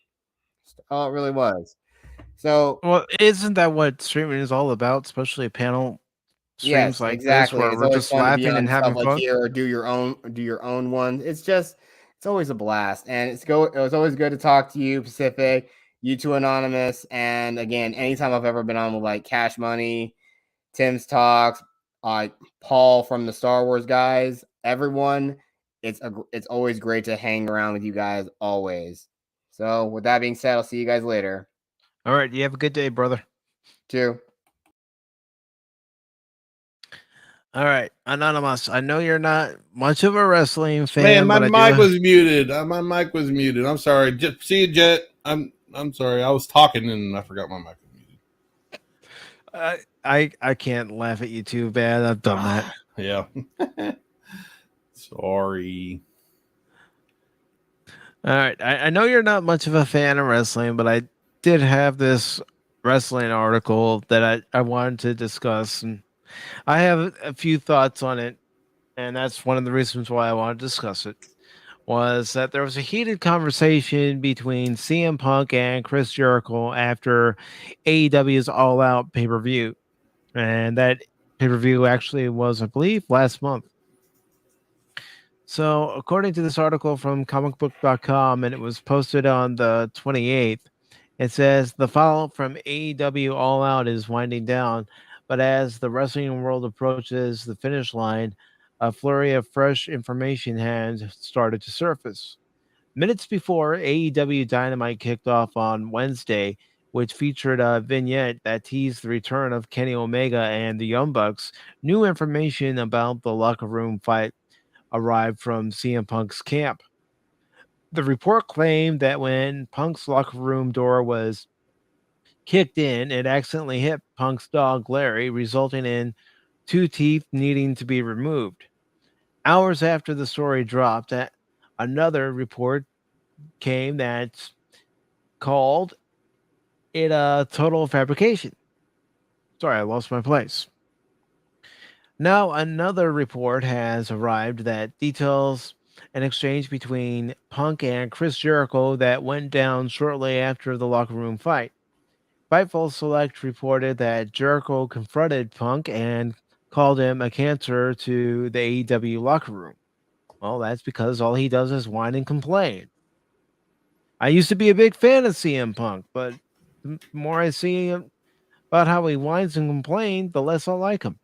Oh, it really was. So, well, isn't that what streaming is all about? Especially panel streams like exactly. this, where we're just laughing and having fun. Here, or do your own one. It's always a blast, and it was always good to talk to you, Pacific. You two Anonymous, and again, anytime I've ever been on with like Cash Money, Tim's Talks, Paul from the Star Wars guys, everyone, it's always great to hang around with you guys always. So with that being said, I'll see you guys later. All right, you have a good day, brother. Too. All right, Anonymous. I know you're not much of a wrestling fan. Man, my but mic was muted. My mic was muted. I'm sorry. See you, Jet. I'm sorry. I was talking and I forgot my mic was muted. I can't laugh at you too bad. I've done that. Yeah. Sorry. All right. I know you're not much of a fan of wrestling, but I did have this wrestling article that I wanted to discuss, and I have a few thoughts on it, and that's one of the reasons why I want to discuss it. Was that there was a heated conversation between CM Punk and Chris Jericho after AEW's All Out pay-per-view, and that pay-per-view actually was, I believe, last month. So, according to this article from comicbook.com, and it was posted on the 28th, it says the fallout from AEW All Out is winding down, but as the wrestling world approaches the finish line, a flurry of fresh information has started to surface. Minutes before AEW Dynamite kicked off on Wednesday, which featured a vignette that teased the return of Kenny Omega and the Young Bucks, new information about the locker room fight arrived from CM Punk's camp. The report claimed that when Punk's locker room door was kicked in, it accidentally hit Punk's dog Larry, resulting in 2 teeth needing to be removed. Hours after the story dropped, another report came that called it a total fabrication. Sorry, I lost my place. Now, another report has arrived that details an exchange between Punk and Chris Jericho that went down shortly after the locker room fight. Fightful Select reported that Jericho confronted Punk and called him a cancer to the AEW locker room. Well, that's because all he does is whine and complain. I used to be a big fan of CM Punk, but the more I see about how he whines and complains, the less I like him.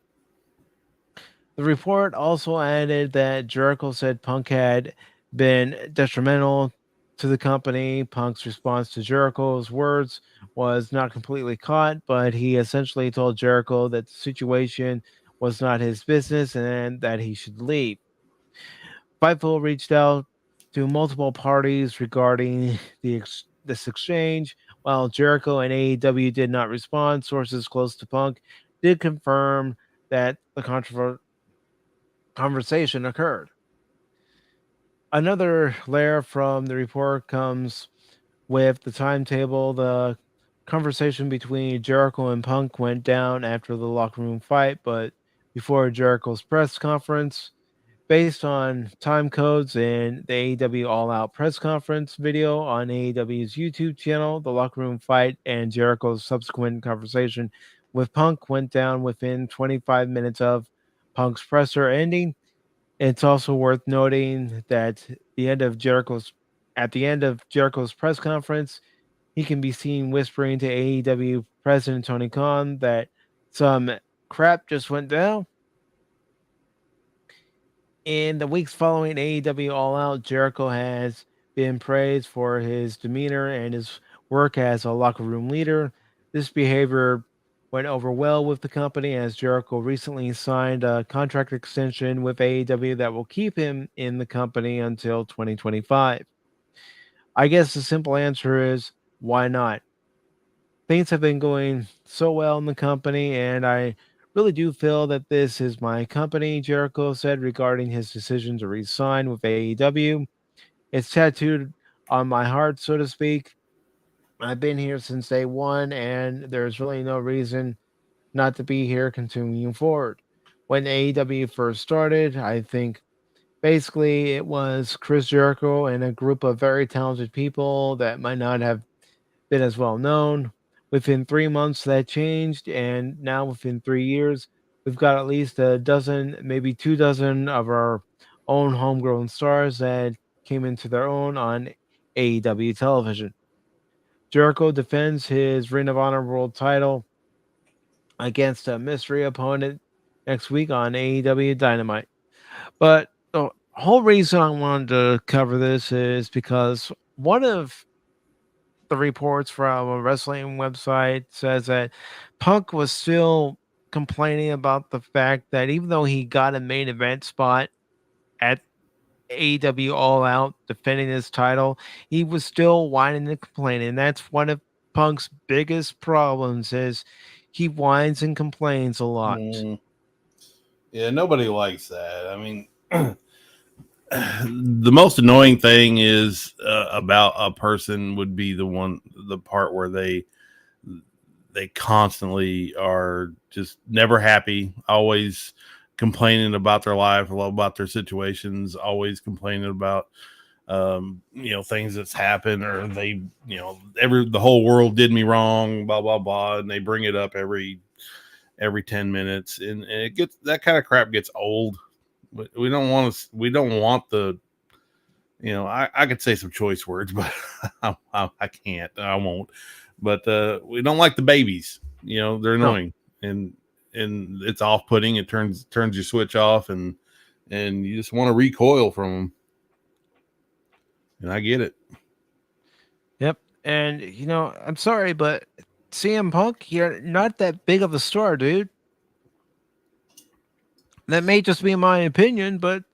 The report also added that Jericho said Punk had been detrimental to the company. Punk's response to Jericho's words was not completely caught, but he essentially told Jericho that the situation was not his business and that he should leave. Fightful reached out to multiple parties regarding this exchange. While Jericho and AEW did not respond, sources close to Punk did confirm that the conversation occurred. Another layer from the report comes with the timetable. The conversation between Jericho and Punk went down after the locker room fight, but before Jericho's press conference. Based on time codes in the AEW All Out press conference video on AEW's YouTube channel, the locker room fight and Jericho's subsequent conversation with Punk went down within 25 minutes of Punk's presser ending. It's also worth noting that at the end of Jericho's press conference, he can be seen whispering to AEW President Tony Khan that some crap just went down. In the weeks following AEW All Out, Jericho has been praised for his demeanor and his work as a locker room leader. This behavior went over well with the company as Jericho recently signed a contract extension with AEW that will keep him in the company until 2025. I guess the simple answer is why not? Things have been going so well in the company, and I really do feel that this is my company, Jericho said regarding his decision to resign with AEW. It's tattooed on my heart, so to speak. I've been here since day one, and there's really no reason not to be here continuing forward. When AEW first started, I think basically it was Chris Jericho and a group of very talented people that might not have been as well known. Within 3 months, that changed, and now within 3 years, we've got at least a dozen, maybe 2 dozen of our own homegrown stars that came into their own on AEW television. Jericho defends his Ring of Honor World title against a mystery opponent next week on AEW Dynamite. But the whole reason I wanted to cover this is because one of the reports from a wrestling website says that Punk was still complaining about the fact that even though he got a main event spot at AEW All Out defending his title, he was still whining and complaining. That's one of Punk's biggest problems is he whines and complains a lot. Yeah, nobody likes that. I mean, the most annoying thing is about a person would be the part where they constantly are just never happy, always complaining about their life, about their situations, always complaining about things that's happened, or they, the whole world did me wrong, blah blah blah, and they bring it up every 10 minutes, and it gets, that kind of crap gets old. We don't want the, I could say some choice words, but I can't, I won't. But we don't like the babies. They're annoying, and it's off-putting. It turns your switch off, and you just want to recoil from them. And I get it. Yep. And I'm sorry, but CM Punk, you're not that big of a star, dude. That may just be my opinion, but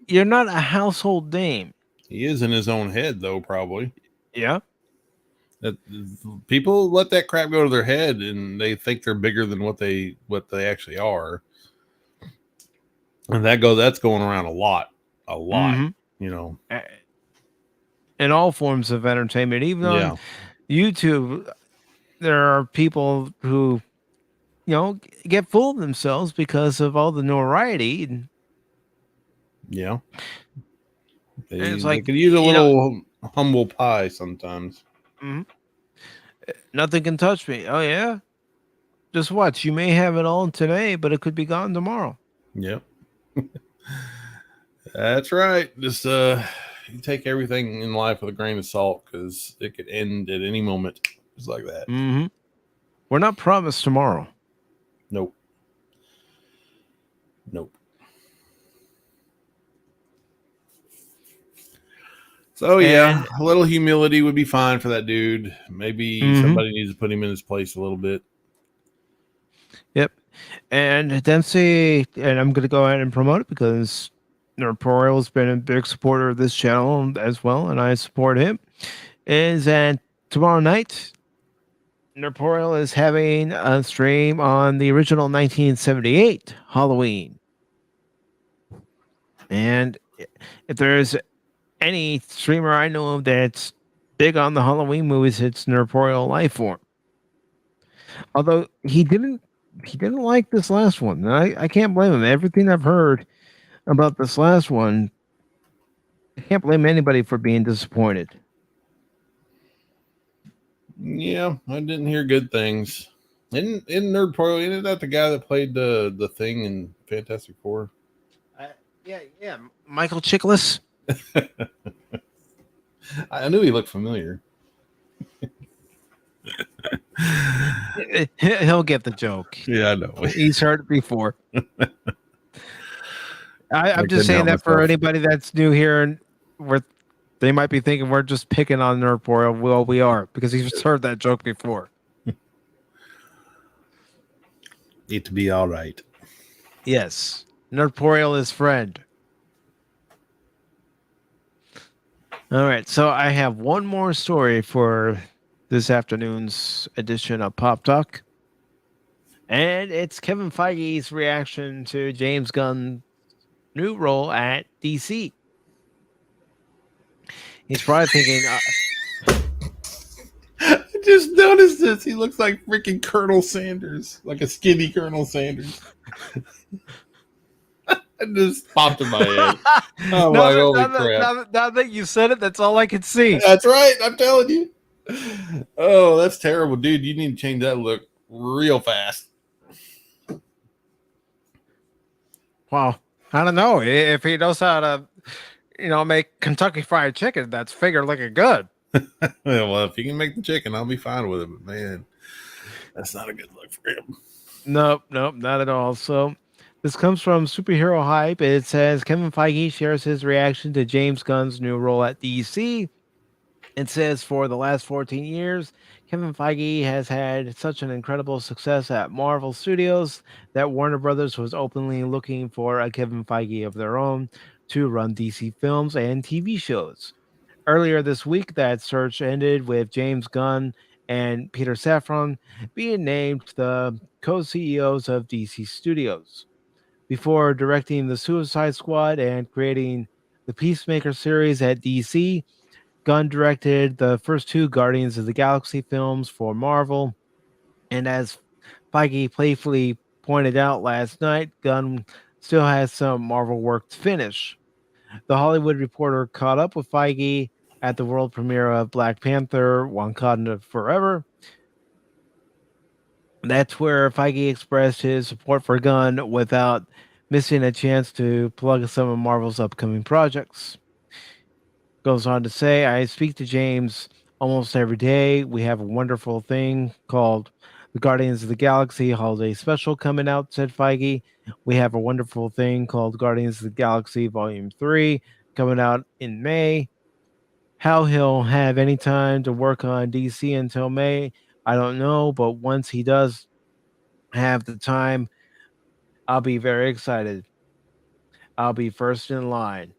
you're not a household name. He is in his own head, though, probably. Yeah. That people let that crap go to their head, and they think they're bigger than what they actually are. And that's going around a lot. Mm-hmm. In all forms of entertainment, even on YouTube, there are people who get full of themselves because of all the notoriety. Yeah. It's like, they could use a little humble pie sometimes. Mm-hmm. Nothing can touch me. Oh, yeah? Just watch. You may have it all today, but it could be gone tomorrow. Yep. That's right. Just you take everything in life with a grain of salt, because it could end at any moment. Just like that. Mm-hmm. We're not promised tomorrow. Nope. So yeah, a little humility would be fine for that dude. Maybe somebody needs to put him in his place a little bit. Yep. And Dempsey, and I'm going to go ahead and promote it because Norporeal has been a big supporter of this channel as well, and I support him, is that tomorrow night, Norporeal is having a stream on the original 1978 Halloween. And if there's any streamer I know of that's big on the Halloween movies, it's Norporeal Lifeform. Although he didn't like this last one. And I can't blame him. Everything I've heard about this last one, I can't blame anybody for being disappointed. Yeah, I didn't hear good things. In Nerdpoil, isn't that the guy that played the Thing in Fantastic Four? Yeah, Michael Chiklis. I knew he looked familiar. He'll get the joke. Yeah, I know. He's heard it before. I'm just saying that for anybody that's new here, and where they might be thinking we're just picking on Nerdpoil. Well, we are, because he's heard that joke before. Need to be all right. Yes. Nerdpoil is friend. All right, so I have one more story for this afternoon's edition of Pop Talk. And it's Kevin Feige's reaction to James Gunn's new role at DC. He's probably thinking... I just noticed this. He looks like freaking Colonel Sanders. Like a skinny Colonel Sanders. It just popped in my head. I'm like, holy crap. Now that you said it, that's all I could see. That's right. I'm telling you. Oh, that's terrible. Dude, you need to change that look real fast. Well, I don't know. If he knows how to, make Kentucky Fried Chicken, that's figure looking good. Well, if he can make the chicken, I'll be fine with it. But man, that's not a good look for him. Nope, not at all. So this comes from Superhero Hype. It says Kevin Feige shares his reaction to James Gunn's new role at DC. It says for the last 14 years, Kevin Feige has had such an incredible success at Marvel Studios that Warner Brothers was openly looking for a Kevin Feige of their own to run DC films and TV shows. Earlier this week, that search ended with James Gunn and Peter Safran being named the co CEOs of DC Studios. Before directing the Suicide Squad and creating the Peacemaker series at DC, Gunn directed the first two Guardians of the Galaxy films for Marvel. And as Feige playfully pointed out last night, Gunn still has some Marvel work to finish. The Hollywood Reporter caught up with Feige at the world premiere of Black Panther Wakanda Forever. That's where Feige expressed his support for Gunn without missing a chance to plug some of Marvel's upcoming projects. Goes on to say, I speak to James almost every day. We have a wonderful thing called the Guardians of the Galaxy Holiday Special coming out, said Feige. We have a wonderful thing called Guardians of the Galaxy Volume 3 coming out in May. How he'll have any time to work on DC until May, I don't know, but once he does have the time, I'll be very excited. I'll be first in line.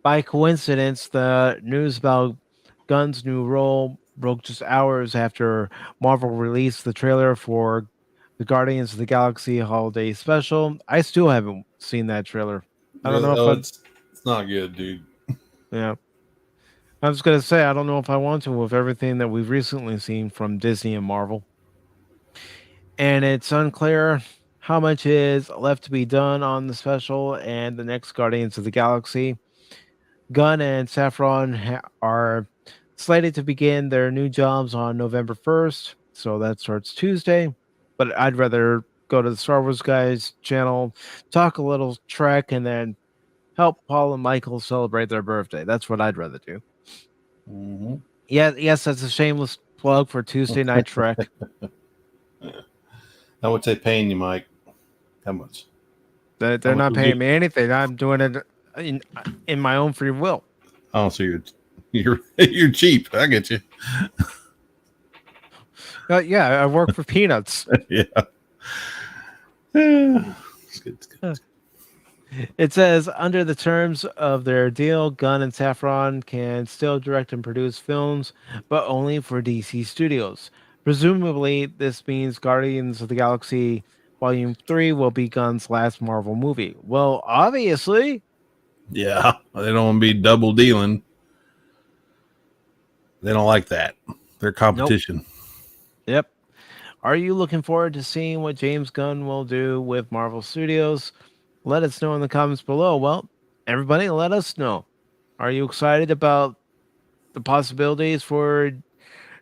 By coincidence, the news about Gunn's new role broke just hours after Marvel released the trailer for the Guardians of the Galaxy Holiday Special. I still haven't seen that trailer. I don't know if It's not good, dude. yeah. I was gonna say I don't know if I want to with everything that we've recently seen from Disney and Marvel. And it's unclear how much is left to be done on the special and the next Guardians of the Galaxy. Gunn and Safran are slated to begin their new jobs on November 1st, so that starts Tuesday. But I'd rather go to the Star Wars Guys channel, talk a little Trek, and then help Paul and Michael celebrate their birthday. That's what I'd rather do. Mm-hmm. Yeah, yes, that's a shameless plug for Tuesday Night Trek. How much they paying you, Mike? How much? They're How much not would paying you- me anything. I'm doing it in my own free will. Oh, so you're cheap. I get you. Yeah, I work for peanuts. Yeah. It's good. It's good. It says under the terms of their deal, Gunn and Safran can still direct and produce films, but only for DC Studios. Presumably, this means Guardians of the Galaxy Volume 3 will be Gunn's last Marvel movie. Well, obviously. Yeah, they don't want to be double dealing. They don't like that. They're competition. Yep. Are you looking forward to seeing what James Gunn will do with Marvel Studios? Let us know in the comments below. Well, everybody, let us know. Are you excited about the possibilities for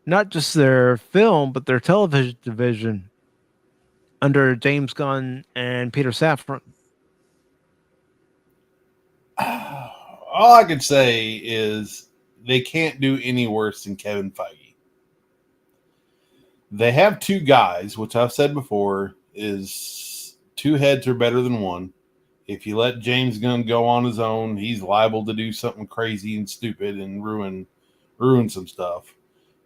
not just their film, but their television division under James Gunn and Peter Safran? All I could say is they can't do any worse than Kevin Feige. They have two guys, which I've said before, is two heads are better than one. If you let James Gunn go on his own, he's liable to do something crazy and stupid and ruin some stuff.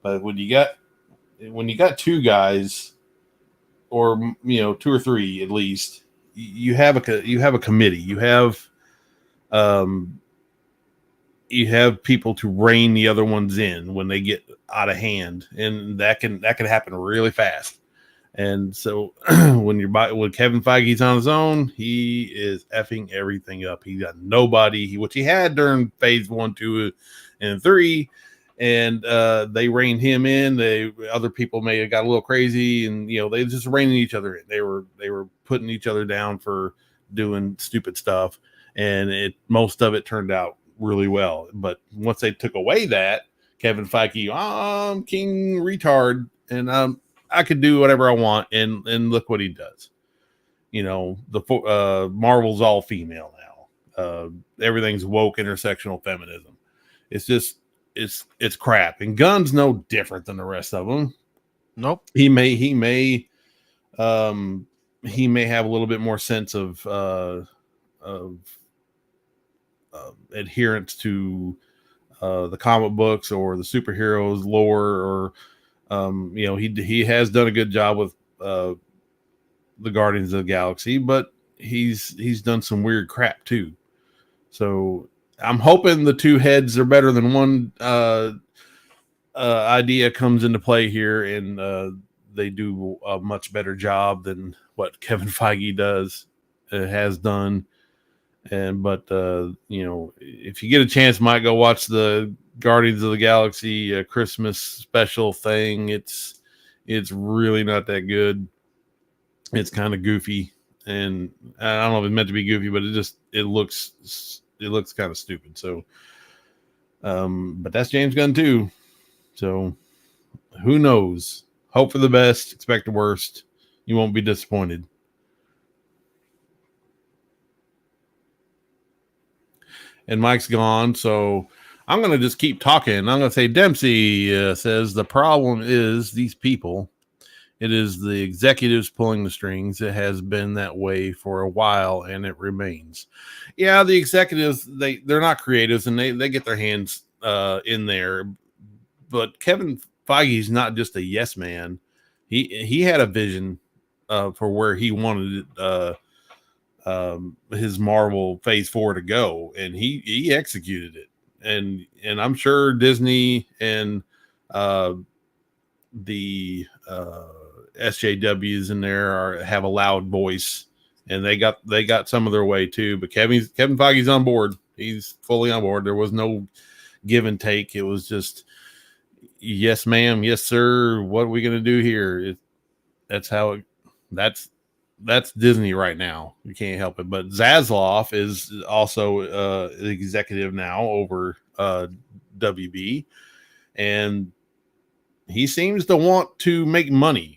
But when you got two guys, or two or three at least, you have a committee. You have people to rein the other ones in when they get out of hand, and that can happen really fast. And so when Kevin Feige's on his own, he is effing everything up. He got nobody, which he had during phase 1, 2, and 3, and they reined him in. Other people may have got a little crazy, and they just reining each other in. They were putting each other down for doing stupid stuff, and most of it turned out really well. But once they took away that, Kevin Feige, I'm king retard, and I could do whatever I want, and look what he does. The Marvel's all female now. Everything's woke intersectional feminism. It's it's crap. And Gun's no different than the rest of them. Nope. He may have a little bit more sense of adherence to the comic books or the superheroes lore, or he has done a good job with the Guardians of the Galaxy, but he's done some weird crap too. So I'm hoping the two heads are better than one idea comes into play here, and they do a much better job than what Kevin Feige has done. But if you get a chance, might go watch the Guardians of the Galaxy Christmas special thing. It's really not that good. It's kind of goofy, and I don't know if it's meant to be goofy, but it looks kind of stupid. So, but that's James Gunn too. So who knows? Hope for the best, expect the worst. You won't be disappointed. And Mike's gone, so I'm going to just keep talking. I'm going to say Dempsey says the problem is these people. It is the executives pulling the strings. It has been that way for a while, and it remains. Yeah, the executives, they're not creatives, and they get their hands in there. But Kevin Feige's not just a yes man. He had a vision for where he wanted his Marvel Phase 4 to go, and he executed it. And I'm sure Disney and the SJWs in there have a loud voice, and they got some of their way too. But Kevin Feige's on board. He's fully on board. There was no give and take. It was just yes, ma'am, yes, sir. What are we gonna do here? That's Disney right now. You can't help it. But Zaslav is also the executive now over WB, and he seems to want to make money.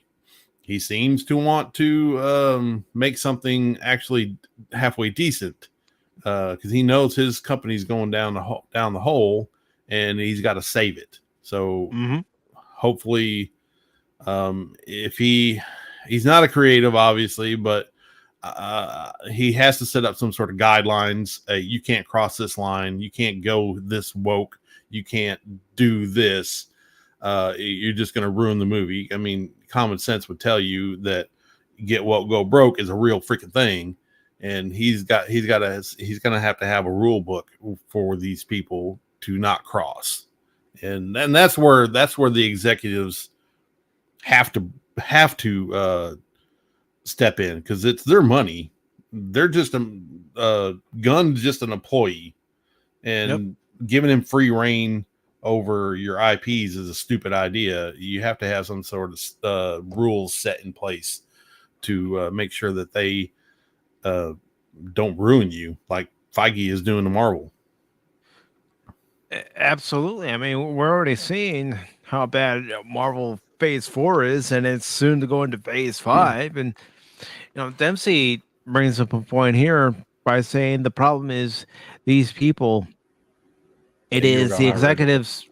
He seems to want to make something actually halfway decent, because he knows his company's going down the hole, and he's got to save it. So hopefully, if he's not a creative, obviously, but he has to set up some sort of guidelines. You can't cross this line. You can't go this woke. You can't do this. You're just going to ruin the movie. I mean, common sense would tell you that get woke, go broke is a real freaking thing. And he's going to have a rule book for these people to not cross. And that's where the executives have to step in, because it's their money. They're just Gunn's just an employee, and giving him free reign over your IPs is a stupid idea. You have to have some sort of rules set in place to make sure that they don't ruin you like Feige is doing to Marvel. Absolutely. I mean, we're already seeing how bad Marvel Phase 4 is, and it's soon to go into Phase 5. And Dempsey brings up a point here by saying the problem is these people. It is the executives.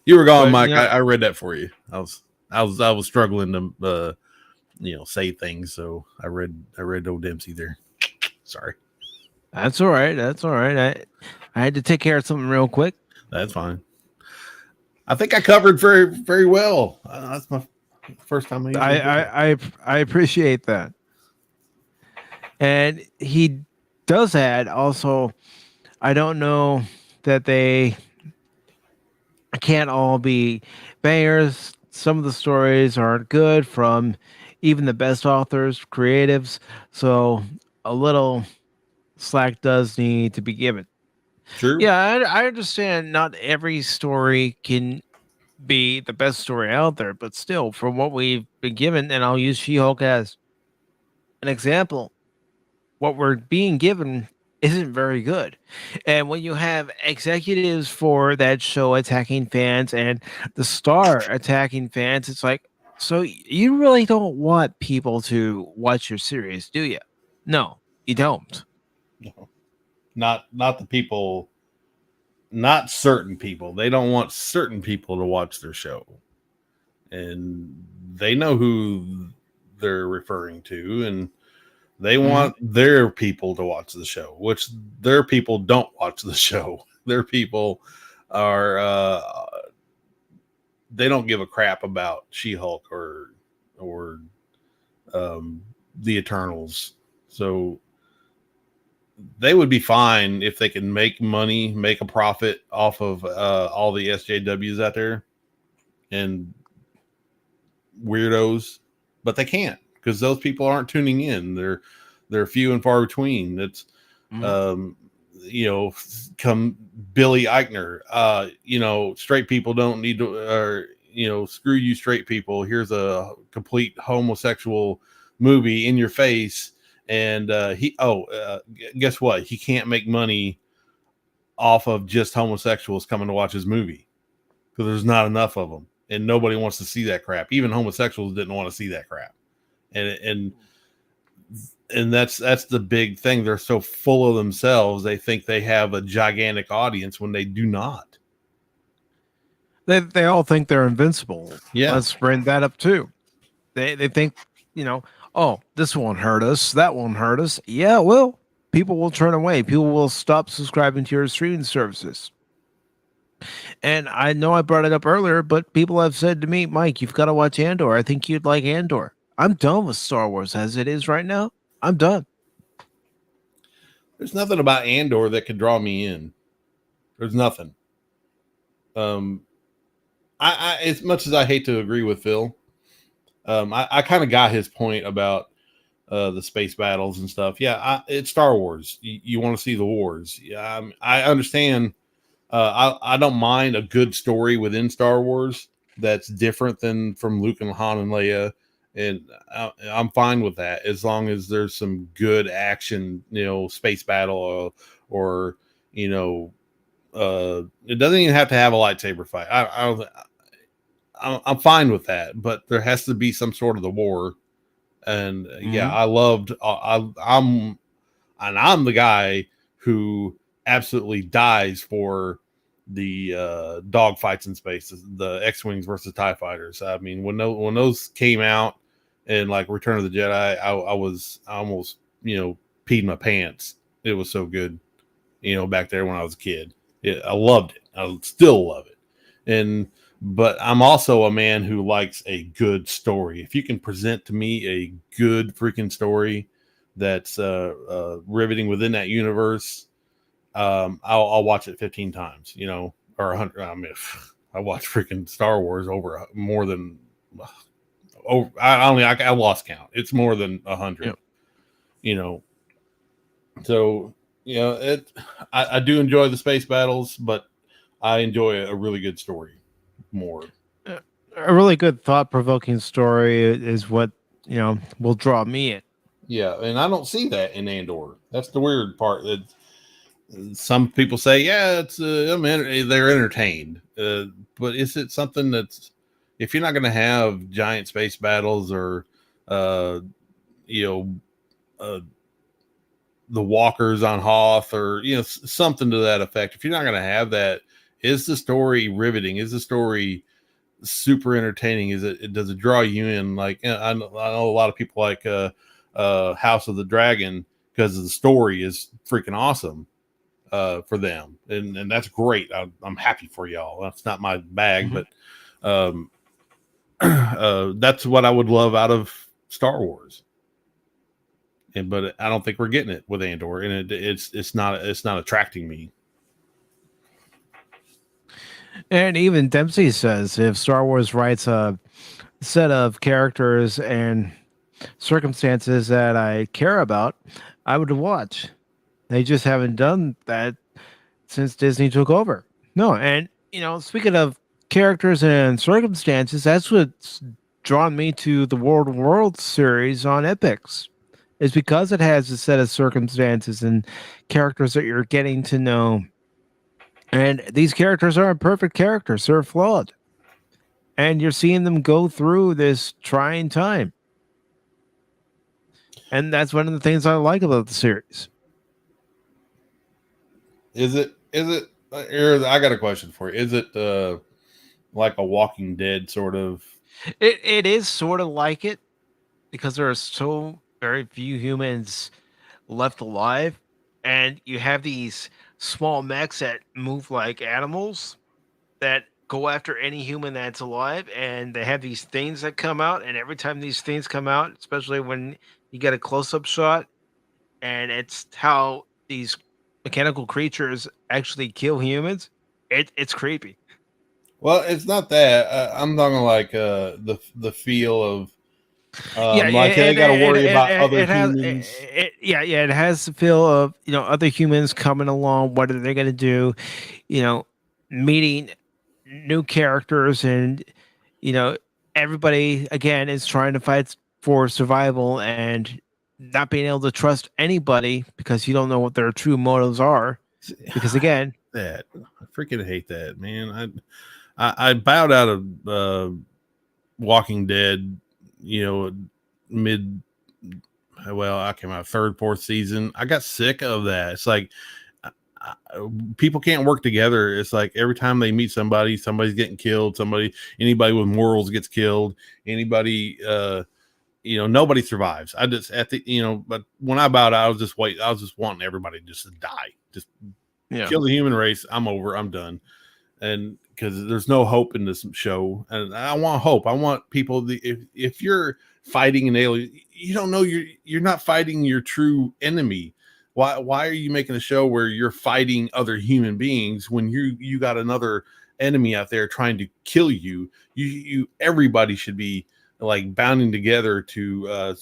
You were gone, Mike. I read that for you. I was struggling to say things, so I read old Dempsey there. Sorry. That's all right. I had to take care of something real quick. That's fine. I think I covered very, very well. That's my first time. I appreciate that. And he does add also, I don't know that they can't all be bangers. Some of the stories aren't good from even the best authors, creatives. So a little slack does need to be given. Sure. Yeah, I understand not every story can be the best story out there, but still, from what we've been given, and I'll use She-Hulk as an example, what we're being given isn't very good. And when you have executives for that show attacking fans and the star attacking fans, it's like, so you really don't want people to watch your series, do you? No, you don't. not the people, not certain people. They don't want certain people to watch their show, and they know who they're referring to, and they want their people to watch the show, which their people don't watch the show. Their people are they don't give a crap about She-Hulk or the Eternals. So they would be fine if they can make money, make a profit off of all the SJWs out there and weirdos, but they can't because those people aren't tuning in. They're few and far between. It's come Billy Eichner, straight people don't need to, or screw you straight people. Here's a complete homosexual movie in your face. And guess what? He can't make money off of just homosexuals coming to watch his movie because there's not enough of them, and nobody wants to see that crap. Even homosexuals didn't want to see that crap, and that's the big thing. They're so full of themselves. They think they have a gigantic audience when they do not. They all think they're invincible. Yeah, let's bring that up too. They think oh, this won't hurt us. That won't hurt us. Yeah, well, people will turn away. People will stop subscribing to your streaming services. And I know I brought it up earlier, but people have said to me, Mike, you've got to watch Andor. I think you'd like Andor. I'm done with Star Wars as it is right now. I'm done. There's nothing about Andor that could draw me in. There's nothing. I as much as I hate to agree with Phil, I kind of got his point about the space battles and stuff. Yeah, it's Star Wars. You want to see the wars. Yeah, I understand. I don't mind a good story within Star Wars that's different than from Luke and Han and Leia, and I'm fine with that as long as there's some good action, space battle or it doesn't even have to have a lightsaber fight. I'm fine with that, but there has to be some sort of the war. And yeah, I'm the guy who absolutely dies for the dog fights in space, the X-Wings versus TIE fighters. I mean, when those came out in like Return of the Jedi, I almost peed my pants. It was so good, back there when I was a kid. I loved it. I still love it. But I'm also a man who likes a good story. If you can present to me a good freaking story that's riveting within that universe, I'll watch it 15 times, or 100. I mean, I watch freaking Star Wars over more than I lost count. It's more than 100. Yep. So I do enjoy the space battles, but I enjoy a really good story more. A really good thought-provoking story is what will draw me in. Yeah, and I don't see that in Andor. That's the weird part. That some people say, yeah, it's they're entertained, but is it something that's, if you're not going to have giant space battles or the walkers on Hoth or something to that effect, if you're not going to have that, is the story riveting? Is the story super entertaining? Does it draw you in? Like, I know a lot of people like House of the Dragon because the story is freaking awesome for them, and that's great. I'm happy for y'all. That's not my bag, but that's what I would love out of Star Wars. But I don't think we're getting it with Andor, and it's not attracting me. And even Dempsey says if Star Wars writes a set of characters and circumstances that I care about, I would watch. They just haven't done that since Disney took over. No, and speaking of characters and circumstances, that's what's drawn me to the World World series on Epix. Is because it has a set of circumstances and characters that you're getting to know. And these characters aren't perfect characters. They're flawed. And you're seeing them go through this trying time. And that's one of the things I like about the series. Is it? I got a question for you. Is it like a Walking Dead sort of? It is sort of like it because there are so very few humans left alive, and you have these small mechs that move like animals that go after any human that's alive, and they have these things that come out, and every time these things come out, especially when you get a close-up shot, and it's how these mechanical creatures actually kill humans, it's creepy. Well, it's not that. I'm talking like the feel of Yeah, like they got to worry about other it has humans. yeah, it has the feel of, other humans coming along. What are they going to do? You know, meeting new characters, and you know everybody again is trying to fight for survival, and not being able to trust anybody because you don't know what their true motives are. Because again, That I freaking hate that, man. I bowed out of Walking Dead, mid. Well, I came out third, fourth season. I got sick of that. It's like people can't work together. It's like every time they meet somebody, somebody's getting killed. Anybody with morals gets killed. Anybody, nobody survives. But when I bowed out, I was just wanting everybody just to die. Just kill the human race. I'm over. I'm done. And because there's no hope in this show, and I want hope. I want people. If you're fighting an alien, you don't know you're not fighting your true enemy. Why are you making a show where you're fighting other human beings when you got another enemy out there trying to kill you? Everybody should be like bounding together to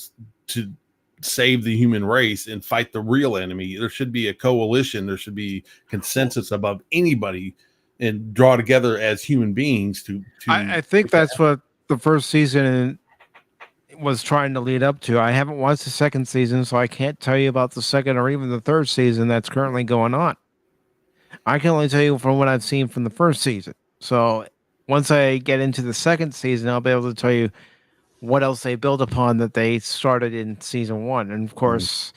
save the human race and fight the real enemy. There should be a coalition. There should be consensus above anybody, and draw together as human beings to I think that's what the first season was trying to lead up to. I haven't watched the second season, so I can't tell you about the second or even the third season that's currently going on. I can only tell you from what I've seen from the first season. So once I get into the second season, I'll be able to tell you what else they build upon that they started in season one. And of course,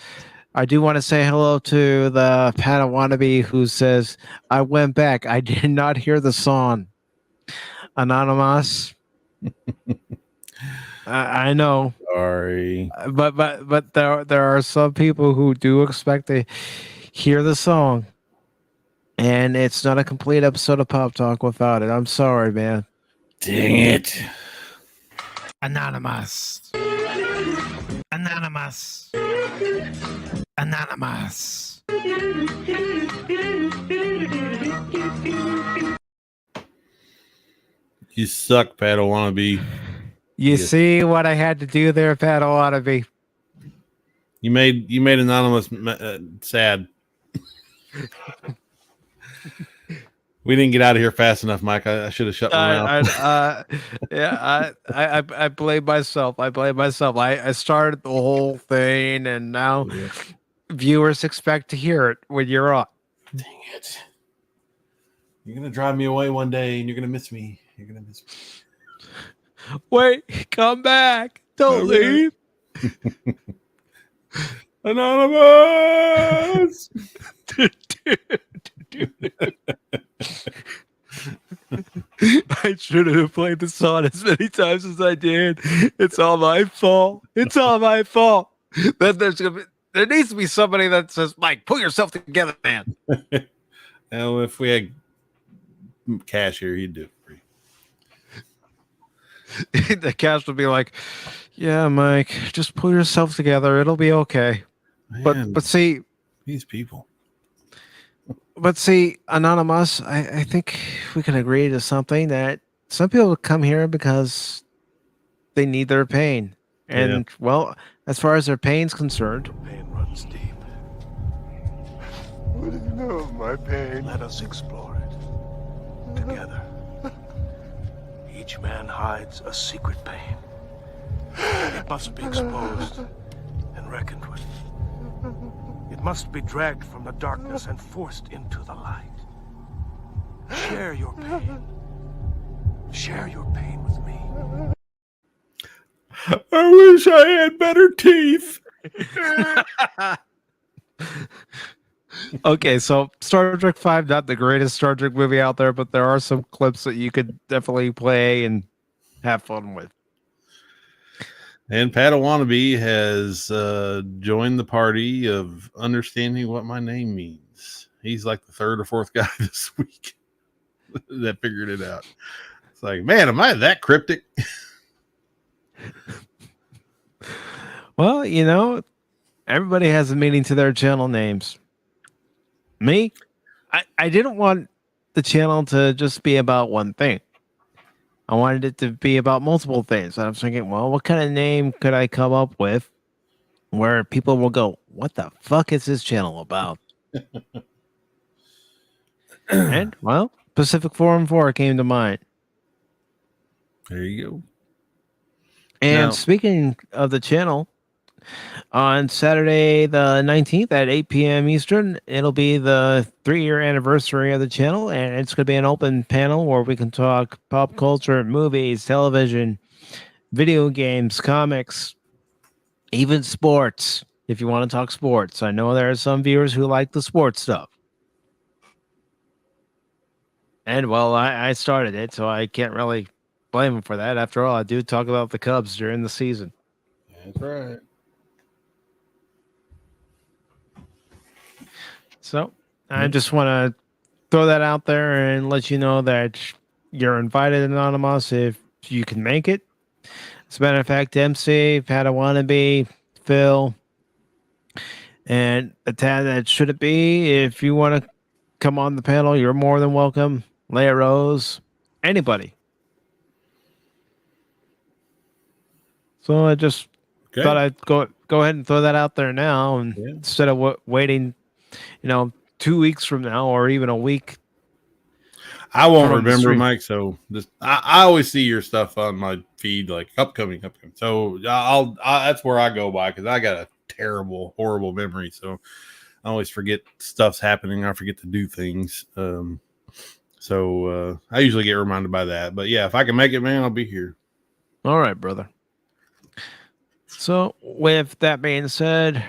I do want to say hello to the Padawannabe who says, I went back. I did not hear the song. Anonymous. I know. Sorry. But there are some people who do expect to hear the song. And it's not a complete episode of Pop Talk without it. I'm sorry, man. Dang it. Anonymous. Anonymous. Anonymous. You suck, Padawannabe. You see what I had to do there, Padawannabe? You made Anonymous sad. We didn't get out of here fast enough, Mike. I should have shut my mouth. I blame myself. I started the whole thing, and now viewers expect to hear it when you're on. Dang it. You're going to drive me away one day, and you're going to miss me. Wait, come back. Don't leave. Anonymous. I shouldn't have played the song as many times as I did. It's all my fault. It's all my fault. Then there needs to be somebody that says, Mike, pull yourself together, man. Now, if we had Cash here, he'd do it for you. The Cash would be like, yeah, Mike, just pull yourself together. It'll be okay. Man, but see, these people. But see, Anonymous, I think we can agree to something that some people come here because they need their pain. And, well, as far as their pain's concerned, The pain runs deep. What do you know of my pain? Let us explore it together. Each man hides a secret pain. It must be exposed and reckoned with. It must be dragged from the darkness and forced into the light. Share your pain. Share your pain with me. I wish I had better teeth. Okay, so Star Trek 5, not the greatest Star Trek movie out there, but there are some clips that you could definitely play and have fun with. And Padawannabe has joined the party of understanding what my name means. He's like the third or fourth guy this week that figured it out. It's like, man, am I that cryptic? Well, you know, everybody has a meaning to their channel names. Me, I didn't want the channel to just be about one thing. I wanted it to be about multiple things. And I was thinking, well, what kind of name could I come up with where people will go, what the fuck is this channel about? And, well, PACIFIC414 came to mind. There you go. And Now- speaking of the channel, on Saturday the 19th at 8 p.m. Eastern, it'll be the 3-year anniversary of the channel, and it's going to be an open panel where we can talk pop culture, movies, television, video games, comics, even sports, if you want to talk sports. I know there are some viewers who like the sports stuff. And, well, I started it, so I can't really blame them for that. After all, I do talk about the Cubs during the season. That's right. So I just want to throw that out there and let you know that you're invited, Anonymous, if you can make it. As a matter of fact, MC, Padawannabe, Phil, and a tad that should it be. If you want to come on the panel, you're more than welcome. Leia Rose, anybody. So I just thought I'd go ahead and throw that out there now, and instead of waiting, 2 weeks from now or even a week. I won't remember, Mike. So I always see your stuff on my feed, like upcoming. So I'll that's where I go by because I got a terrible, horrible memory. So I always forget stuff's happening. I forget to do things. So I usually get reminded by that. But yeah, if I can make it, man, I'll be here. All right, brother. So with that being said,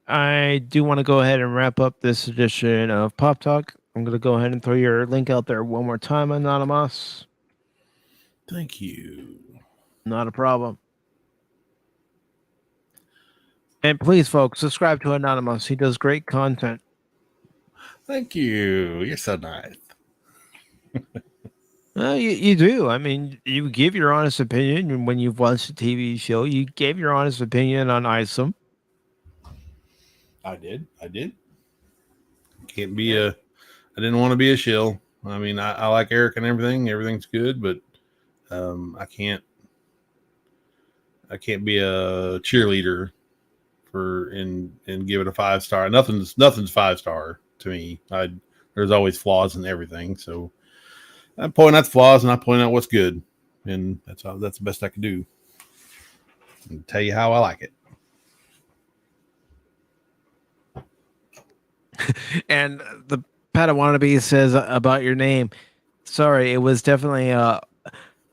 I do want to go ahead and wrap up this edition of Pop Talk. I'm going to go ahead and throw your link out there one more time, Anonymous. Thank you. Not a problem. And please, folks, subscribe to Anonymous. He does great content. Thank you. You're so nice. You do. I mean, you give your honest opinion. And when you've watched a TV show, you gave your honest opinion on Isom. I did. Can't be I didn't want to be a shill. I mean, I like Eric and everything. Everything's good, but I can't be a cheerleader and give it a 5-star. Nothing's 5-star to me. There's always flaws in everything. So I point out the flaws and I point out what's good, and that's the best I can do. And tell you how I like it. And the Padawannabe says about your name. Sorry, it was definitely a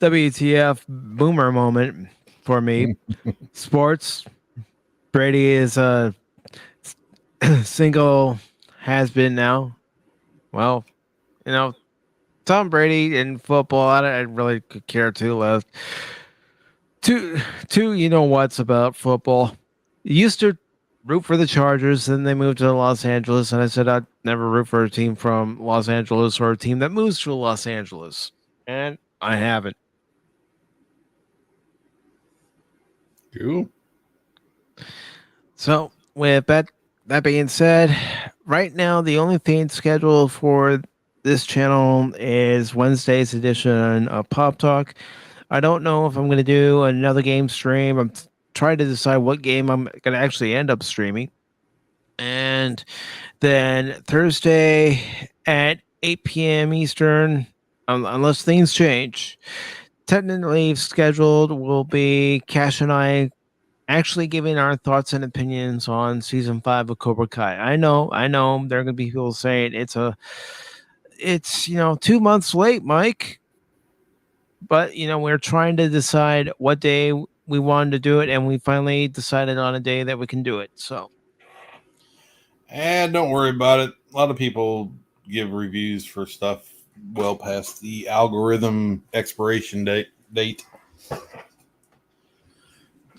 WTF boomer moment for me. Sports. Brady is a single has been now. Well, Tom Brady in football, I really could care too less. Two, what's about football. Used to root for the Chargers, then they moved to Los Angeles, and I said I'd never root for a team from Los Angeles or a team that moves to Los Angeles, and I haven't. Cool. So with that being said, right now the only thing scheduled for this channel is Wednesday's edition of Pop Talk. I don't know if I'm going to do another game stream. I'm trying to decide what game I'm going to actually end up streaming. And then Thursday at 8 p.m. Eastern, unless things change, tentatively scheduled will be Cash and I actually giving our thoughts and opinions on season 5 of Cobra Kai. I know there are going to be people saying it's 2 months late, Mike. But we're trying to decide what day we wanted to do it, and we finally decided on a day that we can do it. So And don't worry about it. A lot of people give reviews for stuff well past the algorithm expiration date.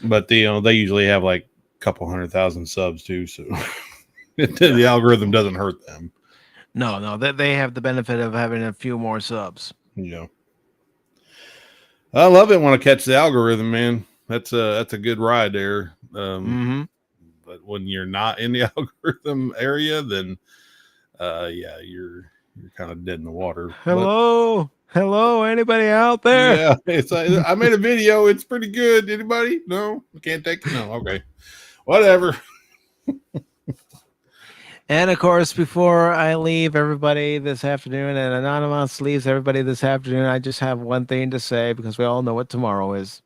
But they usually have like a couple 100,000 subs too, so the algorithm doesn't hurt them. No, they have the benefit of having a few more subs. I love it when I catch the algorithm, man. That's a good ride there. But when you're not in the algorithm area, then you're kind of dead in the water. Hello, anybody out there? Yeah, I made a video. It's pretty good. Anybody? No, can't take it. No, okay, whatever. And of course, before I leave everybody this afternoon, and Anonymous leaves everybody this afternoon, I just have one thing to say because we all know what tomorrow is.